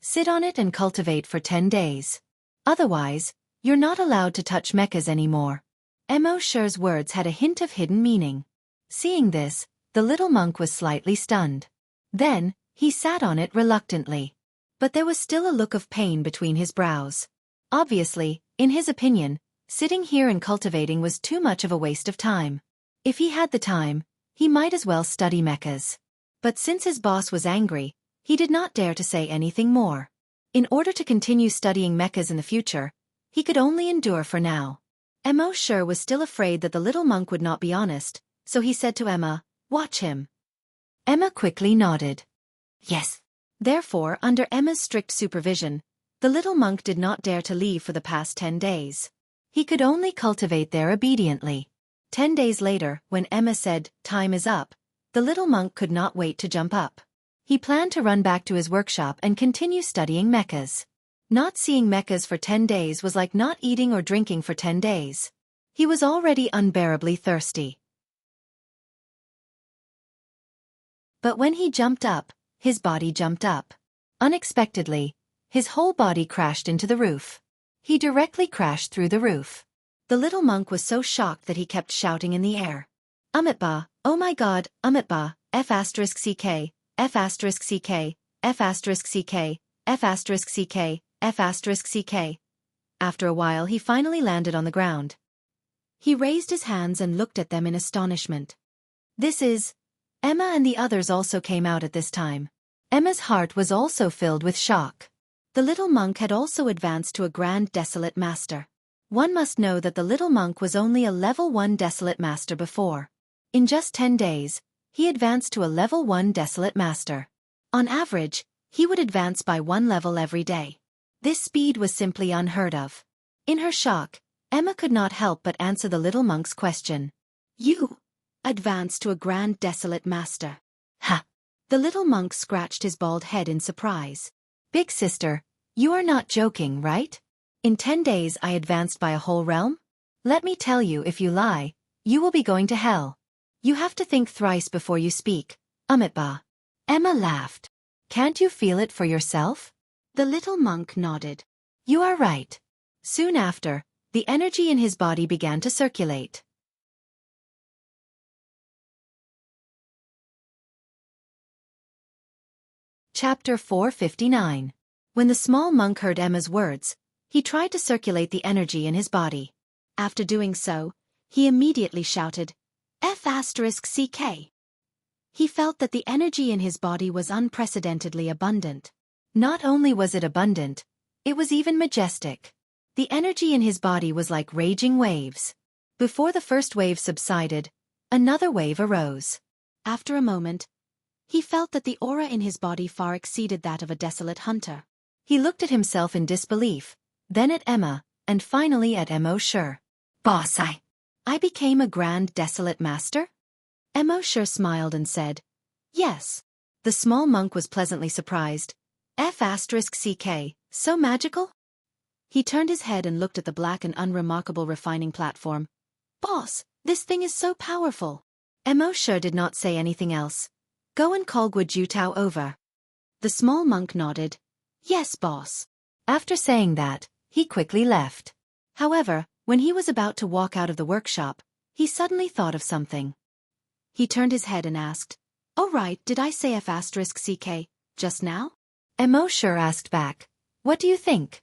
Sit on it and cultivate for 10 days. Otherwise, you're not allowed to touch mechas anymore. Mo sure's words had a hint of hidden meaning. Seeing this, the little monk was slightly stunned. Then, he sat on it reluctantly. But there was still a look of pain between his brows. Obviously, in his opinion, sitting here and cultivating was too much of a waste of time. If he had the time, he might as well study mechas. But since his boss was angry, he did not dare to say anything more. In order to continue studying mechas in the future, he could only endure for now. Mo sure was still afraid that the little monk would not be honest, so he said to Emma, watch him. Emma quickly nodded. Yes. Therefore, under Emma's strict supervision, the little monk did not dare to leave for the past 10 days. He could only cultivate there obediently. 10 days later, when Emma said, time is up, the little monk could not wait to jump up. He planned to run back to his workshop and continue studying mechas. Not seeing mechas for 10 days was like not eating or drinking for 10 days. He was already unbearably thirsty. But when he jumped up, his body jumped up. Unexpectedly, his whole body crashed into the roof. He directly crashed through the roof. The little monk was so shocked that he kept shouting in the air. Ba, oh my god, Ba, F***ck, F***ck, F***ck, F***ck, F***ck. After a while he finally landed on the ground. He raised his hands and looked at them in astonishment. This is... Emma and the others also came out at this time. Emma's heart was also filled with shock. The little monk had also advanced to a Grand Desolate Master. One must know that the little monk was only a level 1 Desolate Master before. In just 10 days, he advanced to a level 1 Desolate Master. On average, he would advance by 1 level every day. This speed was simply unheard of. In her shock, Emma could not help but answer the little monk's question. You advanced to a Grand Desolate Master. Ha! The little monk scratched his bald head in surprise. Big sister, you are not joking, right? In 10 days I advanced by a whole realm? Let me tell you, if you lie, you will be going to hell. You have to think thrice before you speak, Ba. Emma laughed. Can't you feel it for yourself? The little monk nodded. You are right. Soon after, the energy in his body began to circulate. Chapter 459. When the small monk heard Emma's words, He tried to circulate the energy in his body. After doing so, he immediately shouted, F***CK. He felt that the energy in his body was unprecedentedly abundant. Not only was it abundant, it was even majestic. The energy in his body was like raging waves. Before the first wave subsided, another wave arose. After a moment, he felt that the aura in his body far exceeded that of a desolate hunter. He looked at himself in disbelief, then at Emma, and finally at Mo Sure. Boss, I became a grand desolate master? Mo Sure smiled and said, Yes. The small monk was pleasantly surprised. F***CK, so magical? He turned his head and looked at the black and unremarkable refining platform. Boss, this thing is so powerful. Mo Sure did not say anything else. Go and call Guojutao over. The small monk nodded. Yes, boss. After saying that, he quickly left. However, when he was about to walk out of the workshop, he suddenly thought of something. He turned his head and asked, Oh right, did I say F***CK just now? Mo Sure asked back, What do you think?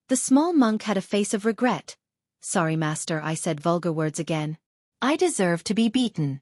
The small monk had a face of regret. Sorry, master, I said vulgar words again. I deserve to be beaten.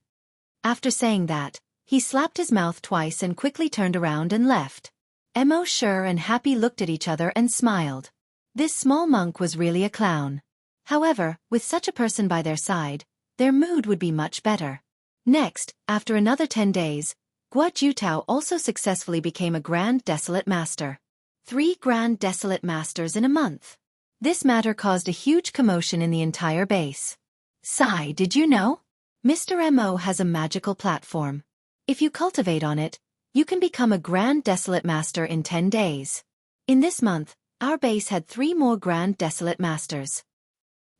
After saying that, he slapped his mouth twice and quickly turned around and left. Mo Sure and Happy looked at each other and smiled. This small monk was really a clown. However, with such a person by their side, their mood would be much better. Next, after another 10 days, Guojutao also successfully became a Grand Desolate Master. 3 Grand Desolate Masters in a month. This matter caused a huge commotion in the entire base. Sai, did you know? Mr. Mo has a magical platform. If you cultivate on it, you can become a Grand Desolate Master in 10 days. In this month, our base had 3 more Grand Desolate Masters.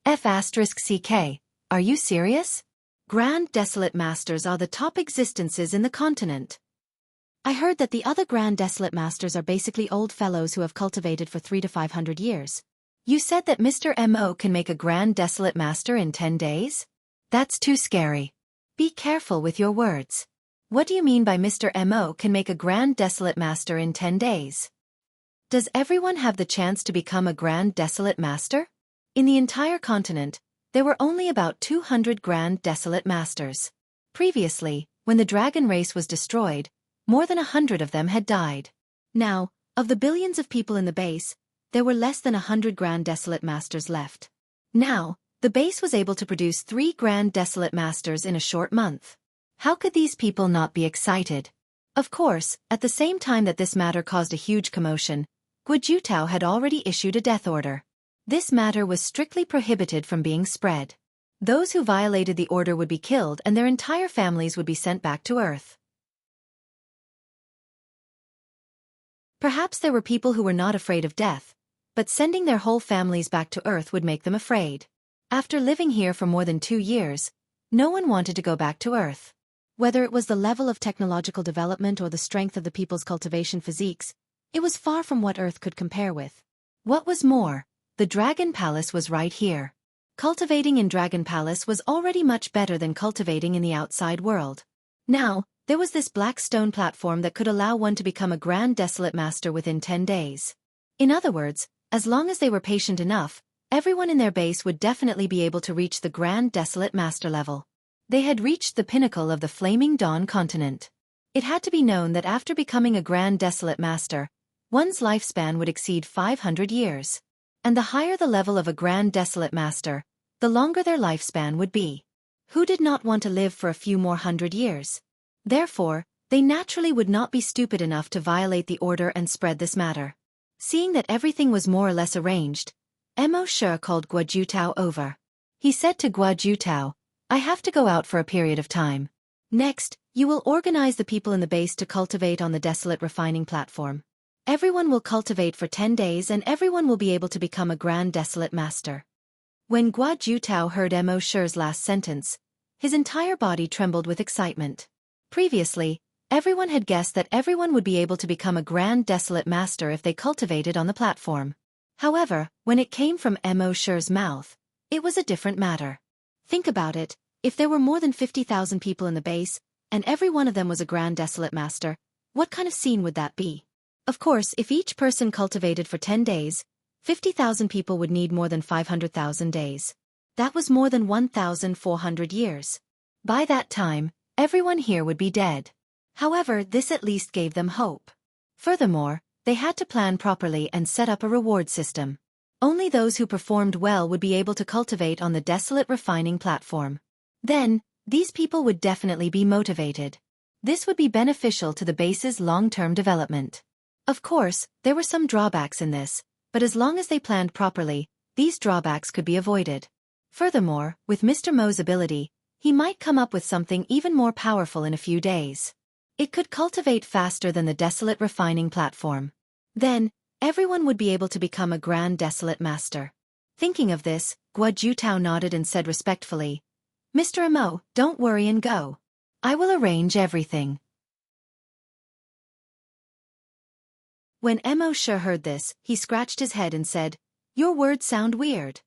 F***CK, are you serious? Grand Desolate Masters are the top existences in the continent. I heard that the other Grand Desolate Masters are basically old fellows who have cultivated for 300 to 500 years. You said that Mr. Mo can make a Grand Desolate Master in 10 days? That's too scary. Be careful with your words. What do you mean by Mr. Mo can make a Grand Desolate Master in 10 days? Does everyone have the chance to become a Grand Desolate Master? In the entire continent, there were only about 200 Grand Desolate Masters. Previously, when the dragon race was destroyed, more than 100 of them had died. Now, of the billions of people in the base, there were less than 100 Grand Desolate Masters left. Now, the base was able to produce 3 Grand Desolate Masters in a short month. How could these people not be excited? Of course, at the same time that this matter caused a huge commotion, Guojutao had already issued a death order. This matter was strictly prohibited from being spread. Those who violated the order would be killed and their entire families would be sent back to Earth. Perhaps there were people who were not afraid of death, but sending their whole families back to Earth would make them afraid. After living here for more than 2 years, no one wanted to go back to Earth. Whether it was the level of technological development or the strength of the people's cultivation physiques, it was far from what Earth could compare with. What was more, the Dragon Palace was right here. Cultivating in Dragon Palace was already much better than cultivating in the outside world. Now, there was this black stone platform that could allow one to become a Grand Desolate Master within 10 days. In other words, as long as they were patient enough, everyone in their base would definitely be able to reach the Grand Desolate Master level. They had reached the pinnacle of the Flaming Dawn continent. It had to be known that after becoming a Grand Desolate Master, one's lifespan would exceed 500 years. And the higher the level of a Grand Desolate Master, the longer their lifespan would be. Who did not want to live for a few more 100 years? Therefore, they naturally would not be stupid enough to violate the order and spread this matter. Seeing that everything was more or less arranged, Mo Sure called Guojutao over. He said to Guojutao, I have to go out for a period of time. Next, you will organize the people in the base to cultivate on the desolate refining platform. Everyone will cultivate for 10 days and everyone will be able to become a Grand Desolate Master. When Guojutao heard Mo Sure's last sentence, his entire body trembled with excitement. Previously, everyone had guessed that everyone would be able to become a Grand Desolate Master if they cultivated on the platform. However, when it came from Mo Sure's mouth, it was a different matter. Think about it, if there were more than 50,000 people in the base, and every one of them was a Grand Desolate Master, what kind of scene would that be? Of course, if each person cultivated for 10 days, 50,000 people would need more than 500,000 days. That was more than 1,400 years. By that time, everyone here would be dead. However, this at least gave them hope. Furthermore, they had to plan properly and set up a reward system. Only those who performed well would be able to cultivate on the desolate refining platform. Then, these people would definitely be motivated. This would be beneficial to the base's long-term development. Of course, there were some drawbacks in this, but as long as they planned properly, these drawbacks could be avoided. Furthermore, with Mr. Mo's ability, he might come up with something even more powerful in a few days. It could cultivate faster than the desolate refining platform. Then, everyone would be able to become a grand desolate master. Thinking of this, Guo Jutao nodded and said respectfully, "Mr. Mo, don't worry and go. I will arrange everything." When Mo Shi heard this, he scratched his head and said, "Your words sound weird."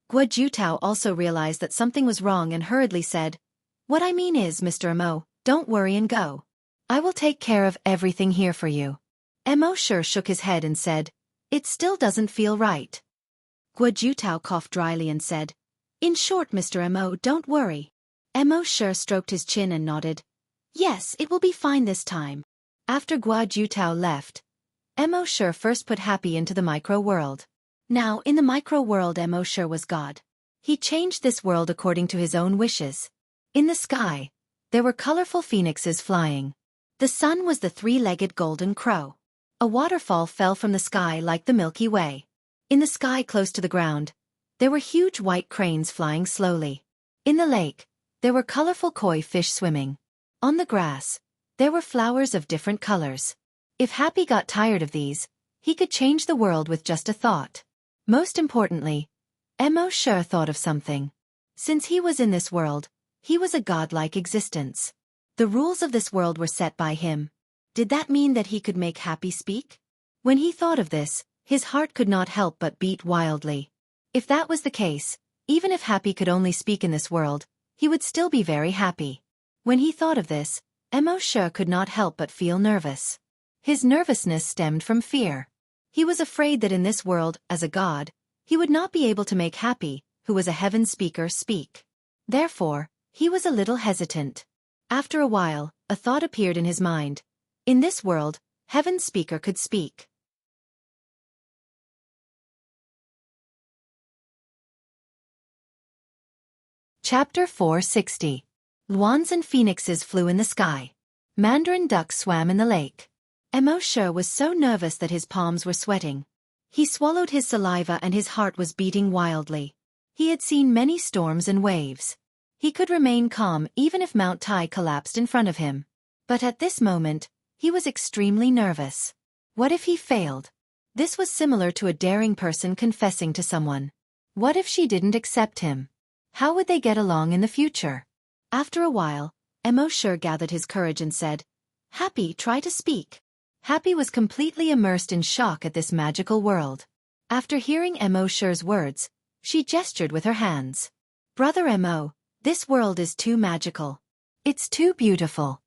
Guo Jutao also realized that something was wrong and hurriedly said, "What I mean is, Mr. Mo, don't worry and go. I will take care of everything here for you." Mo Shi shook his head and said, "It still doesn't feel right." Guo Jutao coughed dryly and said, "In short, Mr. Mo, don't worry." Mo Shi stroked his chin and nodded, "Yes, it will be fine this time." After Guo Jutao left, Mo Shi first put Happy into the micro-world. Now, in the micro-world, Mo Shi was God. He changed this world according to his own wishes. In the sky, there were colorful phoenixes flying. The sun was the three-legged golden crow. A waterfall fell from the sky like the Milky Way. In the sky close to the ground, there were huge white cranes flying slowly. In the lake, there were colorful koi fish swimming. On the grass, there were flowers of different colors. If Happy got tired of these, he could change the world with just a thought. Most importantly, Mo Shi thought of something. Since he was in this world, he was a godlike existence. The rules of this world were set by him. Did that mean that he could make Happy speak? When he thought of this, his heart could not help but beat wildly. If that was the case, even if Happy could only speak in this world, he would still be very happy. When he thought of this, Mo Shi could not help but feel nervous. His nervousness stemmed from fear. He was afraid that in this world, as a god, he would not be able to make Happy, who was a heaven speaker, speak. Therefore, he was a little hesitant. After a while, a thought appeared in his mind. In this world, heaven's speaker could speak. Chapter 460. Luans and phoenixes flew in the sky. Mandarin ducks swam in the lake. Mo Shi was so nervous that his palms were sweating. He swallowed his saliva and his heart was beating wildly. He had seen many storms and waves. He could remain calm even if Mount Tai collapsed in front of him. But at this moment, he was extremely nervous. What if he failed? This was similar to a daring person confessing to someone. What if she didn't accept him? How would they get along in the future? After a while, Mo Shi gathered his courage and said, "Happy, try to speak." Happy was completely immersed in shock at this magical world. After hearing Mo Shi's words, she gestured with her hands. "Brother Mo, this world is too magical. It's too beautiful."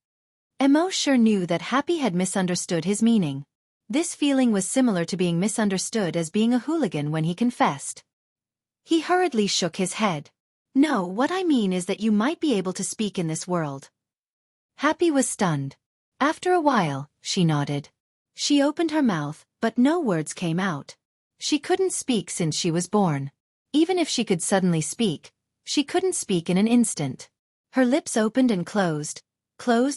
Mo Shi knew that Happy had misunderstood his meaning. This feeling was similar to being misunderstood as being a hooligan when he confessed. He hurriedly shook his head. "No, what I mean is that you might be able to speak in this world." Happy was stunned. After a while, she nodded. She opened her mouth, but no words came out. She couldn't speak since she was born. Even if she could suddenly speak, she couldn't speak in an instant. Her lips opened and closed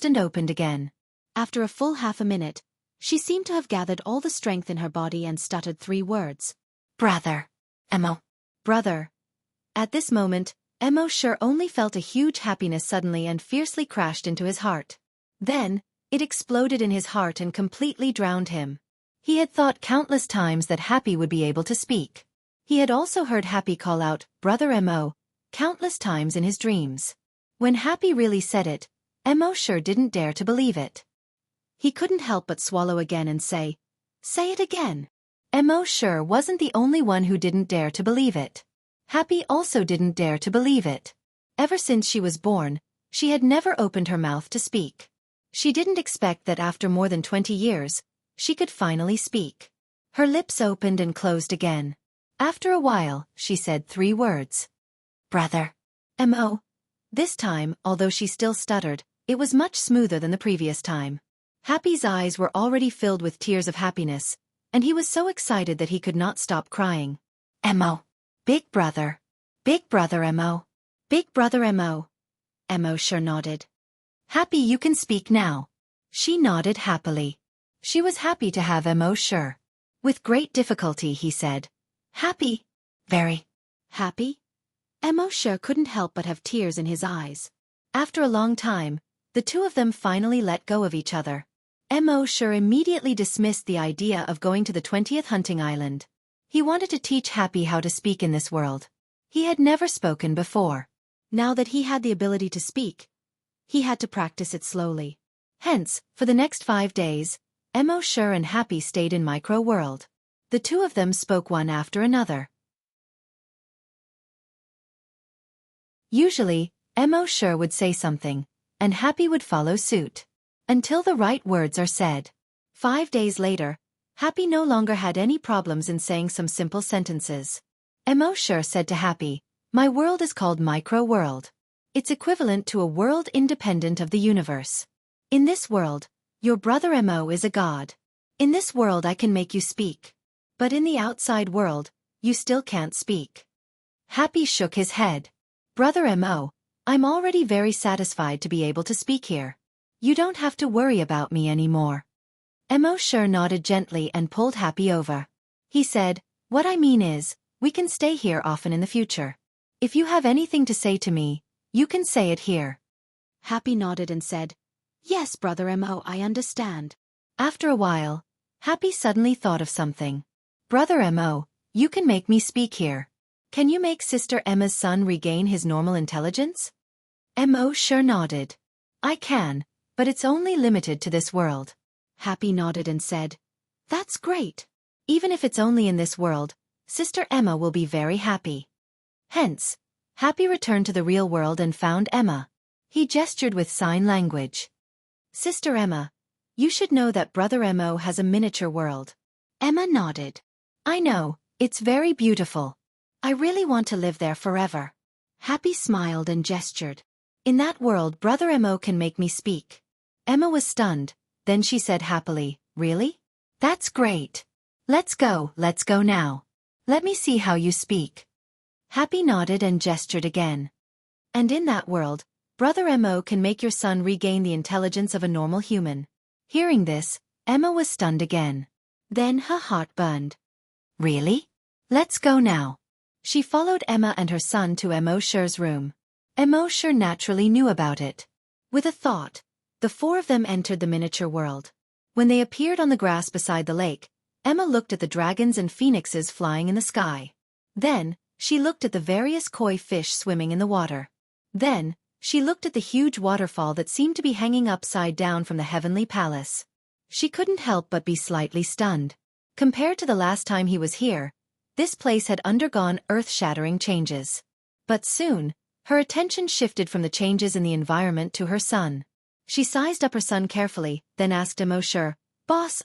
and opened again. After a full half a minute, she seemed to have gathered all the strength in her body and stuttered 3 words. "Brother. Mo. Brother." At this moment, Mo Shi only felt a huge happiness suddenly and fiercely crashed into his heart. Then, it exploded in his heart and completely drowned him. He had thought countless times that Happy would be able to speak. He had also heard Happy call out, "Brother Mo," countless times in his dreams. When Happy really said it, Mo Shi didn't dare to believe it. He couldn't help but swallow again and say, "Say it again." Mo Shi wasn't the only one who didn't dare to believe it. Happy also didn't dare to believe it. Ever since she was born, she had never opened her mouth to speak. She didn't expect that after more than 20 years, she could finally speak. Her lips opened and closed again. After a while, she said 3 words. Brother. M.O. This time, although she still stuttered, it was much smoother than the previous time. Happy's eyes were already filled with tears of happiness, and he was so excited that he could not stop crying. M.O. Big brother. Big brother M.O. Big brother M.O. M.O. sure nodded. Happy, you can speak now. She nodded happily. She was happy to have M.O. sure. With great difficulty he said, Happy. Very. Happy? M.O. sure couldn't help but have tears in his eyes. After a long time, the two of them finally let go of each other. M.O. sure immediately dismissed the idea of going to the 20th hunting island. He wanted to teach Happy how to speak in this world. He had never spoken before. Now that he had the ability to speak, he had to practice it slowly. Hence, for the next 5 days, M.O. sure and Happy stayed in Micro World. The two of them spoke one after another. Usually, M.O. sure would say something, and Happy would follow suit. Until the right words are said. 5 days later, Happy no longer had any problems in saying some simple sentences. M.O. sure said to Happy, My world is called Micro World. It's equivalent to a world independent of the universe. In this world, your brother M.O. is a god. In this world I can make you speak. But in the outside world, you still can't speak. Happy shook his head. Brother M.O., I'm already very satisfied to be able to speak here. You don't have to worry about me anymore. M.O. sure nodded gently and pulled Happy over. He said, What I mean is, we can stay here often in the future. If you have anything to say to me, you can say it here. Happy nodded and said, Yes, brother M.O., I understand. After a while, Happy suddenly thought of something. Brother M.O., you can make me speak here. Can you make Sister Emma's son regain his normal intelligence? M.O. sure nodded. I can, but it's only limited to this world. Happy nodded and said, That's great. Even if it's only in this world, Sister Emma will be very happy. Hence, Happy returned to the real world and found Emma. He gestured with sign language. Sister Emma, you should know that Brother M.O. has a miniature world. Emma nodded. I know, it's very beautiful. I really want to live there forever. Happy smiled and gestured. In that world Brother M.O. can make me speak. Emma was stunned, then she said happily, Really? That's great. Let's go now. Let me see how you speak. Happy nodded and gestured again. And in that world, Brother M.O. can make your son regain the intelligence of a normal human. Hearing this, Emma was stunned again. Then her heart burned. Really? Let's go now. She followed Emma and her son to M.O. sure's room. M.O. sure naturally knew about it. With a thought, the 4 of them entered the miniature world. When they appeared on the grass beside the lake, Emma looked at the dragons and phoenixes flying in the sky. Then, she looked at the various koi fish swimming in the water. Then, she looked at the huge waterfall that seemed to be hanging upside down from the heavenly palace. She couldn't help but be slightly stunned. Compared to the last time he was here, this place had undergone earth-shattering changes. But soon, her attention shifted from the changes in the environment to her son. She sized up her son carefully, then asked M.O. sure, Boss,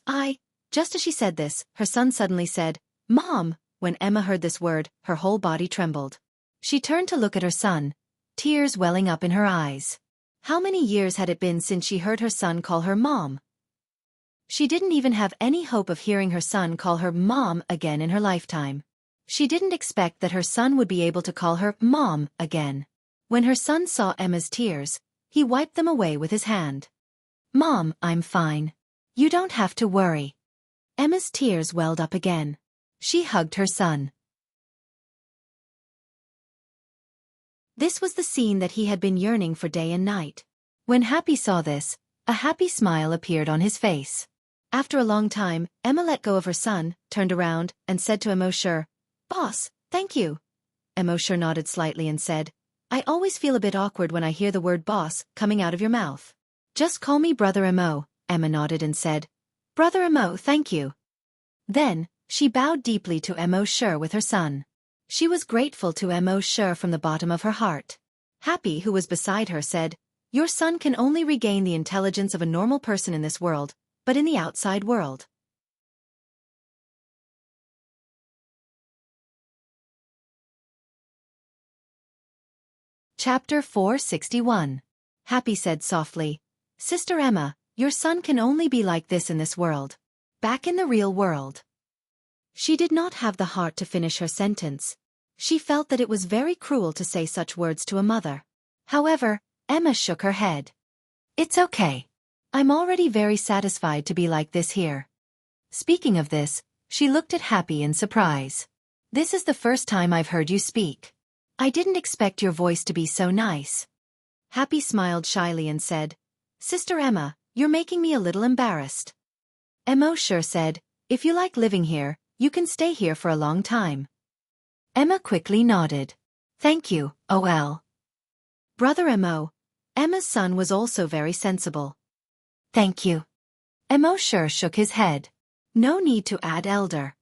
Just as she said this, her son suddenly said, Mom! When Emma heard this word, her whole body trembled. She turned to look at her son, tears welling up in her eyes. How many years had it been since she heard her son call her Mom? She didn't even have any hope of hearing her son call her Mom again in her lifetime. She didn't expect that her son would be able to call her Mom again. When her son saw Emma's tears, he wiped them away with his hand. Mom, I'm fine. You don't have to worry. Emma's tears welled up again. She hugged her son. This was the scene that he had been yearning for day and night. When Happy saw this, a happy smile appeared on his face. After a long time, Emma let go of her son, turned around, and said to M.O. sure, Boss, thank you. M.O. sure nodded slightly and said, I always feel a bit awkward when I hear the word boss coming out of your mouth. Just call me Brother M.O., Emma nodded and said, Brother M.O., thank you. Then, she bowed deeply to M.O. sure with her son. She was grateful to M.O. sure from the bottom of her heart. Happy, who was beside her, said, Your son can only regain the intelligence of a normal person in this world, but in the outside world, Chapter 461. Happy said softly, "Sister Emma, your son can only be like this in this world. Back in the real world." She did not have the heart to finish her sentence. She felt that it was very cruel to say such words to a mother. However, Emma shook her head. "It's okay. I'm already very satisfied to be like this here." Speaking of this, she looked at Happy in surprise. "This is the first time I've heard you speak. I didn't expect your voice to be so nice." Happy smiled shyly and said, "Sister Emma, you're making me a little embarrassed." Emma sure said, "If you like living here, you can stay here for a long time." Emma quickly nodded. "Thank you, OL." Brother Emma's son was also very sensible. "Thank you." Emma sure shook his head. No need to add elder.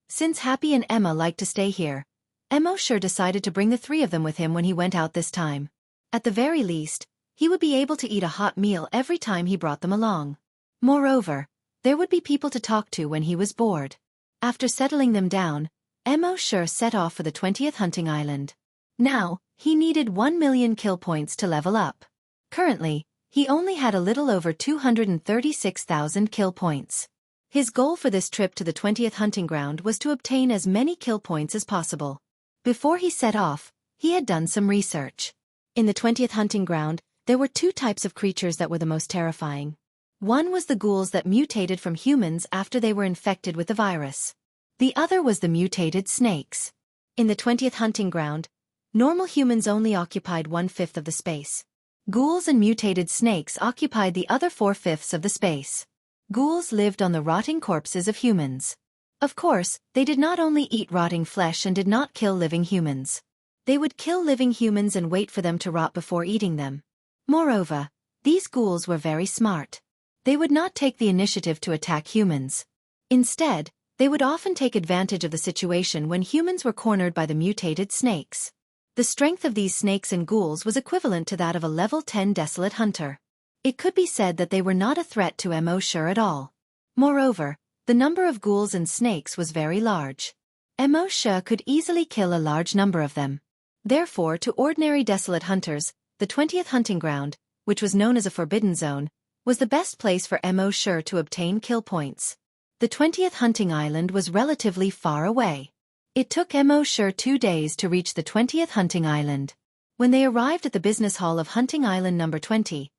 Since Happy and Emma liked to stay here, Emma sure decided to bring the three of them with him when he went out this time. At the very least, he would be able to eat a hot meal every time he brought them along. Moreover, there would be people to talk to when he was bored. After settling them down, Emma sure set off for the 20th hunting island. Now, he needed 1 million kill points to level up. Currently, he only had a little over 236,000 kill points. His goal for this trip to the 20th hunting ground was to obtain as many kill points as possible. Before he set off, he had done some research. In the 20th hunting ground, there were two types of creatures that were the most terrifying. One was the ghouls that mutated from humans after they were infected with the virus. The other was the mutated snakes. In the 20th hunting ground, normal humans only occupied 1/5 of the space. Ghouls and mutated snakes occupied the other 4/5 of the space. Ghouls lived on the rotting corpses of humans. Of course, they did not only eat rotting flesh and did not kill living humans. They would kill living humans and wait for them to rot before eating them. Moreover, these ghouls were very smart. They would not take the initiative to attack humans. Instead, they would often take advantage of the situation when humans were cornered by the mutated snakes. The strength of these snakes and ghouls was equivalent to that of a level 10 desolate hunter. It could be said that they were not a threat to Mo Sure at all. Moreover, the number of ghouls and snakes was very large. Mo Sure could easily kill a large number of them. Therefore, to ordinary desolate hunters, the 20th hunting ground, which was known as a forbidden zone, was the best place for Mo Sure to obtain kill points. The 20th hunting island was relatively far away. It took Mo Sure 2 days to reach the 20th hunting island. When they arrived at the business hall of Hunting Island number 20,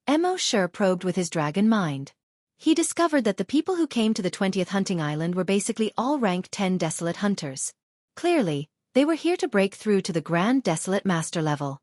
Mo Sure probed with his dragon mind. He discovered that the people who came to the 20th hunting island were basically all rank 10 desolate hunters. Clearly, they were here to break through to the Grand Desolate Master level.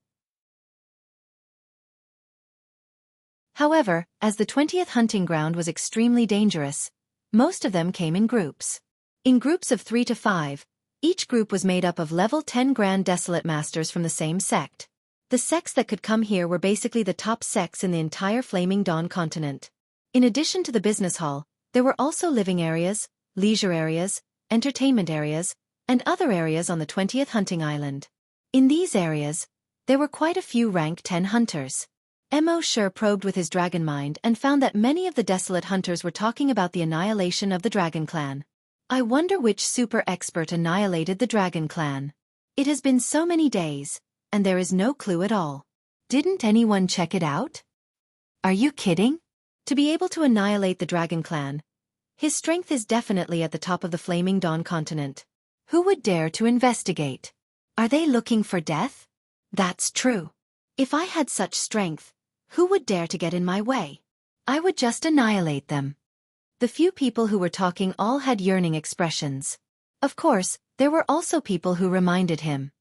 However, as the 20th hunting ground was extremely dangerous, most of them came in groups. In groups of 3 to 5, each group was made up of level 10 Grand Desolate Masters from the same sect. The sects that could come here were basically the top sects in the entire Flaming Dawn continent. In addition to the business hall, there were also living areas, leisure areas, entertainment areas, and other areas on the 20th hunting island. In these areas, there were quite a few rank 10 hunters. Mo Sure probed with his dragon mind and found that many of the desolate hunters were talking about the annihilation of the Dragon Clan. I wonder which super expert annihilated the Dragon Clan. It has been so many days, and there is no clue at all. Didn't anyone check it out? Are you kidding? To be able to annihilate the Dragon Clan, his strength is definitely at the top of the Flaming Dawn continent. Who would dare to investigate? Are they looking for death? That's true. If I had such strength, who would dare to get in my way? I would just annihilate them. The few people who were talking all had yearning expressions. Of course, there were also people who reminded him.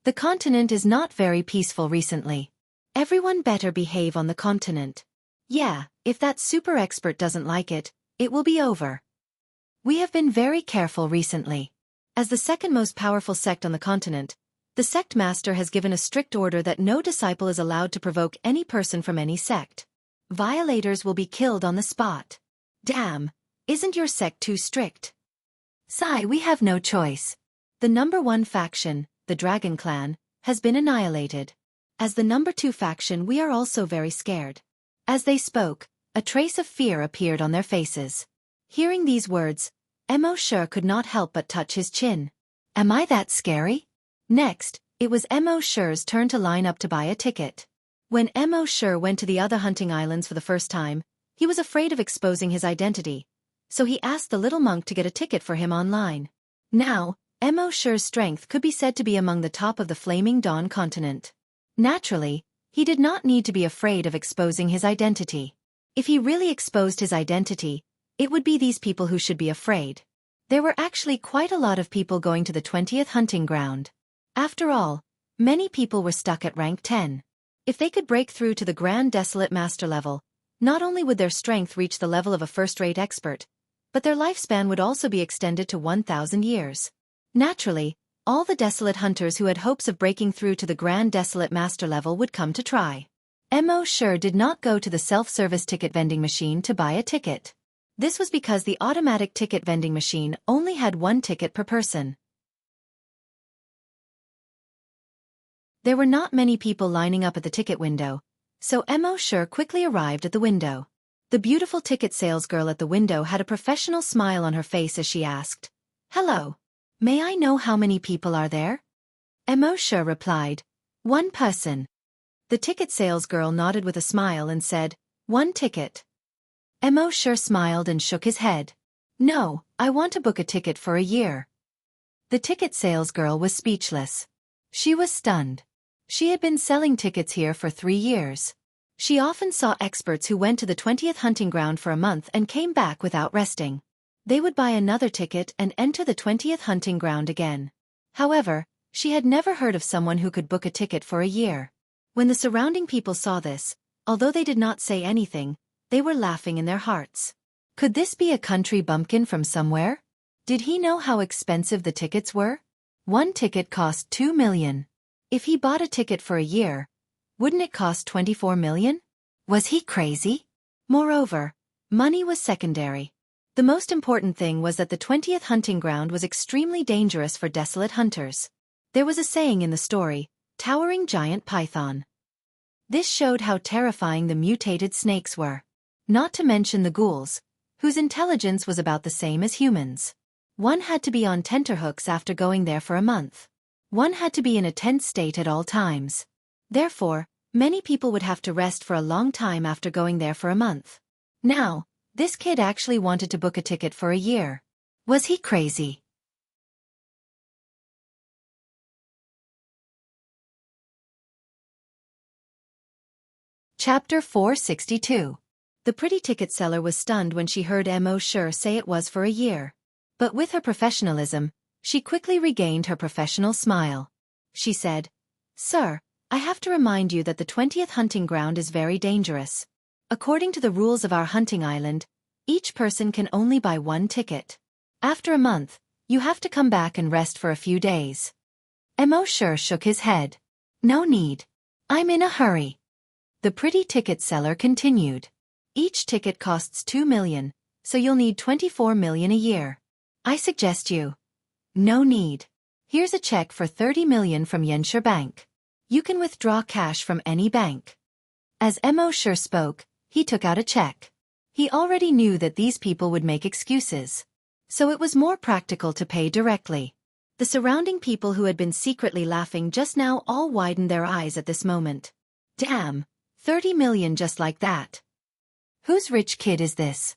The continent is not very peaceful recently. Everyone better behave on the continent. Yeah, if that super expert doesn't like it, it will be over. We have been very careful recently. As the second most powerful sect on the continent, the sect master has given a strict order that no disciple is allowed to provoke any person from any sect. Violators will be killed on the spot. Damn, isn't your sect too strict? Sigh, we have no choice. The number 1 faction, the Dragon Clan, has been annihilated. As the number 2 faction, we are also very scared. As they spoke, a trace of fear appeared on their faces. Hearing these words, Mo Sure could not help but touch his chin. Am I that scary? Next, It was Mo Shi's turn to line up to buy a ticket. When Mo Shi went to the other hunting islands for the first time, he was afraid of exposing his identity, so he asked the little monk to get a ticket for him online. Now, Mo Shi's strength could be said to be among the top of the Flaming Dawn continent. Naturally, he did not need to be afraid of exposing his identity. If he really exposed his identity, it would be these people who should be afraid. There were actually quite a lot of people going to the 20th hunting ground. After all, many people were stuck at rank 10. If they could break through to the Grand Desolate Master level, not only would their strength reach the level of a first-rate expert, but their lifespan would also be extended to 1,000 years. Naturally, all the Desolate Hunters who had hopes of breaking through to the Grand Desolate Master level would come to try. Mo Shi did not go to the self-service ticket vending machine to buy a ticket. This was because the automatic ticket vending machine only had one ticket per person. There were not many people lining up at the ticket window, so Mo Shi quickly arrived at the window. The beautiful ticket salesgirl at the window had a professional smile on her face as she asked, "Hello. May I know how many people are there?" Mo Shi replied, "One person." The ticket salesgirl nodded with a smile and said, "One ticket." Mo Shi smiled and shook his head. "No, I want to book a ticket for a year." The ticket salesgirl was speechless. She was stunned. She had been selling tickets here for 3 years. She often saw experts who went to the 20th hunting ground for a month and came back without resting. They would buy another ticket and enter the 20th hunting ground again. However, she had never heard of someone who could book a ticket for a year. When the surrounding people saw this, although they did not say anything, they were laughing in their hearts. Could this be a country bumpkin from somewhere? Did he know how expensive the tickets were? One ticket cost 2 million. If he bought a ticket for a year, wouldn't it cost 24 million? Was he crazy? Moreover, money was secondary. The most important thing was that the 20th hunting ground was extremely dangerous for desolate hunters. There was a saying in the story, "Towering giant python." This showed how terrifying the mutated snakes were. Not to mention the ghouls, whose intelligence was about the same as humans. One had to be on tenterhooks after going there for a month. One had to be in a tense state at all times. Therefore, many people would have to rest for a long time after going there for a month. Now, this kid actually wanted to book a ticket for a year. Was he crazy? Chapter 462. The pretty ticket seller was stunned when she heard Mo Shi say it was for a year. But with her professionalism, she quickly regained her professional smile. She said, "Sir, I have to remind you that the 20th hunting ground is very dangerous. According to the rules of our hunting island, each person can only buy one ticket. After a month, you have to come back and rest for a few days." Mo Shi shook his head. "No need. I'm in a hurry." The pretty ticket seller continued. "Each ticket costs 2 million, so you'll need 24 million a year. I suggest you." "No need. Here's a check for 30 million from Xianxia Bank. You can withdraw cash from any bank." As Mo Shi spoke, he took out a check. He already knew that these people would make excuses. So it was more practical to pay directly. The surrounding people who had been secretly laughing just now all widened their eyes at this moment. Damn, 30 million just like that. Whose rich kid is this?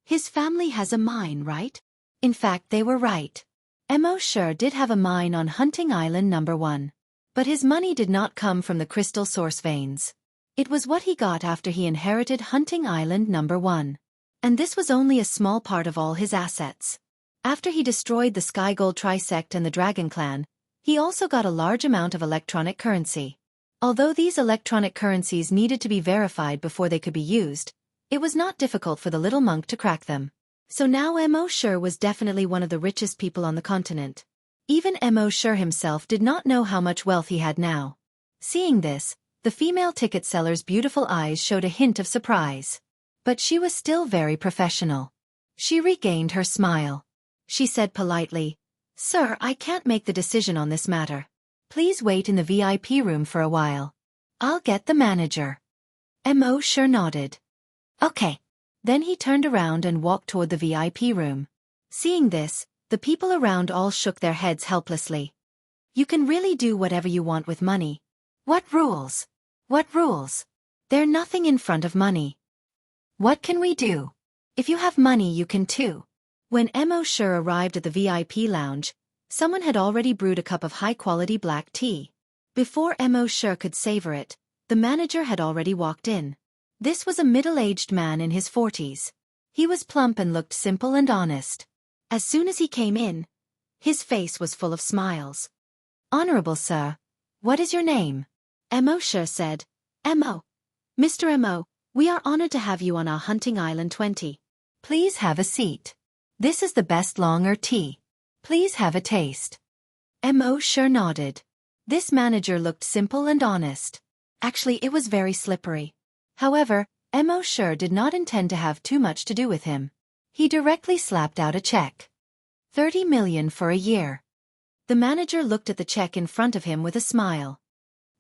His family has a mine, right? In fact, they were right. Mo Shi did have a mine on Hunting Island number 1. But his money did not come from the crystal source veins. It was what he got after he inherited Hunting Island number 1. And this was only a small part of all his assets. After he destroyed the Sky Gold Trisect and the Dragon Clan, he also got a large amount of electronic currency. Although these electronic currencies needed to be verified before they could be used, it was not difficult for the little monk to crack them. So now Mo Shi was definitely one of the richest people on the continent. Even Mo Shi himself did not know how much wealth he had now. Seeing this, the female ticket seller's beautiful eyes showed a hint of surprise. But she was still very professional. She regained her smile. She said politely, "Sir, I can't make the decision on this matter. Please wait in the VIP room for a while. I'll get the manager." Mo Shi nodded. "Okay." Then he turned around and walked toward the VIP room. Seeing this, the people around all shook their heads helplessly. You can really do whatever you want with money. What rules? What rules? They're nothing in front of money. What can we do? If you have money, you can too. When Mo Sure arrived at the VIP lounge, someone had already brewed a cup of high-quality black tea. Before Mo Sure could savor it, the manager had already walked in. This was a middle-aged man in his 40s. He was plump and looked simple and honest. As soon as he came in, his face was full of smiles. Honorable sir, what is your name? Mo Sure said, Mo. Mr. Mo, we are honored to have you on our hunting island 20. Please have a seat. This is the best longer tea. Please have a taste. Mo Sure nodded. This manager looked simple and honest. Actually, it was very slippery. However, Mo Sure did not intend to have too much to do with him. He directly slapped out a check. 30 million for a year. The manager looked at the check in front of him with a smile.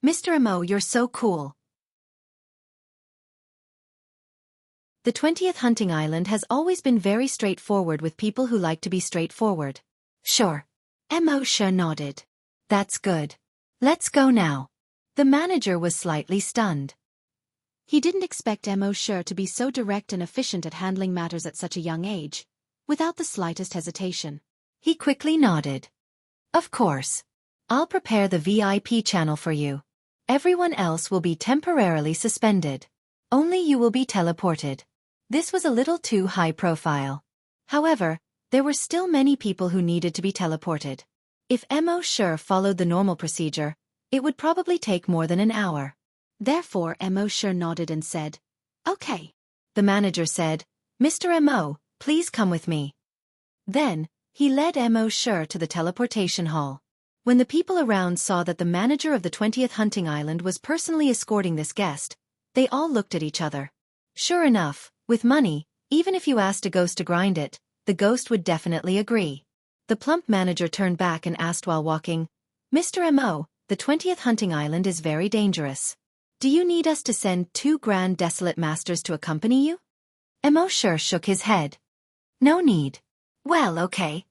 Mr. Mo, you're so cool. The 20th hunting island has always been very straightforward with people who like to be straightforward. Sure. Mo Sure nodded. That's good. Let's go now. The manager was slightly stunned. He didn't expect Mo Sure to be so direct and efficient at handling matters at such a young age, without the slightest hesitation. He quickly nodded. Of course. I'll prepare the VIP channel for you. Everyone else will be temporarily suspended. Only you will be teleported. This was a little too high profile. However, there were still many people who needed to be teleported. If Mo Sure followed the normal procedure, it would probably take more than an hour. Therefore, Mo Sure nodded and said, Okay. The manager said, Mr. Mo, please come with me. Then, he led Mo Sure to the teleportation hall. When the people around saw that the manager of the 20th hunting island was personally escorting this guest, they all looked at each other. Sure enough, with money, even if you asked a ghost to grind it, the ghost would definitely agree. The plump manager turned back and asked while walking, Mr. Mo, the 20th hunting island is very dangerous. Do you need us to send 2 grand desolate masters to accompany you? Mo Sure shook his head. No need. Well, okay.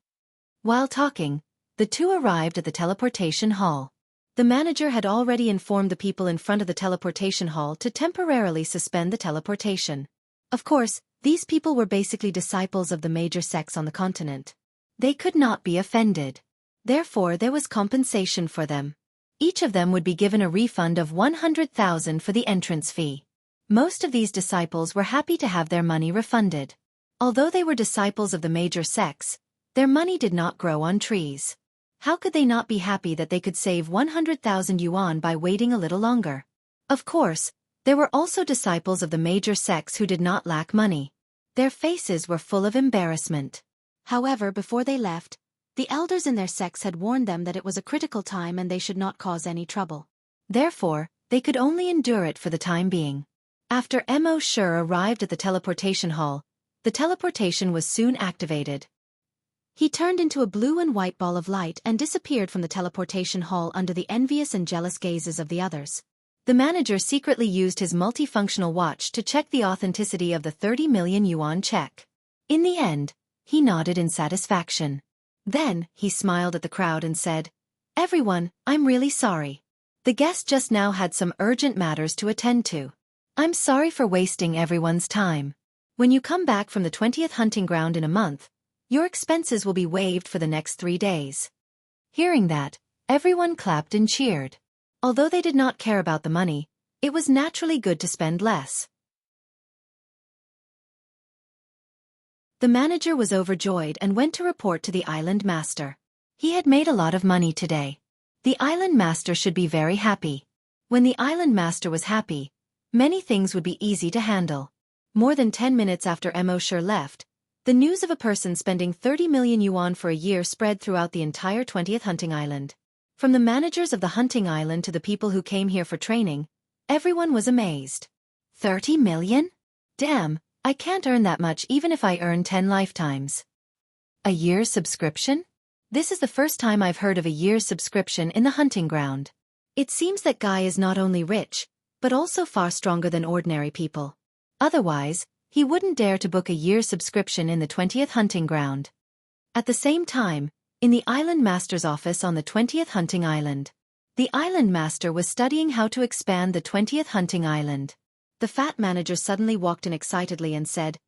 While talking, the two arrived at the teleportation hall. The manager had already informed the people in front of the teleportation hall to temporarily suspend the teleportation. Of course, these people were basically disciples of the major sects on the continent. They could not be offended. Therefore, there was compensation for them. Each of them would be given a refund of 100,000 for the entrance fee. Most of these disciples were happy to have their money refunded. Although they were disciples of the major sects, their money did not grow on trees. How could they not be happy that they could save 100,000 yuan by waiting a little longer? Of course, there were also disciples of the major sects who did not lack money. Their faces were full of embarrassment. However, before they left, the elders in their sects had warned them that it was a critical time and they should not cause any trouble. Therefore, they could only endure it for the time being. After Mo Sure arrived at the teleportation hall, the teleportation was soon activated. He turned into a blue and white ball of light and disappeared from the teleportation hall under the envious and jealous gazes of the others. The manager secretly used his multifunctional watch to check the authenticity of the 30 million yuan check. In the end, he nodded in satisfaction. Then, he smiled at the crowd and said, Everyone, I'm really sorry. The guest just now had some urgent matters to attend to. I'm sorry for wasting everyone's time. When you come back from the 20th hunting ground in a month, your expenses will be waived for the next 3 days. Hearing that, everyone clapped and cheered. Although they did not care about the money, it was naturally good to spend less. The manager was overjoyed and went to report to the island master. He had made a lot of money today. The island master should be very happy. When the island master was happy, many things would be easy to handle. More than 10 minutes after Mo Sure left, the news of a person spending 30 million yuan for a year spread throughout the entire 20th hunting island. From the managers of the hunting island to the people who came here for training, everyone was amazed. 30 million? Damn, I can't earn that much even if I earn 10 lifetimes. A year's subscription? This is the first time I've heard of a year's subscription in the hunting ground. It seems that guy is not only rich, but also far stronger than ordinary people. Otherwise, he wouldn't dare to book a year's subscription in the 20th hunting ground. At the same time, In the island master's office on the 20th hunting island. The island master was studying how to expand the 20th hunting island. The fat manager suddenly walked in excitedly and said,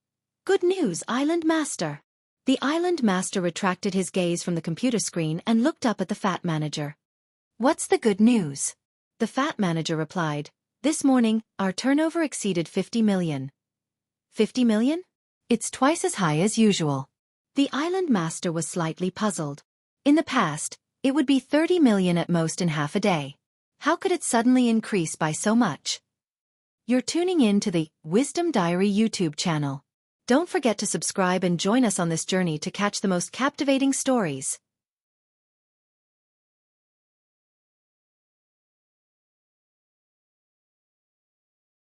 "Good news, island master." The island master retracted his gaze from the computer screen and looked up at the fat manager. "What's the good news?" The fat manager replied, "This morning, our turnover exceeded 50 million. 50 million? It's twice as high as usual. The island master was slightly puzzled. In the past, it would be 30 million at most in half a day. How could it suddenly increase by so much? You're tuning in to the Wisdom Diary YouTube channel. Don't forget to subscribe and join us on this journey to catch the most captivating stories.